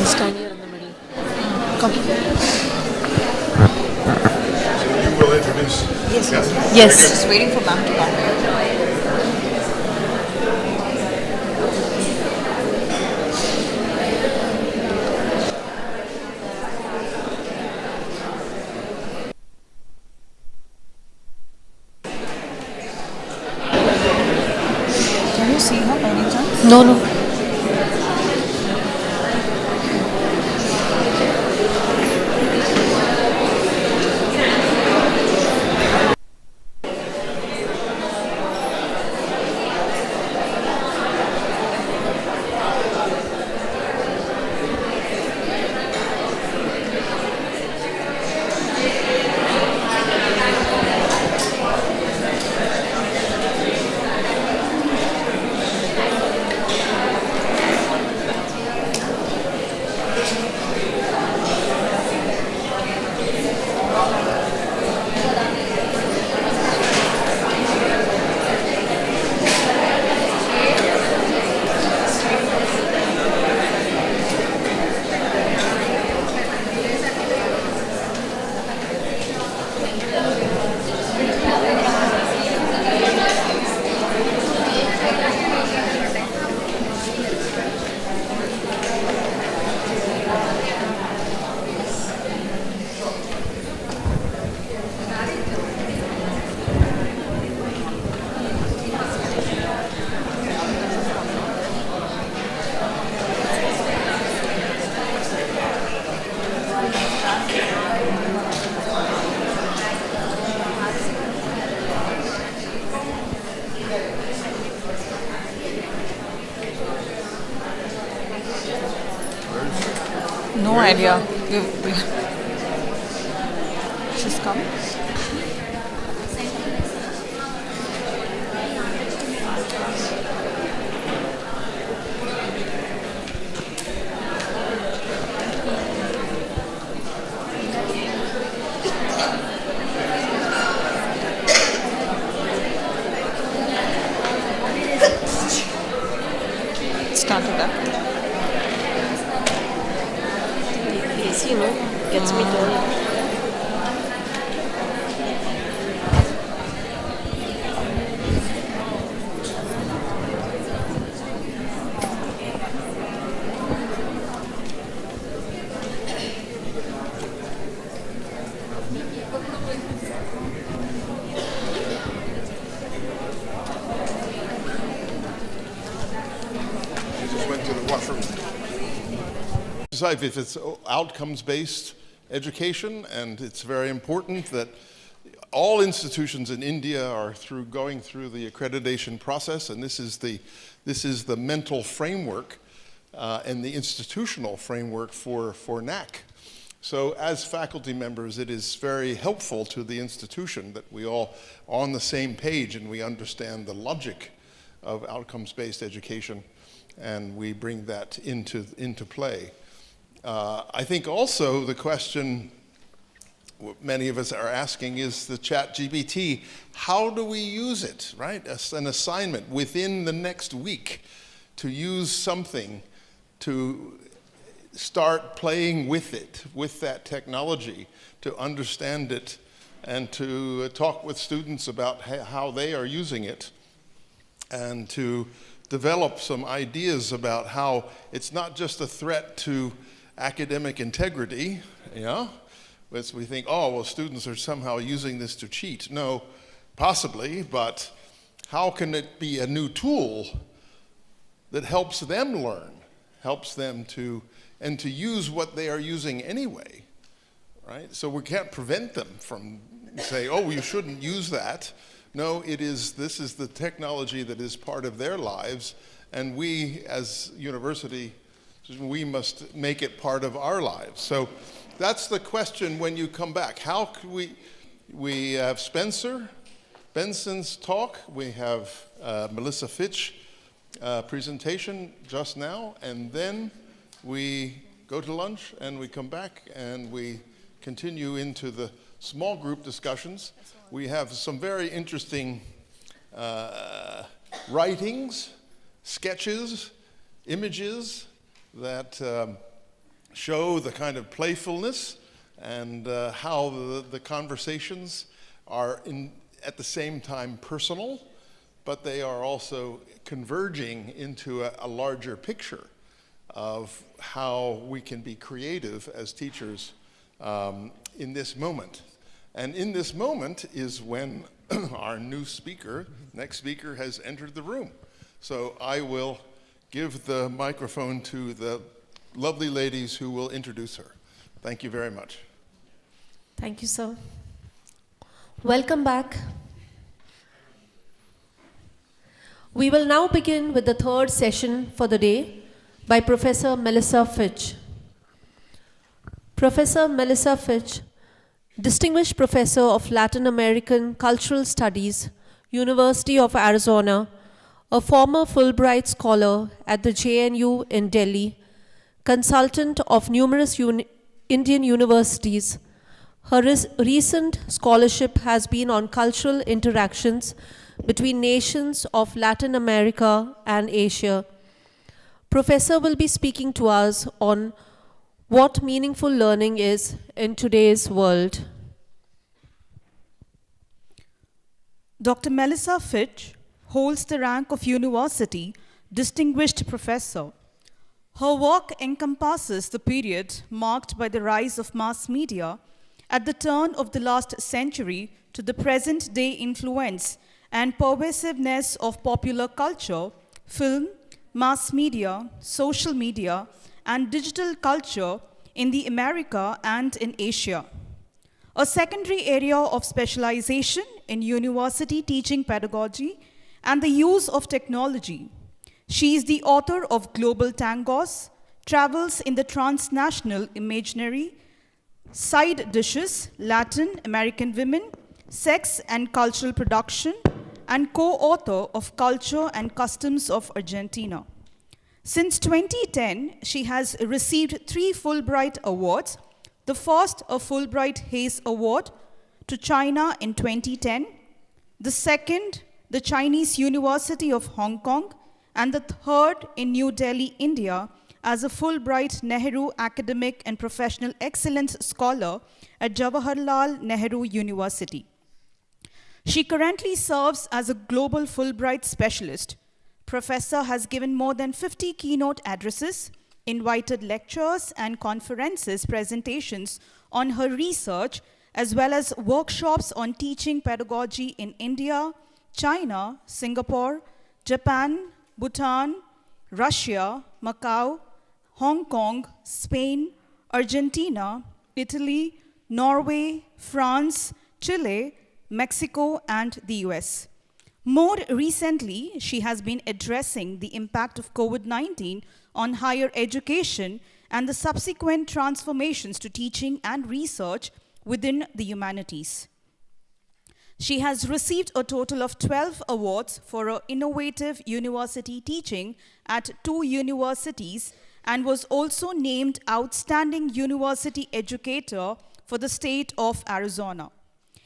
Stand here in the middle. Come. So you will introduce. Yes. Yes. Just waiting for ma'am to come. Can you see her by any chance? No, no. No idea. She's come. Started up. AC, you know, gets me going. Just went to the washroom. If it's outcomes-based education, and it's very important that all institutions in India are going through the accreditation process, and this is the mental framework and the institutional framework for NAC. So as faculty members, it is very helpful to the institution that we all are on the same page and we understand the logic of outcomes-based education, and we bring that into play. I think also the question what many of us are asking is the ChatGPT, how do we use it, right? As an assignment within the next week to use something to start playing with it, with that technology, to understand it, and to talk with students about how they are using it, and to develop some ideas about how it's not just a threat to academic integrity, as we think, oh, well, students are somehow using this to cheat. No, possibly, but how can it be a new tool that helps them learn, helps them to use what they are using anyway, right? So we can't prevent them from saying, oh, you shouldn't use that. No, this is the technology that is part of their lives, and we as university, we must make it part of our lives. So that's the question when you come back. How could we have Benson's talk, we have Melissa Fitch presentation just now, and then we go to lunch and we come back and we continue into the small group discussions. We have some very interesting writings, sketches, images that show the kind of playfulness and how the conversations are at the same time personal, but they are also converging into a larger picture of how we can be creative as teachers in this moment. And in this moment is when our next speaker has entered the room. So I will give the microphone to the lovely ladies who will introduce her. Thank you very much. Thank you, sir. Welcome back. We will now begin with the third session for the day by Professor Melissa Fitch. Professor Melissa Fitch, Distinguished Professor of Latin American Cultural Studies, University of Arizona, a former Fulbright Scholar at the JNU in Delhi, consultant of numerous Indian universities. Her recent scholarship has been on cultural interactions between nations of Latin America and Asia. Professor will be speaking to us on what meaningful learning is in today's world. Dr. Melissa Fitch holds the rank of University Distinguished Professor. Her work encompasses the period marked by the rise of mass media at the turn of the last century to the present-day influence and pervasiveness of popular culture, film, mass media, social media, and digital culture in the America and in Asia. A secondary area of specialization in university teaching pedagogy and the use of technology. She is the author of Global Tangos, Travels in the Transnational Imaginary, Side Dishes, Latin American Women, Sex and Cultural Production, and co-author of Culture and Customs of Argentina. Since 2010, she has received 3 Fulbright Awards, the first a Fulbright Hays Award to China in 2010, the second the Chinese University of Hong Kong, and the third in New Delhi, India, as a Fulbright Nehru Academic and Professional Excellence Scholar at Jawaharlal Nehru University. She currently serves as a Global Fulbright Specialist. Professor has given more than 50 keynote addresses, invited lectures and conferences, presentations on her research, as well as workshops on teaching pedagogy in India, China, Singapore, Japan, Bhutan, Russia, Macau, Hong Kong, Spain, Argentina, Italy, Norway, France, Chile, Mexico, and the US. More recently, she has been addressing the impact of COVID-19 on higher education and the subsequent transformations to teaching and research within the humanities. She has received a total of 12 awards for her innovative university teaching at 2 universities and was also named Outstanding University Educator for the state of Arizona.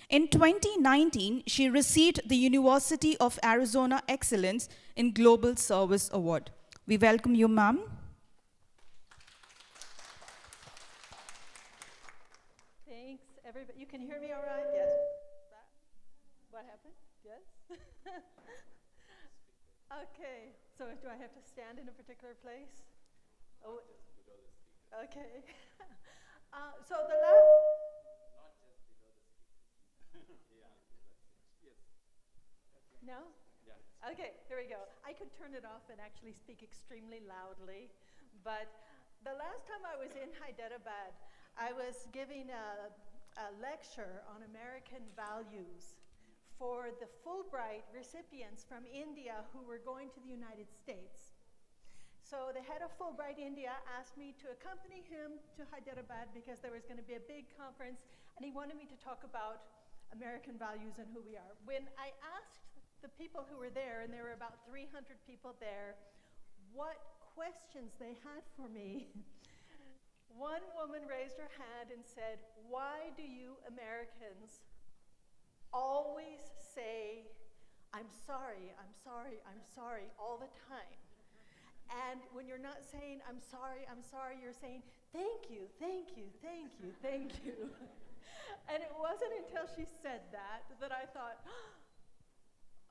In 2019, she received the University of Arizona Excellence in Global Service Award. We welcome you, ma'am. Thanks, everybody. You can hear me all right? Yes. What happened? Yes? Okay. So do I have to stand in a particular place? Oh, okay. So the last... No? Yeah. Okay, here we go. I could turn it off and actually speak extremely loudly, but the last time I was in Hyderabad, I was giving a lecture on American values for the Fulbright recipients from India who were going to the United States. So the head of Fulbright India asked me to accompany him to Hyderabad because there was going to be a big conference, and he wanted me to talk about American values and who we are. When I asked the people who were there, and there were about 300 people there, what questions they had for me, one woman raised her hand and said, "Why do you Americans always say, I'm sorry, I'm sorry, I'm sorry all the time. And when you're not saying, I'm sorry, you're saying, thank you, thank you, thank you, thank you. And it wasn't until she said that I thought,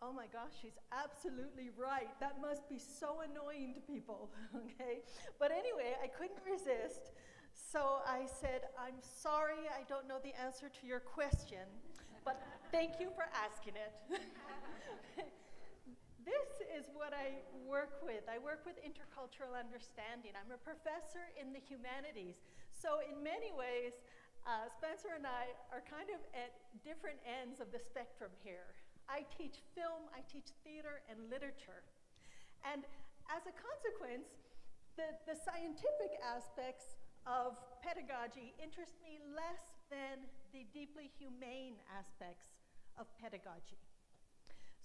oh my gosh, she's absolutely right. That must be so annoying to people, okay? But anyway, I couldn't resist. So I said, I'm sorry, I don't know the answer to your question, but thank you for asking it. This is what I work with. I work with intercultural understanding. I'm a professor in the humanities. So in many ways, Spencer and I are kind of at different ends of the spectrum here. I teach film, I teach theater and literature. And as a consequence, the scientific aspects of pedagogy interest me less than the deeply humane aspects of pedagogy.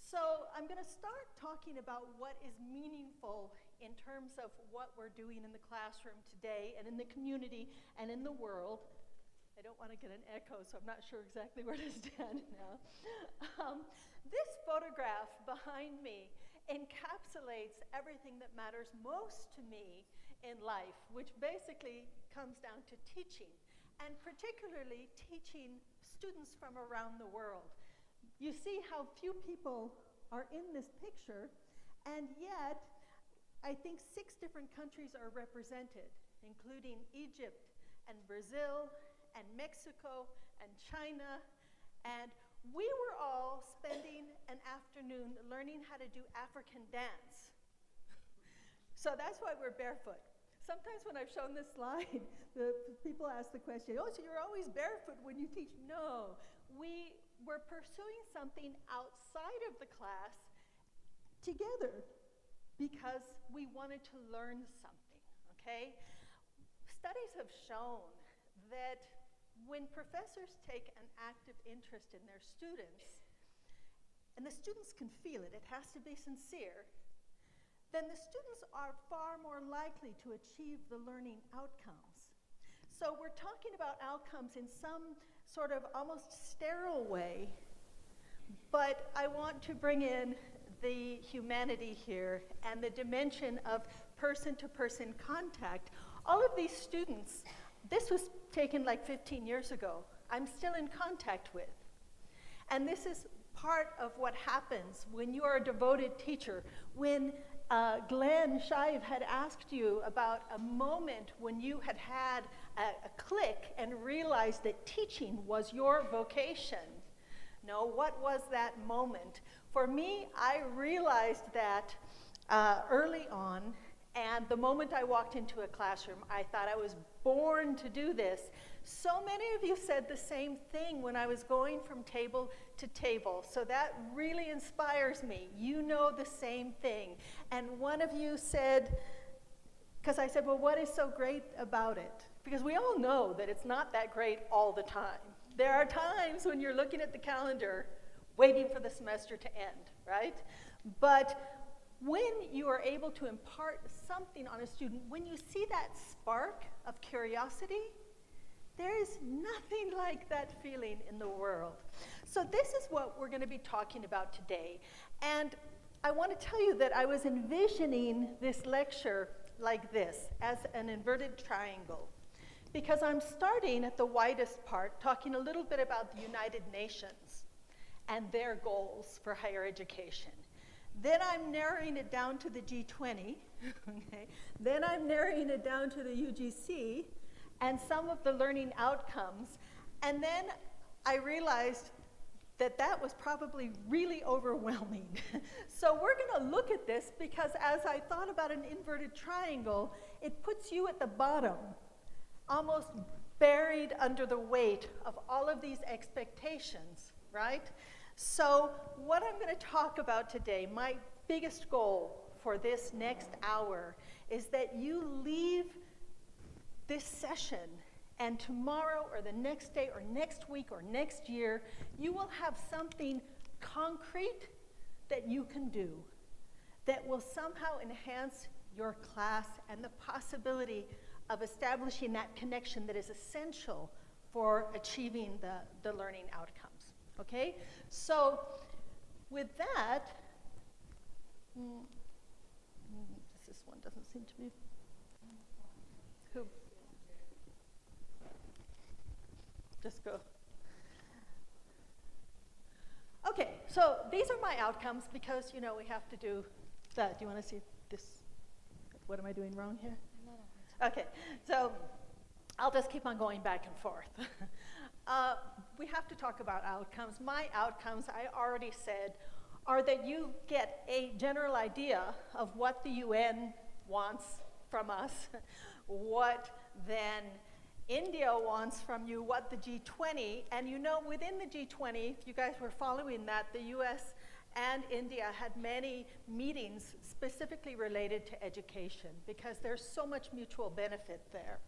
So I'm going to start talking about what is meaningful in terms of what we're doing in the classroom today and in the community and in the world. I don't want to get an echo, so I'm not sure exactly where to stand now. This photograph behind me encapsulates everything that matters most to me in life, which basically comes down to teaching, and particularly teaching students from around the world. You see how few people are in this picture, and yet I think 6 different countries are represented, including Egypt and Brazil and Mexico and China, and we were all spending an afternoon learning how to do African dance. So that's why we're barefoot. Sometimes when I've shown this slide, the people ask the question, oh, so you're always barefoot when you teach? No, we were pursuing something outside of the class together because we wanted to learn something, okay? Studies have shown that when professors take an active interest in their students, and the students can feel it, it has to be sincere, then the students are far more likely to achieve the learning outcomes. So we're talking about outcomes in some sort of almost sterile way, but I want to bring in the humanity here and the dimension of person-to-person contact. All of these students, this was taken like 15 years ago, I'm still in contact with. And this is part of what happens when you are a devoted teacher. When Glenn Shive had asked you about a moment when you had had a click and realized that teaching was your vocation. No, what was that moment? For me, I realized that early on, and the moment I walked into a classroom, I thought I was born to do this. So many of you said the same thing when I was going from table to table. So that really inspires me. You know the same thing. And one of you said, because I said, well, what is so great about it? Because we all know that it's not that great all the time. There are times when you're looking at the calendar, waiting for the semester to end, right? But when you are able to impart something on a student, when you see that spark of curiosity, there is nothing like that feeling in the world. So this is what we're going to be talking about today. And I want to tell you that I was envisioning this lecture like this, as an inverted triangle, because I'm starting at the widest part, talking a little bit about the United Nations and their goals for higher education. Then I'm narrowing it down to the G20, okay? Then I'm narrowing it down to the UGC and some of the learning outcomes. And then I realized that that was probably really overwhelming. So we're gonna look at this because as I thought about an inverted triangle, it puts you at the bottom, almost buried under the weight of all of these expectations, right? So what I'm going to talk about today, my biggest goal for this next hour, is that you leave this session and tomorrow or the next day or next week or next year, you will have something concrete that you can do that will somehow enhance your class and the possibility of establishing that connection that is essential for achieving the learning outcomes. Okay? So with that, this one doesn't seem to be. Who? Just go. Okay, so these are my outcomes because, you know, we have to do that. Do you want to see this? What am I doing wrong here? No. Okay, so I'll just keep on going back and forth. We have to talk about outcomes. My outcomes, I already said, are that you get a general idea of what the UN wants from us, what then India wants from you, what the G20, and you know within the G20, if you guys were following that, the US and India had many meetings specifically related to education because there's so much mutual benefit there.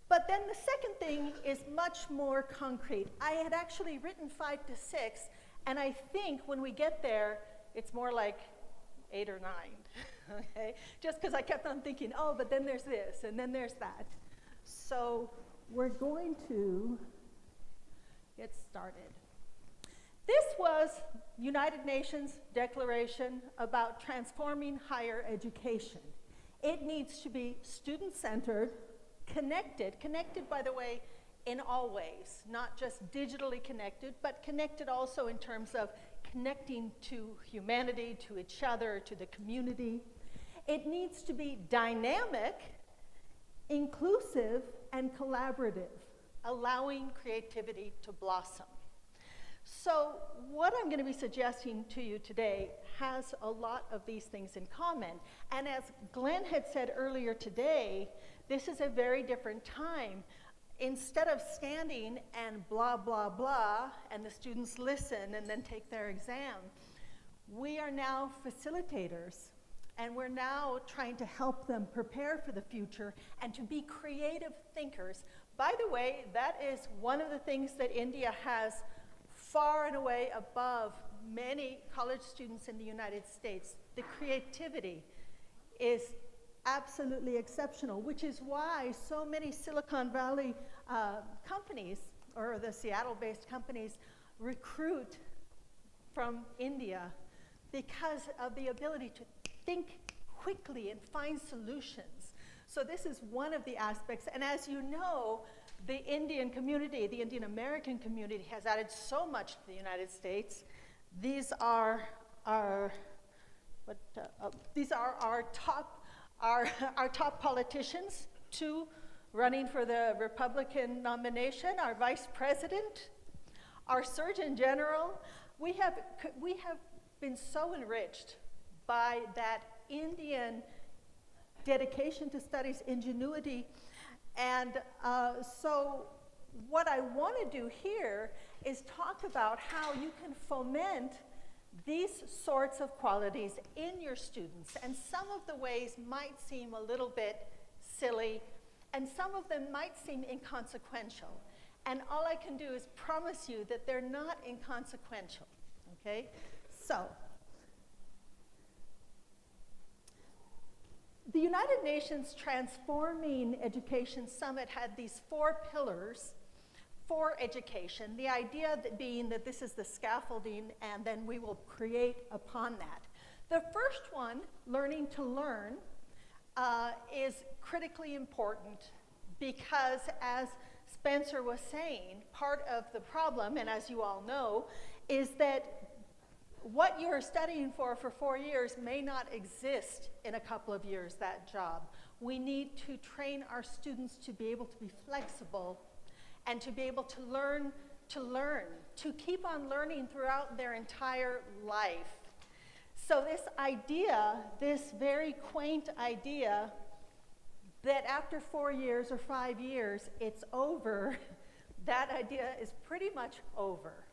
But then the second thing is much more concrete. I had actually written 5 to 6, and I think when we get there, it's more like 8 or 9, okay? Just because I kept on thinking, oh, but then there's this, and then there's that. So we're going to get started. This was United Nations Declaration about transforming higher education. It needs to be student-centered, connected, by the way, in all ways, not just digitally connected, but connected also in terms of connecting to humanity, to each other, to the community. It needs to be dynamic, inclusive, and collaborative, allowing creativity to blossom. So what I'm going to be suggesting to you today has a lot of these things in common. And as Glenn had said earlier today, this is a very different time. Instead of standing and blah, blah, blah, and the students listen and then take their exam, we are now facilitators. And we're now trying to help them prepare for the future and to be creative thinkers. By the way, that is one of the things that India has far and away above many college students in the United States. The creativity is absolutely exceptional, which is why so many Silicon Valley companies, or the Seattle-based companies, recruit from India because of the ability to think quickly and find solutions. So this is one of the aspects. And as you know, the Indian community, the Indian American community has added so much to the United States. These are our top politicians, 2 running for the Republican nomination, our vice president, our Surgeon General. We have been so enriched by that Indian dedication to studies, ingenuity. And so what I want to do here is talk about how you can foment these sorts of qualities in your students. And some of the ways might seem a little bit silly, and some of them might seem inconsequential. And all I can do is promise you that they're not inconsequential, okay? So, the United Nations Transforming Education Summit had these 4 pillars for education, the idea being that this is the scaffolding and then we will create upon that. The first one, learning to learn, is critically important because, as Spencer was saying, part of the problem, and as you all know, is that what you're studying for 4 years may not exist in a couple of years, that job. We need to train our students to be able to be flexible and to be able to learn, to keep on learning throughout their entire life. So this idea, this very quaint idea that after 4 years or 5 years, it's over, that idea is pretty much over.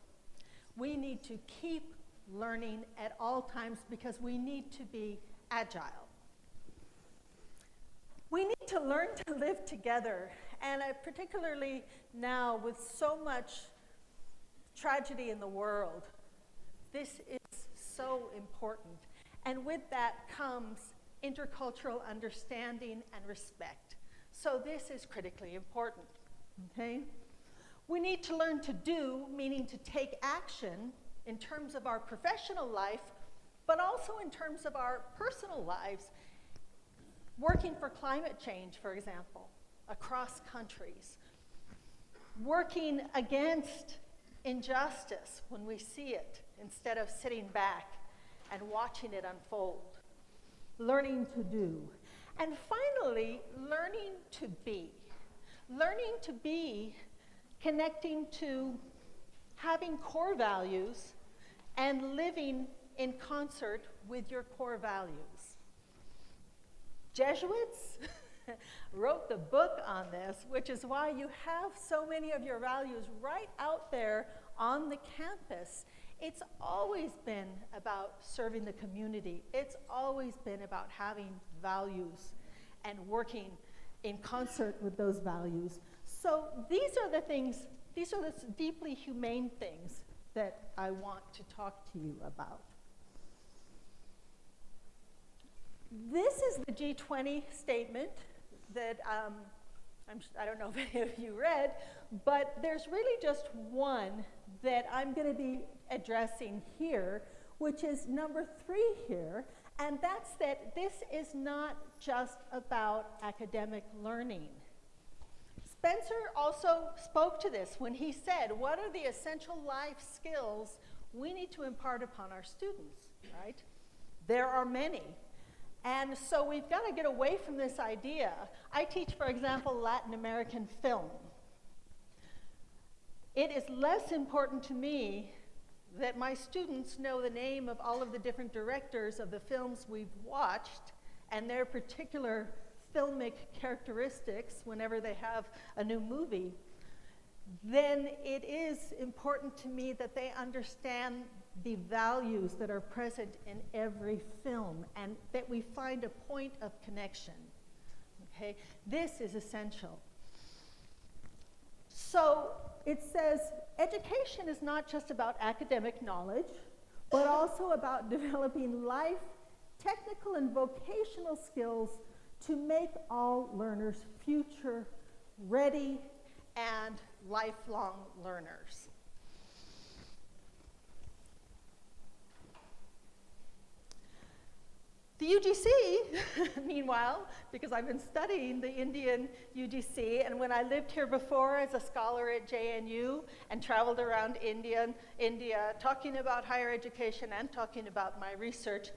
We need to keep learning at all times because we need to be agile. We need to learn to live together, and particularly now with so much tragedy in the world, this is so important. And with that comes intercultural understanding and respect. So this is critically important, okay? We need to learn to do, meaning to take action in terms of our professional life, but also in terms of our personal lives. Working for climate change, for example, across countries. Working against injustice when we see it, instead of sitting back and watching it unfold. Learning to do. And finally, learning to be. Learning to be, connecting to having core values and living in concert with your core values. Jesuits wrote the book on this, which is why you have so many of your values right out there on the campus. It's always been about serving the community. It's always been about having values and working in concert with those values. So these are the things, these are the deeply humane things that I want to talk to you about. This is the G20 statement that I don't know if any of you read, but there's really just one that I'm going to be addressing here, which is number 3 here, and that's that this is not just about academic learning. Spencer also spoke to this when he said, what are the essential life skills we need to impart upon our students, right? There are many. And so we've got to get away from this idea. I teach, for example, Latin American film. It is less important to me that my students know the name of all of the different directors of the films we've watched and their particular filmic characteristics whenever they have a new movie, then it is important to me that they understand the values that are present in every film and that we find a point of connection. Okay? This is essential. So it says education is not just about academic knowledge, but also about developing life, technical and vocational skills to make all learners future ready and lifelong learners. The UGC, meanwhile, because I've been studying the Indian UGC, and when I lived here before as a scholar at JNU and traveled around India talking about higher education and talking about my research,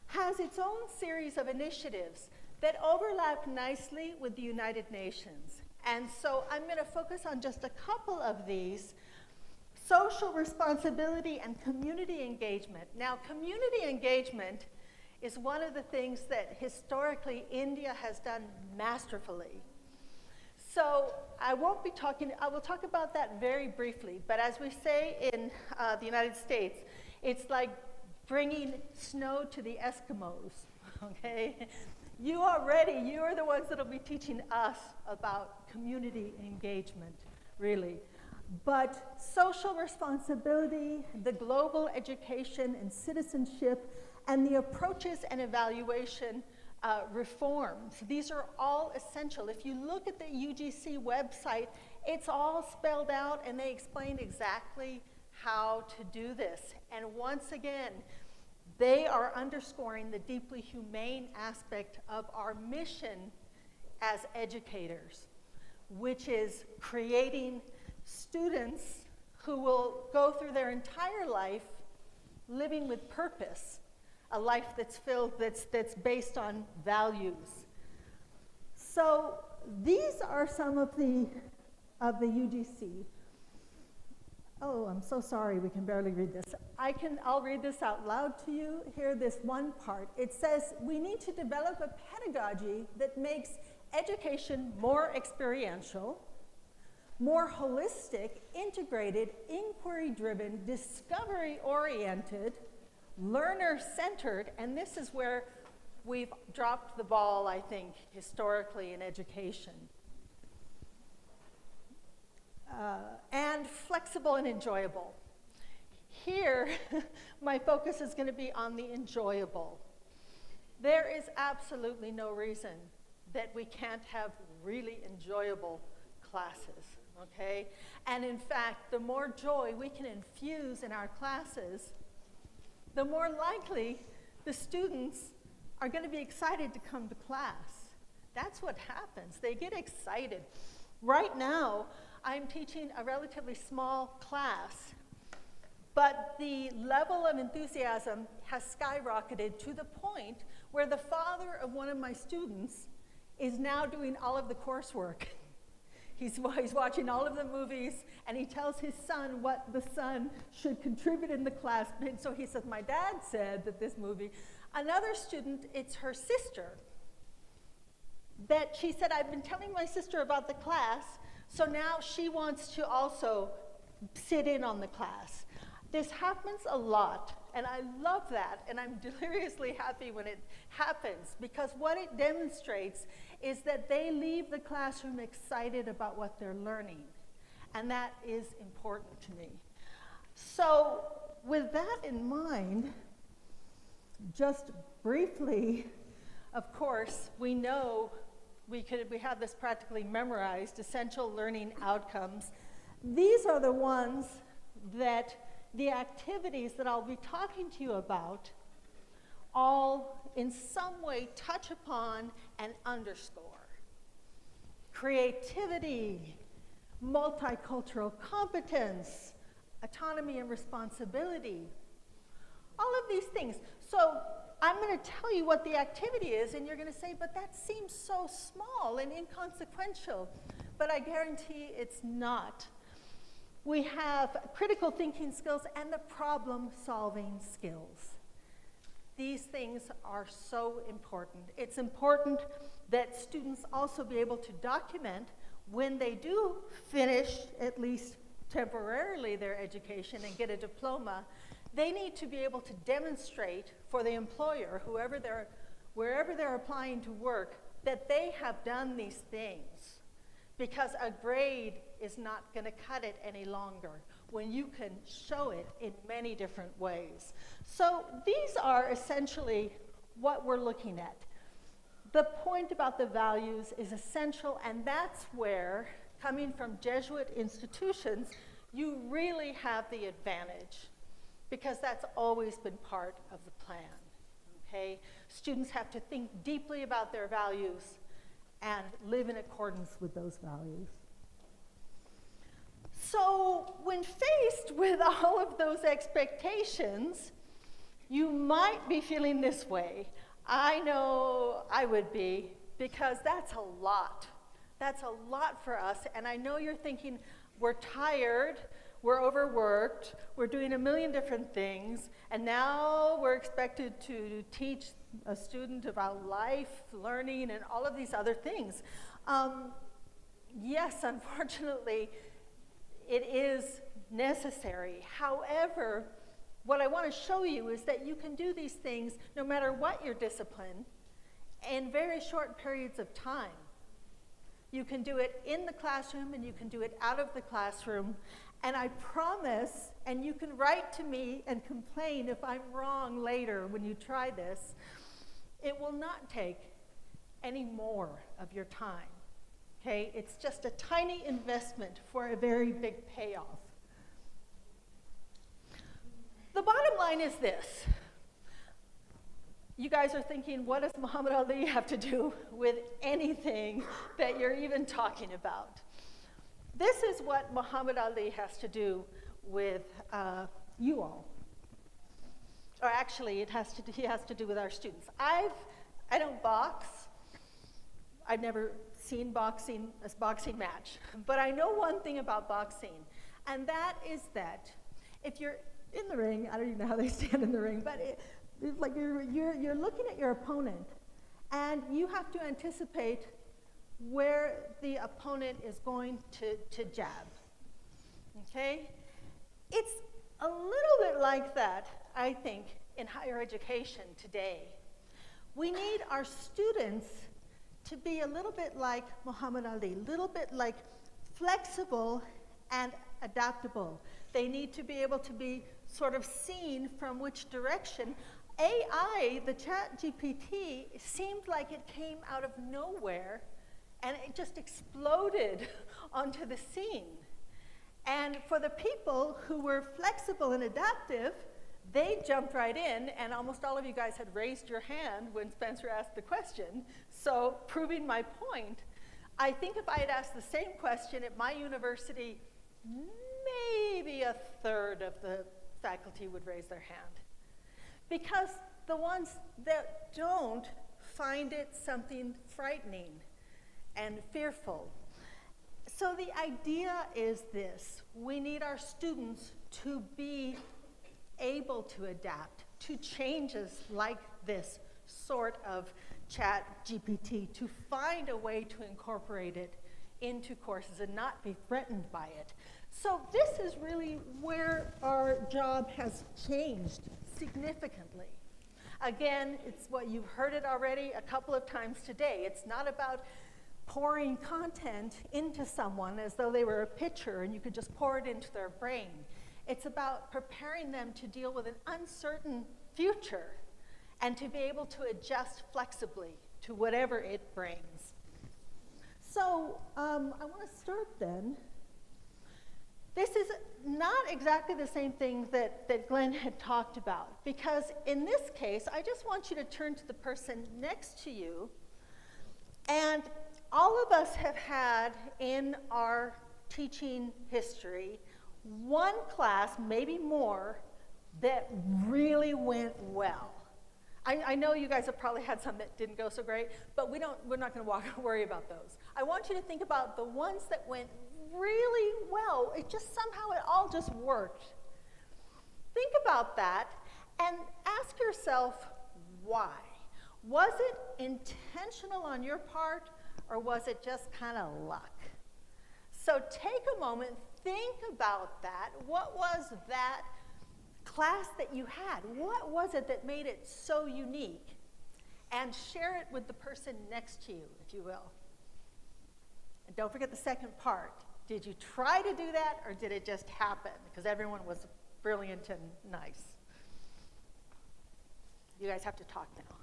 has its own series of initiatives that overlap nicely with the United Nations. And so I'm going to focus on just a couple of these. Social responsibility and community engagement. Now, community engagement is one of the things that historically India has done masterfully. So I will talk about that very briefly, but as we say in the United States, it's like bringing snow to the Eskimos, okay? You are ready, you are the ones that will be teaching us about community engagement, really. But social responsibility, the global education and citizenship, and the approaches and evaluation reforms. These are all essential. If you look at the UGC website, it's all spelled out and they explain exactly how to do this. And once again, they are underscoring the deeply humane aspect of our mission as educators, which is creating students who will go through their entire life living with purpose, a life that's that's based on values. So these are some of the UGC. Oh, I'm so sorry, we can barely read this. I'll read this out loud to you. Here, this one part. It says, we need to develop a pedagogy that makes education more experiential, more holistic, integrated, inquiry-driven, discovery-oriented, learner-centered, and this is where we've dropped the ball, I think, historically in education. And flexible and enjoyable. Here, my focus is going to be on the enjoyable. There is absolutely no reason that we can't have really enjoyable classes, okay? And in fact, the more joy we can infuse in our classes, the more likely the students are going to be excited to come to class. That's what happens. They get excited. Right now, I'm teaching a relatively small class, but the level of enthusiasm has skyrocketed to the point where the father of one of my students is now doing all of the coursework. He's watching all of the movies, and he tells his son what the son should contribute in the class. And so he says, my dad said that this movie. Another student, it's her sister, that she said, I've been telling my sister about the class, so now she wants to also sit in on the class. This happens a lot, and I love that, and I'm deliriously happy when it happens, because what it demonstrates is that they leave the classroom excited about what they're learning, and that is important to me. So with that in mind, just briefly, of course, we know we have this practically memorized, essential learning outcomes. These are the ones that the activities that I'll be talking to you about all in some way touch upon and underscore. Creativity, multicultural competence, autonomy and responsibility, all of these things. So I'm going to tell you what the activity is, and you're going to say, but that seems so small and inconsequential. But I guarantee it's not. We have critical thinking skills and the problem-solving skills. These things are so important. It's important that students also be able to document when they do finish, at least temporarily, their education and get a diploma. They need to be able to demonstrate for the employer, wherever they're applying to work, that they have done these things. Because a grade is not going to cut it any longer when you can show it in many different ways. So these are essentially what we're looking at. The point about the values is essential, and that's where, coming from Jesuit institutions, you really have the advantage, because that's always been part of the plan, okay? Students have to think deeply about their values and live in accordance with those values. So when faced with all of those expectations, you might be feeling this way. I know I would be, because that's a lot. That's a lot for us, and I know you're thinking, we're tired, we're overworked, we're doing a million different things, and now we're expected to teach a student about life, learning, and all of these other things. Yes, unfortunately, it is necessary. However, what I want to show you is that you can do these things no matter what your discipline in very short periods of time. You can do it in the classroom, and you can do it out of the classroom. And I promise, and you can write to me and complain if I'm wrong later when you try this, it will not take any more of your time, okay? It's just a tiny investment for a very big payoff. The bottom line is this. You guys are thinking, what does Muhammad Ali have to do with anything that you're even talking about? This is what Muhammad Ali has to do with you all. Or actually, he has to do with our students. I don't box. I've never seen a boxing match. But I know one thing about boxing, and that is that if you're in the ring, I don't even know how they stand in the ring, but it's like you're looking at your opponent, and you have to anticipate where the opponent is going to jab, okay? It's a little bit like that, I think, in higher education today. We need our students to be a little bit like Muhammad Ali, a little bit like flexible and adaptable. They need to be able to be sort of seen from which direction. AI, the chat GPT, seemed like it came out of nowhere and it just exploded onto the scene. And for the people who were flexible and adaptive, they jumped right in, and almost all of you guys had raised your hand when Spencer asked the question. So, proving my point, I think if I had asked the same question at my university, maybe a third of the faculty would raise their hand. Because the ones that don't find it something frightening and fearful. So the idea is this: we need our students to be able to adapt to changes like this sort of chat GPT, to find a way to incorporate it into courses and not be threatened by it. So this is really where our job has changed significantly. Again, it's what you've heard it already a couple of times today. It's not about pouring content into someone as though they were a pitcher and you could just pour it into their brain. It's about preparing them to deal with an uncertain future and to be able to adjust flexibly to whatever it brings. So I want to start then. This is not exactly the same thing that Glenn had talked about, because in this case, I just want you to turn to the person next to you, and all of us have had in our teaching history one class, maybe more, that really went well. I know you guys have probably had some that didn't go so great, but we're not going to worry about those. I want you to think about the ones that went really well. It all just worked. Think about that and ask yourself why. Was it intentional on your part, or was it just kind of luck? So take a moment, think about that. What was that class that you had? What was it that made it so unique? And share it with the person next to you, if you will. And don't forget the second part. Did you try to do that, or did it just happen? Because everyone was brilliant and nice. You guys have to talk now.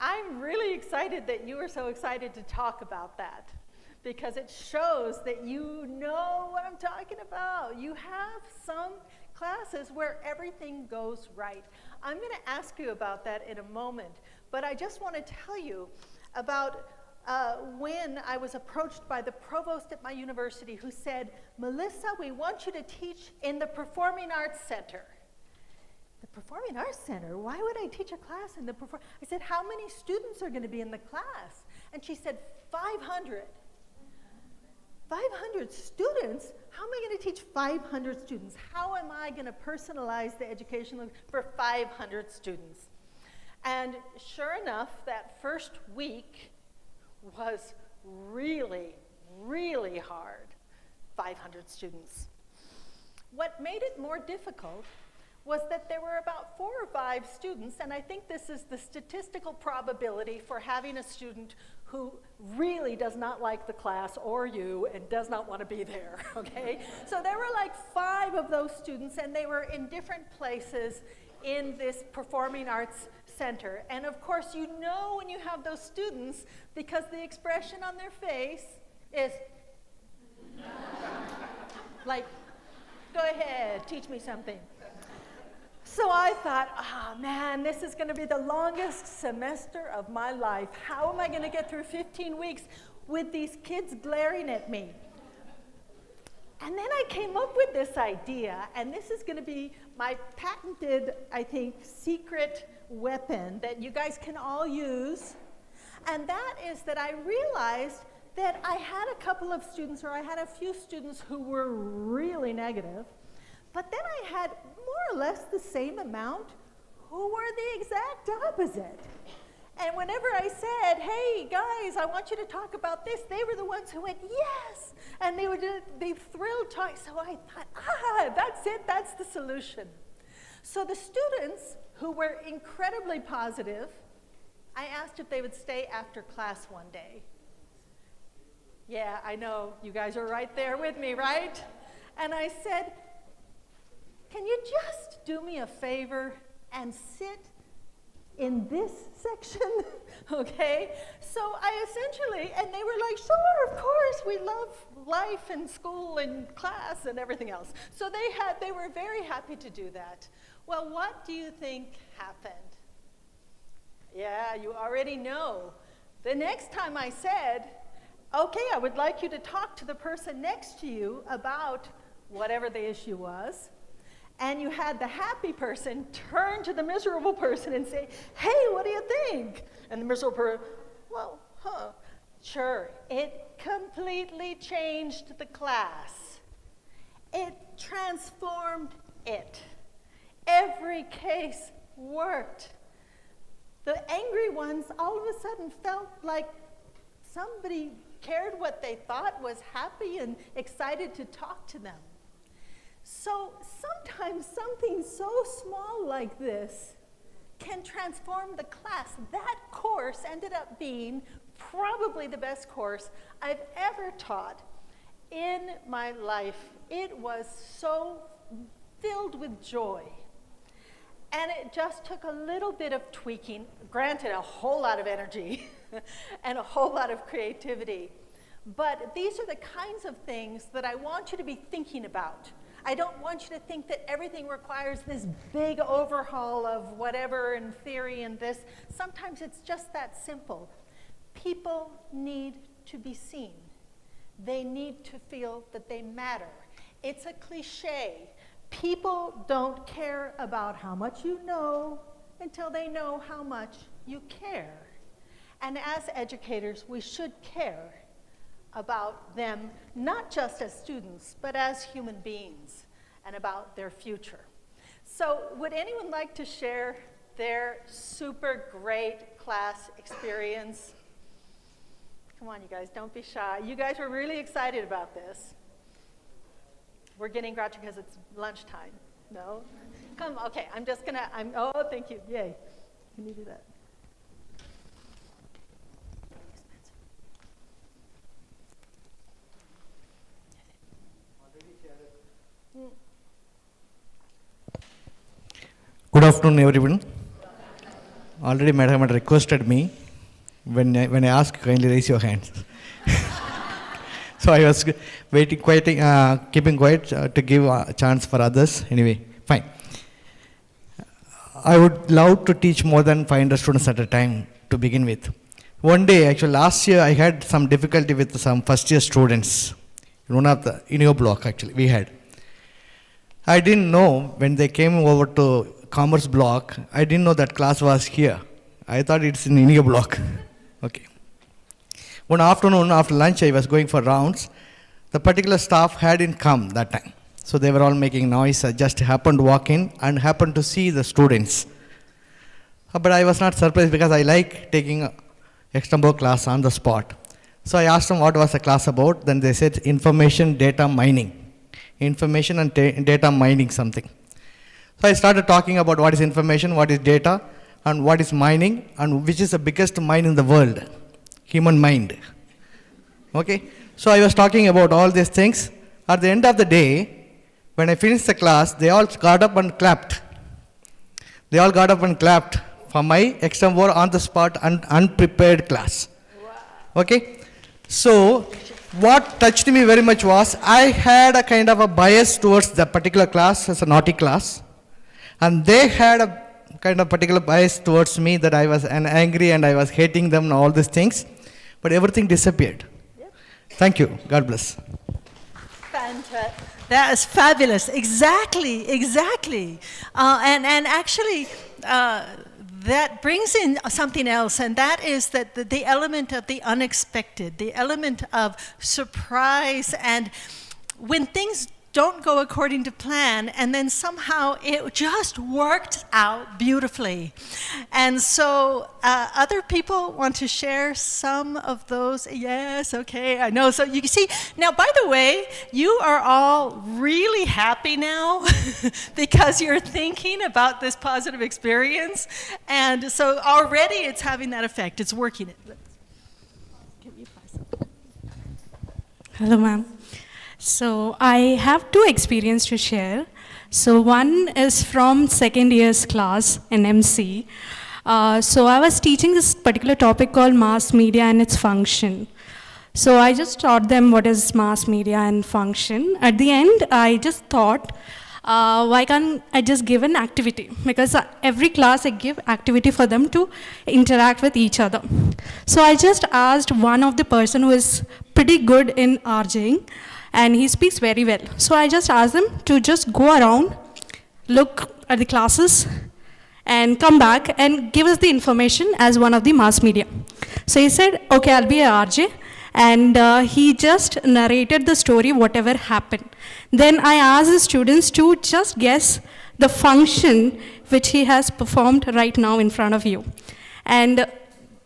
I'm really excited that you are so excited to talk about that, because it shows that you know what I'm talking about. You have some classes where everything goes right. I'm going to ask you about that in a moment, but I just want to tell you about when I was approached by the provost at my university, who said, "Melissa, we want you to teach in the Performing Arts Center." The Performing Arts Center? Why would I teach a class in the I said, "How many students are going to be in the class?" And she said, 500. 500 students? How am I going to teach 500 students? How am I going to personalize the education for 500 students? And sure enough, that first week was really, really hard. 500 students. What made it more difficult was that there were about 4 or 5 students, and I think this is the statistical probability for having a student who really does not like the class or you and does not want to be there, okay? So there were like 5 of those students, and they were in different places in this Performing Arts Center. And of course, you know when you have those students because the expression on their face is like, "Go ahead, teach me something." So I thought, oh man, this is going to be the longest semester of my life. How am I going to get through 15 weeks with these kids glaring at me? And then I came up with this idea, and this is going to be my patented, I think, secret weapon that you guys can all use. And that is that I realized that I had a couple of students, or I had a few students who were really negative, but then I had more or less the same amount who were the exact opposite. And whenever I said, hey, guys, I want you to talk about this, they were the ones who went, yes. And they would be thrilled talking. So I thought, that's it, that's the solution. So the students who were incredibly positive, I asked if they would stay after class one day. Yeah, I know, you guys are right there with me, right? And I said, can you just do me a favor and sit in this section, okay? So I essentially, and they were like, sure, of course, we love life and school and class and everything else. So they were very happy to do that. Well, what do you think happened? Yeah, you already know. The next time I said, okay, I would like you to talk to the person next to you about whatever the issue was, and you had the happy person turn to the miserable person and say, hey, what do you think? And the miserable person, well, sure. It completely changed the class. It transformed it. Every case worked. The angry ones all of a sudden felt like somebody cared what they thought, was happy and excited to talk to them. So sometimes something so small like this can transform the class. That course ended up being probably the best course I've ever taught in my life. It was so filled with joy. And it just took a little bit of tweaking, granted a whole lot of energy and a whole lot of creativity. But these are the kinds of things that I want you to be thinking about. I don't want you to think that everything requires this big overhaul of whatever in theory and this. Sometimes it's just that simple. People need to be seen. They need to feel that they matter. It's a cliche. People don't care about how much you know until they know how much you care. And as educators, we should care about them, not just as students, but as human beings, and about their future. So would anyone like to share their super great class experience? Come on, you guys, don't be shy. You guys were really excited about this. We're getting grouchy because it's lunchtime. No? Come, okay, oh, thank you, yay. Can you do that? Good afternoon, everyone. Already Madam had requested me, when I ask, kindly raise your hands. So I was waiting, keeping quiet to give a chance for others. Anyway, fine. I would love to teach more than 500 students at a time to begin with. One day, actually last year, I had some difficulty with some first year students. One of the, in your block actually, we had. I didn't know when they came over to commerce block, I didn't know that class was here. I thought it's in your block. Okay. One afternoon after lunch, I was going for rounds. The particular staff hadn't come that time. So they were all making noise. I just happened to walk in and happened to see the students. But I was not surprised because I like taking external class on the spot. So I asked them what was the class about. Then they said information data mining. Information and data mining something. So I started talking about what is information, what is data, and what is mining, and which is the biggest mine in the world, human mind. Okay? So I was talking about all these things. At the end of the day, when I finished the class, they all got up and clapped. They all got up and clapped for my extrovert on the spot and unprepared class. Wow. Okay? So what touched me very much was I had a kind of a bias towards the particular class as a naughty class. And they had a kind of particular bias towards me that I was angry and I was hating them and all these things. But everything disappeared. Yep. Thank you. God bless. Fantastic. That is fabulous. Exactly. And actually, that brings in something else, and that is that the element of the unexpected, the element of surprise, and when things don't go according to plan, and then somehow it just worked out beautifully. And so other people want to share some of those. Yes, okay, I know. So you see, now by the way, you are all really happy now because you're thinking about this positive experience. And so already it's having that effect. It's working. Hello, ma'am. So I have two experiences to share. So one is from second year's class in MC. So I was teaching this particular topic called mass media and its function. So I just taught them what is mass media and function. At the end, I just thought, why can't I just give an activity? Because every class I give activity for them to interact with each other. So I just asked one of the person who is pretty good in RJing, and he speaks very well. So I just asked them to just go around, look at the classes, and come back and give us the information as one of the mass media. So he said, okay, I'll be a RJ. And he just narrated the story, whatever happened. Then I asked the students to just guess the function which he has performed right now in front of you. And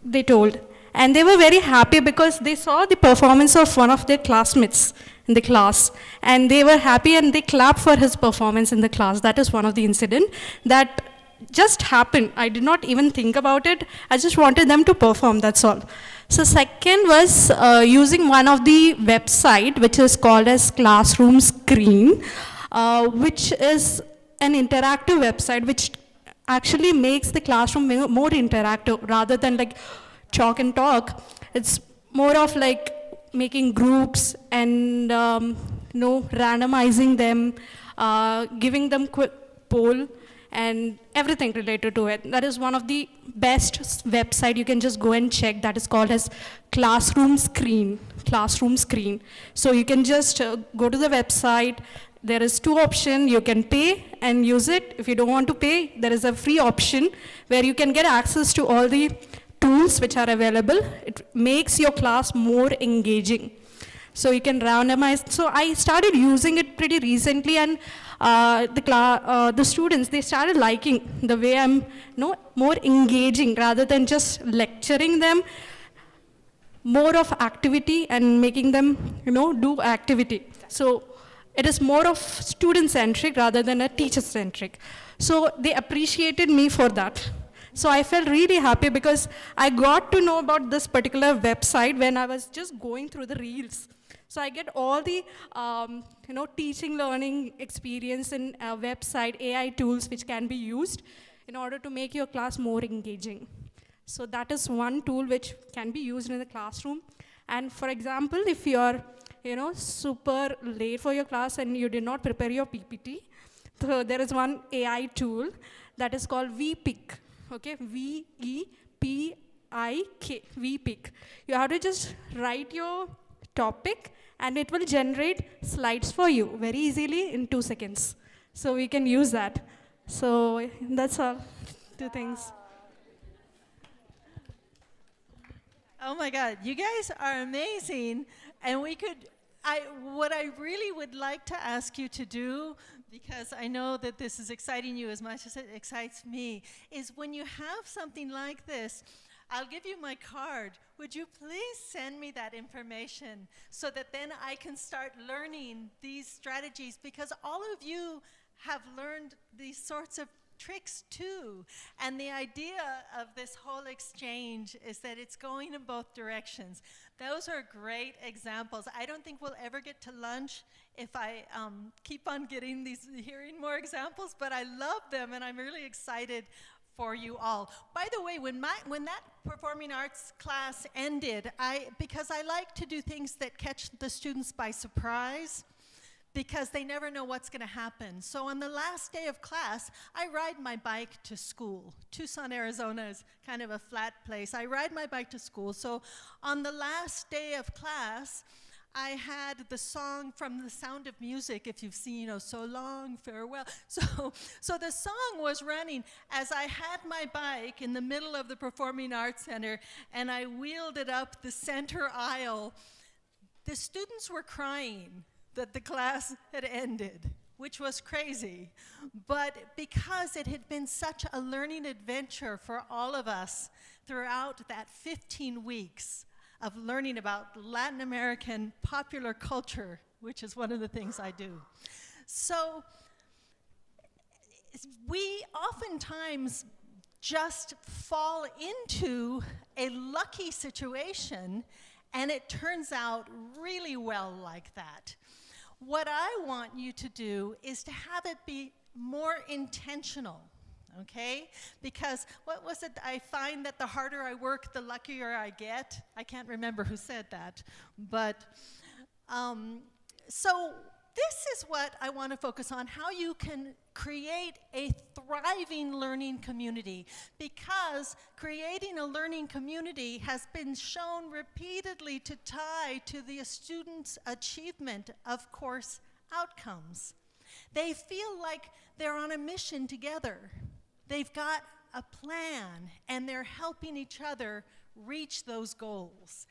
they told. And they were very happy because they saw the performance of one of their classmates in the class. And they were happy and they clapped for his performance in the class. That is one of the incident that just happened. I did not even think about it. I just wanted them to perform, that's all. So second was using one of the website which is called as Classroom Screen, which is an interactive website which actually makes the classroom more interactive rather than like chalk and talk. It's more of like making groups and randomizing them, giving them quick poll and everything related to it. That is one of the best website you can just go and check. That is called as Classroom Screen. Classroom Screen. So you can just go to the website. There is two options. You can pay and use it. If you don't want to pay, there is a free option where you can get access to all the tools which are available. It makes your class more engaging. So you can randomize. So I started using it pretty recently, and the students, they started liking the way I'm more engaging rather than just lecturing them, more of activity and making them do activity. So it is more of student-centric rather than a teacher-centric. So they appreciated me for that. So I felt really happy because I got to know about this particular website when I was just going through the reels. So I get all the teaching, learning experience in a website, AI tools which can be used in order to make your class more engaging. So that is one tool which can be used in the classroom. And for example, if you are super late for your class and you did not prepare your PPT, so there is one AI tool that is called VPIC. Okay, VEPIK, VPIC. You have to just write your topic and it will generate slides for you very easily in 2 seconds. So we can use that. So that's all, two things. Oh my God, you guys are amazing. And what I really would like to ask you to do, because I know that this is exciting you as much as it excites me, is when you have something like this, I'll give you my card. Would you please send me that information so that then I can start learning these strategies, because all of you have learned these sorts of tricks too. And the idea of this whole exchange is that it's going in both directions. Those are great examples. I don't think we'll ever get to lunch if I keep on hearing more examples, but I love them and I'm really excited for you all. By the way, when that performing arts class ended, because I like to do things that catch the students by surprise, because they never know what's going to happen. So on the last day of class, I ride my bike to school. Tucson, Arizona is kind of a flat place. I ride my bike to school. So on the last day of class, I had the song from The Sound of Music, if you've seen, So Long, Farewell. So the song was running as I had my bike in the middle of the Performing Arts Center, and I wheeled it up the center aisle. The students were crying. that the class had ended, which was crazy. But because it had been such a learning adventure for all of us throughout that 15 weeks of learning about Latin American popular culture, which is one of the things I do. So we oftentimes just fall into a lucky situation, and it turns out really well like that. What I want you to do is to have it be more intentional, okay? Because what was it? I find that the harder I work, the luckier I get. I can't remember who said that, but so this is what I want to focus on, how you can create a thriving learning community, because creating a learning community has been shown repeatedly to tie to the student's achievement of course outcomes. They feel like they're on a mission together. They've got a plan, and they're helping each other reach those goals.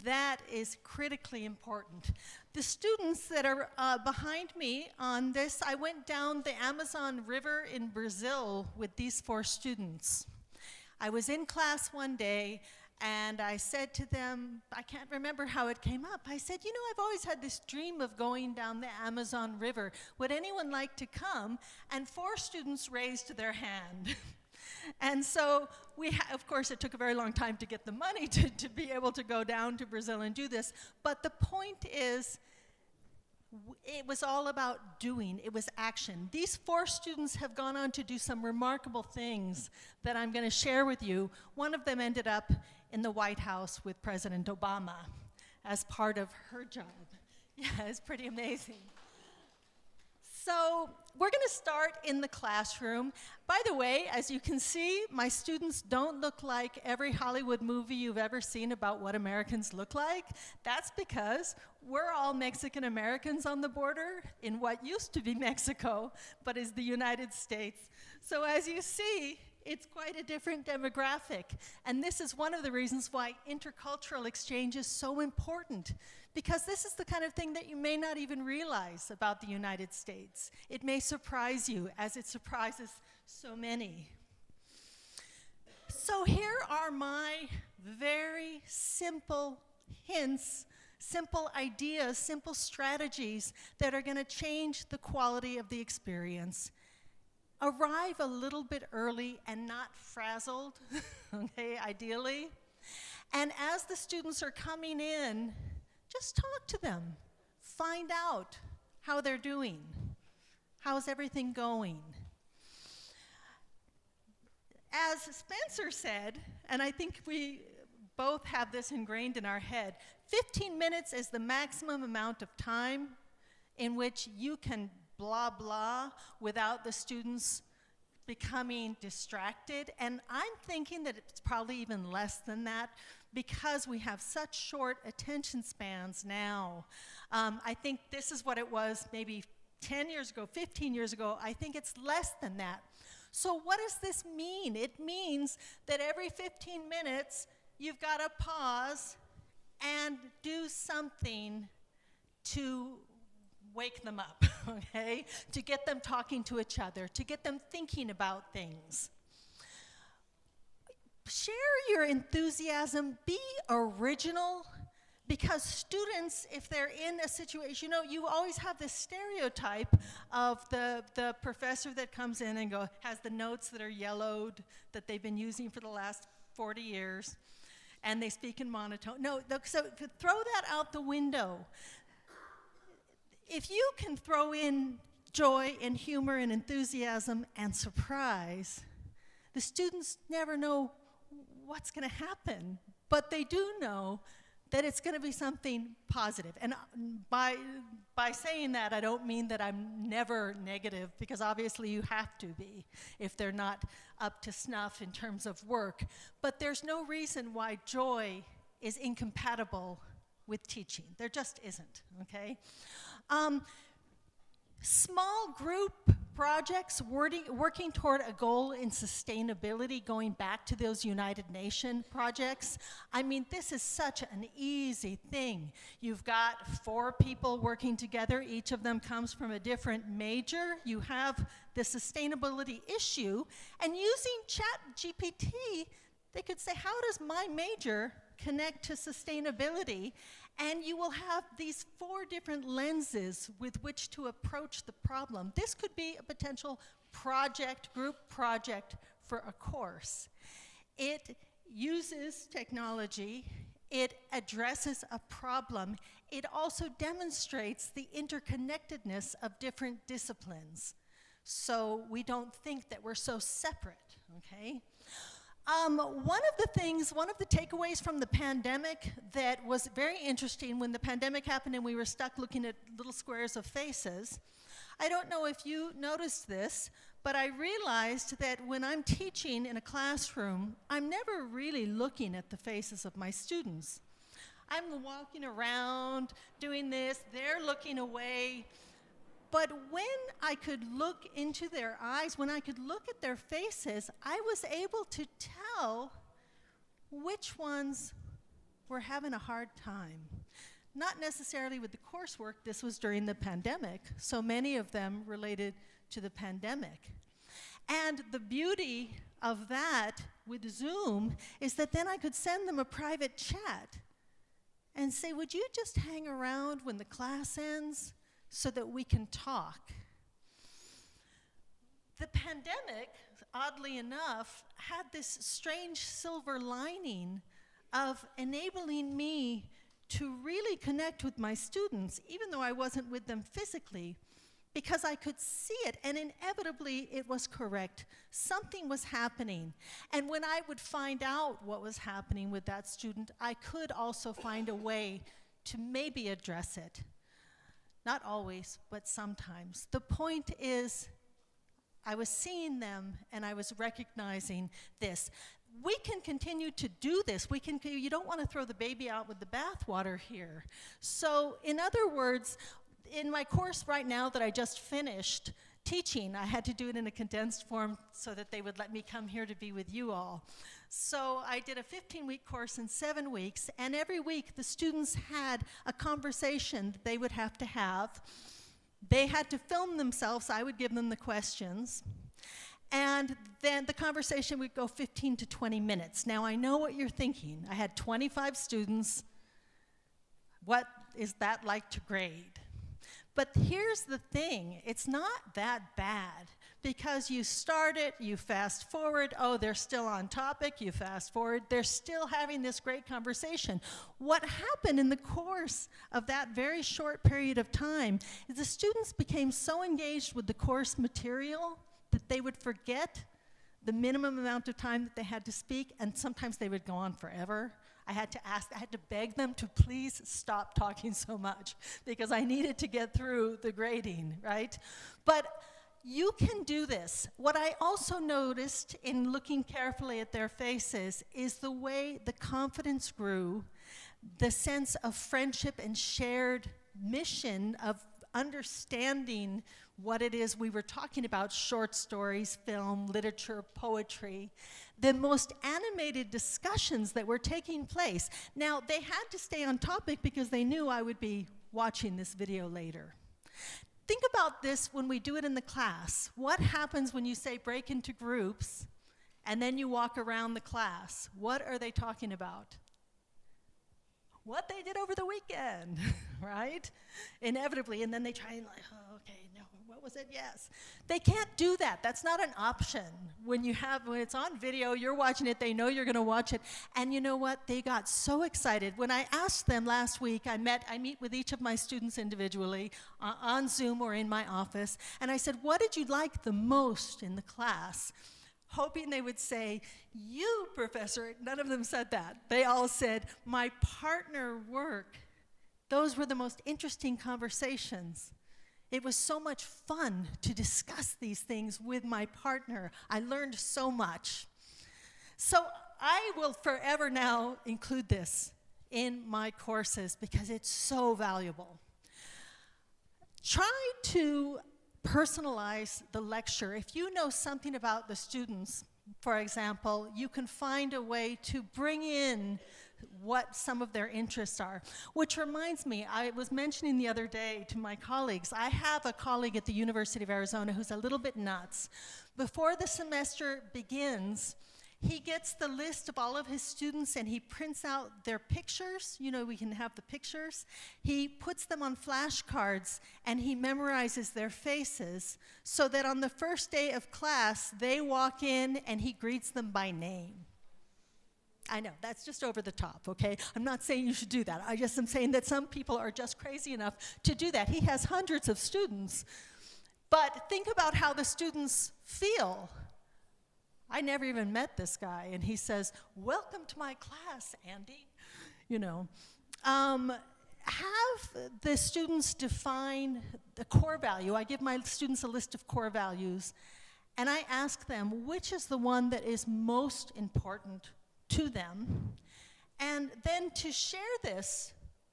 That is critically important. The students that are behind me on this, I went down the Amazon River in Brazil with these 4 students. I was in class one day, and I said to them, I can't remember how it came up, I said, you know, I've always had this dream of going down the Amazon River. Would anyone like to come? And 4 students raised their hand. And so of course, it took a very long time to get the money to be able to go down to Brazil and do this. But the point is, it was all about doing. It was action. These 4 students have gone on to do some remarkable things that I'm going to share with you. One of them ended up in the White House with President Obama as part of her job. Yeah, it's pretty amazing. So we're going to start in the classroom. By the way, as you can see, my students don't look like every Hollywood movie you've ever seen about what Americans look like. That's because we're all Mexican Americans on the border in what used to be Mexico, but is the United States. So as you see, it's quite a different demographic. And this is one of the reasons why intercultural exchange is so important, because this is the kind of thing that you may not even realize about the United States. It may surprise you, as it surprises so many. So here are my very simple hints, simple ideas, simple strategies that are going to change the quality of the experience. Arrive a little bit early and not frazzled, okay, ideally. And as the students are coming in, just talk to them. Find out how they're doing. How's everything going? As Spencer said, and I think we both have this ingrained in our head, 15 minutes is the maximum amount of time in which you can blah, blah, without the students becoming distracted. And I'm thinking that it's probably even less than that, because we have such short attention spans now. I think this is what it was maybe 10 years ago, 15 years ago. I think it's less than that. So what does this mean? It means that every 15 minutes, you've got to pause and do something to wake them up, okay? To get them talking to each other, to get them thinking about things. Share your enthusiasm, be original, because students, if they're in a situation, you know, you always have this stereotype of the professor that comes in and has the notes that are yellowed, that they've been using for the last 40 years, and they speak in monotone. No, so throw that out the window. If you can throw in joy and humor and enthusiasm and surprise, the students never know what's going to happen, but they do know that it's going to be something positive. And by saying that, I don't mean that I'm never negative, because obviously you have to be if they're not up to snuff in terms of work. But there's no reason why joy is incompatible with teaching. There just isn't, okay? Small group projects working toward a goal in sustainability, going back to those United Nations projects. I mean, this is such an easy thing. You've got 4 people working together. Each of them comes from a different major. You have the sustainability issue, and using ChatGPT, they could say, how does my major connect to sustainability? And you will have these 4 different lenses with which to approach the problem. This could be a potential project, group project for a course. It uses technology. It addresses a problem. It also demonstrates the interconnectedness of different disciplines. So we don't think that we're so separate, okay? One of the takeaways from the pandemic that was very interesting, when the pandemic happened and we were stuck looking at little squares of faces, I don't know if you noticed this, but I realized that when I'm teaching in a classroom, I'm never really looking at the faces of my students. I'm walking around, doing this, they're looking away. But when I could look into their eyes, when I could look at their faces, I was able to tell which ones were having a hard time. Not necessarily with the coursework, this was during the pandemic, so many of them related to the pandemic. And the beauty of that with Zoom is that then I could send them a private chat and say, would you just hang around when the class ends, so that we can talk? The pandemic, oddly enough, had this strange silver lining of enabling me to really connect with my students, even though I wasn't with them physically, because I could see it, and inevitably it was correct. Something was happening. And when I would find out what was happening with that student, I could also find a way to maybe address it. Not always, but sometimes. The point is, I was seeing them and I was recognizing this. We can continue to do this. You don't want to throw the baby out with the bathwater here. So, in other words, in my course right now that I just finished teaching, I had to do it in a condensed form so that they would let me come here to be with you all. So I did a 15-week course in 7 weeks, and every week the students had a conversation that they would have to have. They had to film themselves. I would give them the questions. And then the conversation would go 15 to 20 minutes. Now, I know what you're thinking. I had 25 students. What is that like to grade? But here's the thing, it's not that bad, because you start it, you fast forward, oh, they're still on topic, you fast forward, they're still having this great conversation. What happened in the course of that very short period of time is the students became so engaged with the course material that they would forget the minimum amount of time that they had to speak, and sometimes they would go on forever. I had to beg them to please stop talking so much because I needed to get through the grading, right? But you can do this. What I also noticed in looking carefully at their faces is the way the confidence grew, the sense of friendship and shared mission of understanding what it is we were talking about: short stories, film, literature, poetry, the most animated discussions that were taking place. Now, they had to stay on topic because they knew I would be watching this video later. Think about this when we do it in the class. What happens when you say break into groups and then you walk around the class? What are they talking about? What they did over the weekend, right? Inevitably, and then they try and like, oh, okay, no, what was it? Yes. They can't do that. That's not an option. When it's on video, you're watching it, they know you're gonna watch it, and you know what? They got so excited. When I asked them last week, I meet with each of my students individually on Zoom or in my office, and I said, what did you like the most in the class? Hoping they would say, you, Professor. None of them said that. They all said, my partner work. Those were the most interesting conversations. It was so much fun to discuss these things with my partner. I learned so much. So I will forever now include this in my courses because it's so valuable. Try to personalize the lecture. If you know something about the students, for example, you can find a way to bring in what some of their interests are. Which reminds me, I was mentioning the other day to my colleagues, I have a colleague at the University of Arizona who's a little bit nuts. Before the semester begins, he gets the list of all of his students and he prints out their pictures. You know, we can have the pictures. He puts them on flashcards and he memorizes their faces so that on the first day of class, they walk in and he greets them by name. I know, that's just over the top, okay? I'm not saying you should do that. I just am saying that some people are just crazy enough to do that. He has hundreds of students. But think about how the students feel. I never even met this guy, and he says, "Welcome to my class, Andy." You know, have the students define the core value. I give my students a list of core values, and I ask them which is the one that is most important to them, and then to share this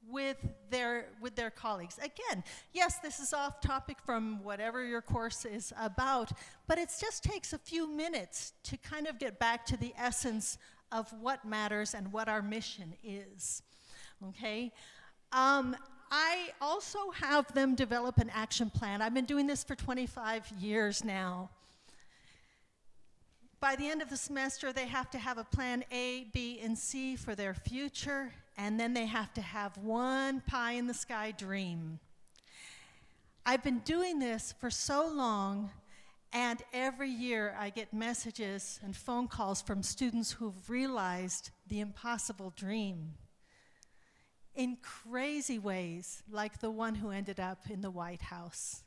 with their colleagues. Again, yes, this is off topic from whatever your course is about, but it just takes a few minutes to kind of get back to the essence of what matters and what our mission is, okay? I also have them develop an action plan. I've been doing this for 25 years now. By the end of the semester, they have to have a plan A, B, and C for their future, and then they have to have one pie-in-the-sky dream. I've been doing this for so long, and every year I get messages and phone calls from students who've realized the impossible dream in crazy ways, like the one who ended up in the White House.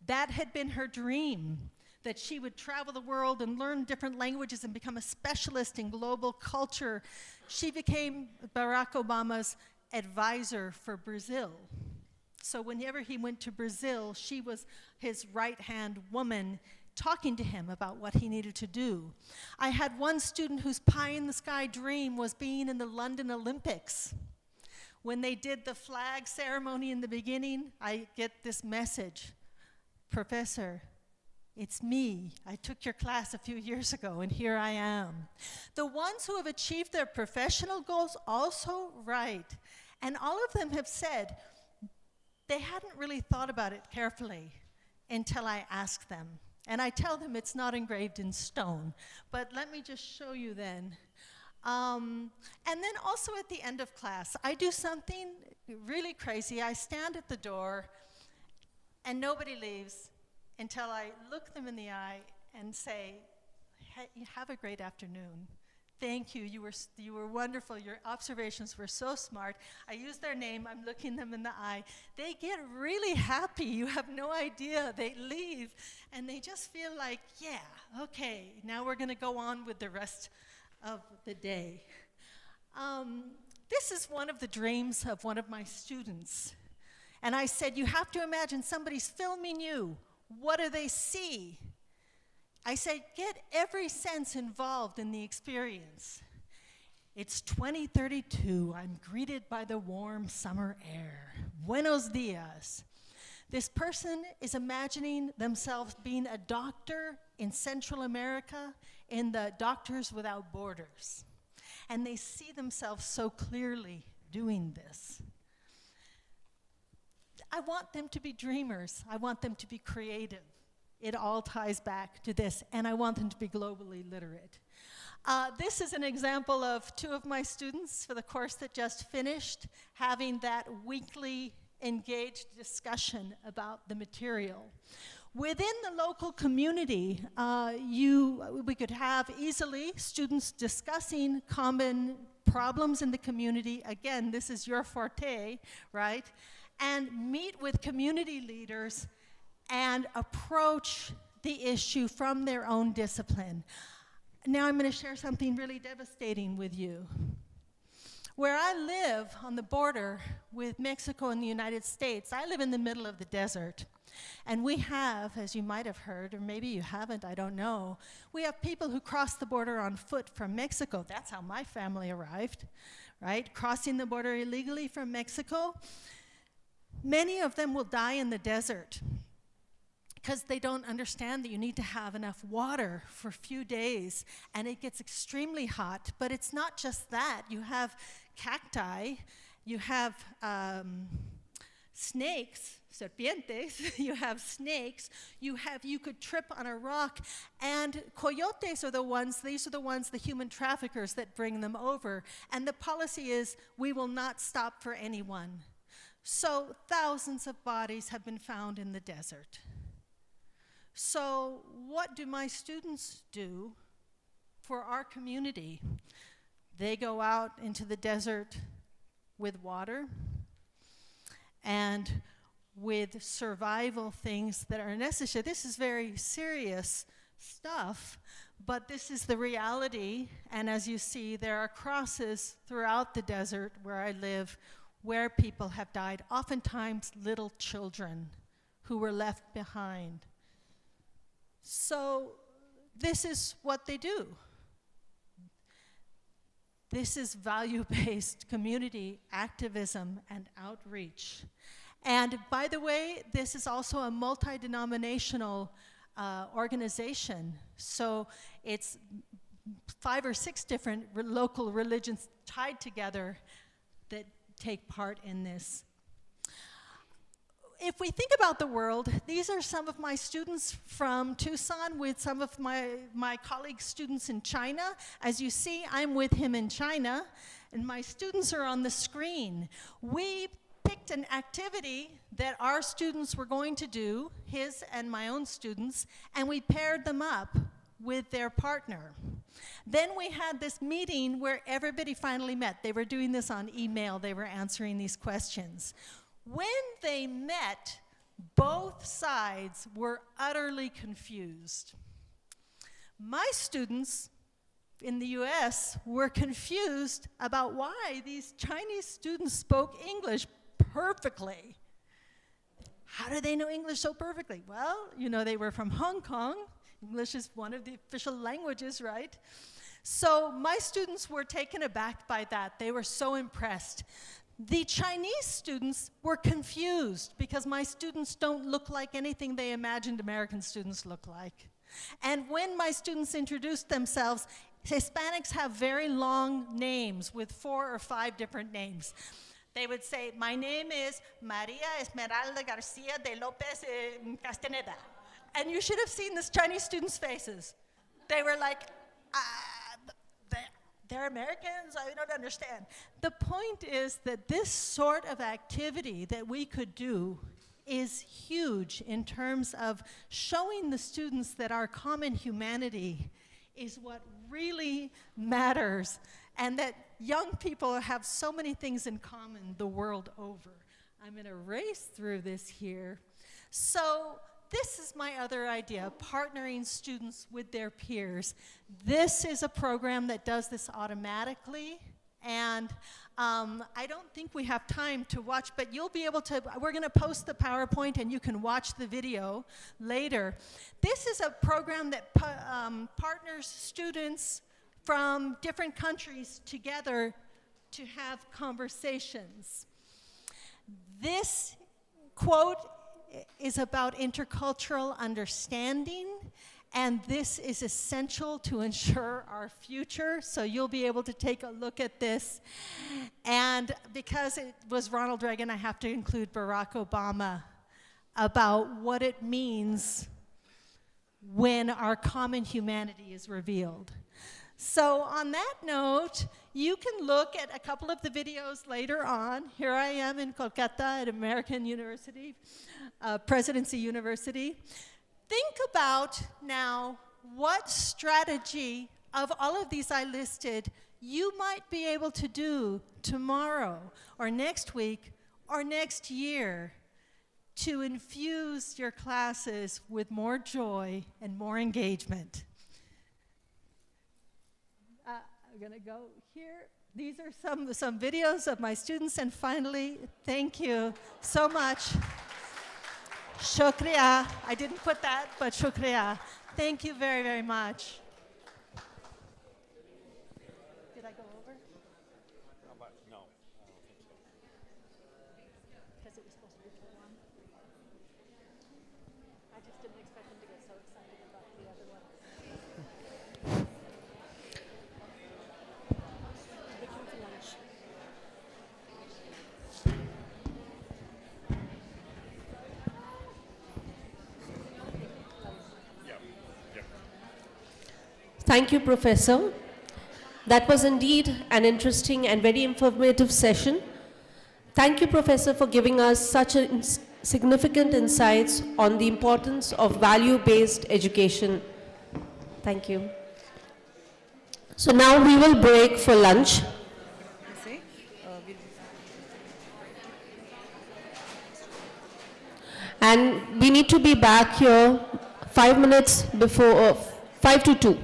That had been her dream, that she would travel the world and learn different languages and become a specialist in global culture. She became Barack Obama's advisor for Brazil. So whenever he went to Brazil, she was his right-hand woman talking to him about what he needed to do. I had one student whose pie-in-the-sky dream was being in the London Olympics. When they did the flag ceremony in the beginning, I get this message: "Professor, it's me. I took your class a few years ago, and here I am." The ones who have achieved their professional goals also write, and all of them have said they hadn't really thought about it carefully until I asked them. And I tell them it's not engraved in stone, but let me just show you then. And then also at the end of class, I do something really crazy. I stand at the door, and nobody leaves until I look them in the eye and say, "Hey, have a great afternoon. Thank you, you were wonderful, your observations were so smart." I use their name, I'm looking them in the eye. They get really happy, you have no idea. They leave, and they just feel like, yeah, okay, now we're gonna go on with the rest of the day. This is one of the dreams of one of my students. And I said, you have to imagine somebody's filming you. What do they see? I said, get every sense involved in the experience. It's 2032. I'm greeted by the warm summer air. Buenos dias. This person is imagining themselves being a doctor in Central America in the Doctors Without Borders. And they see themselves so clearly doing this. I want them to be dreamers. I want them to be creative. It all ties back to this, and I want them to be globally literate. This is an example of two of my students for the course that just finished, having that weekly engaged discussion about the material. Within the local community, we could have easily students discussing common problems in the community. Again, this is your forte, right? And meet with community leaders and approach the issue from their own discipline. Now I'm going to share something really devastating with you. Where I live on the border with Mexico and the United States, I live in the middle of the desert. And we have, as you might have heard, or maybe you haven't, I don't know, we have people who cross the border on foot from Mexico. That's how my family arrived, right? Crossing the border illegally from Mexico. Many of them will die in the desert. because they don't understand that you need to have enough water for a few days, and it gets extremely hot. But it's not just that. You have cacti, you have snakes, serpientes, you have snakes, you could trip on a rock, and coyotes are the human traffickers that bring them over. And the policy is, we will not stop for anyone. So thousands of bodies have been found in the desert. So what do my students do for our community? They go out into the desert with water and with survival things that are necessary. This is very serious stuff, but this is the reality. And as you see, there are crosses throughout the desert where I live where people have died, oftentimes little children who were left behind. So this is what they do. This is value-based community activism and outreach. And by the way, this is also a multi-denominational organization. So it's 5 or 6 different local religions tied together that take part in this. If we think about the world, these are some of my students from Tucson with some of my colleague students in China. As you see, I'm with him in China, and my students are on the screen. We picked an activity that our students were going to do, his and my own students, and we paired them up with their partner. Then we had this meeting where everybody finally met. They were doing this on email. They were answering these questions. When they met, both sides were utterly confused. My students in the US were confused about why these Chinese students spoke English perfectly. How do they know English so perfectly? Well, you know, they were from Hong Kong. English is one of the official languages, right? So my students were taken aback by that. They were so impressed. The Chinese students were confused because my students don't look like anything they imagined American students look like. And when my students introduced themselves, Hispanics have very long names with 4 or 5 different names. They would say, my name is Maria Esmeralda Garcia de Lopez Castaneda. And you should have seen this Chinese students' faces. They were like, they're Americans, I don't understand. The point is that this sort of activity that we could do is huge in terms of showing the students that our common humanity is what really matters, and that young people have so many things in common the world over. I'm going to race through this here. So this is my other idea, partnering students with their peers. This is a program that does this automatically, and I don't think we have time to watch, but you'll be able to, we're going to post the PowerPoint and you can watch the video later. This is a program that partners students from different countries together to have conversations. This quote is about intercultural understanding, and this is essential to ensure our future, so you'll be able to take a look at this. And because it was Ronald Reagan, I have to include Barack Obama about what it means when our common humanity is revealed. So on that note, you can look at a couple of the videos later on. Here I am in Kolkata at American University, Presidency University. Think about now what strategy of all of these I listed you might be able to do tomorrow or next week or next year to infuse your classes with more joy and more engagement. I'm going to go here. These are some videos of my students. And finally, thank you so much. Shukriya. I didn't put that, but shukriya. Thank you very, very much. Did I go over? No, I don't think so. Because it was supposed to be for 1. I just didn't expect them to get so excited about the other one. Breaking for lunch. Thank you, Professor. That was indeed an interesting and very informative session. Thank you, Professor, for giving us such significant insights on the importance of value-based education. Thank you. So now we will break for lunch. And we need to be back here 5 minutes before, 5 to 2.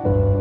you.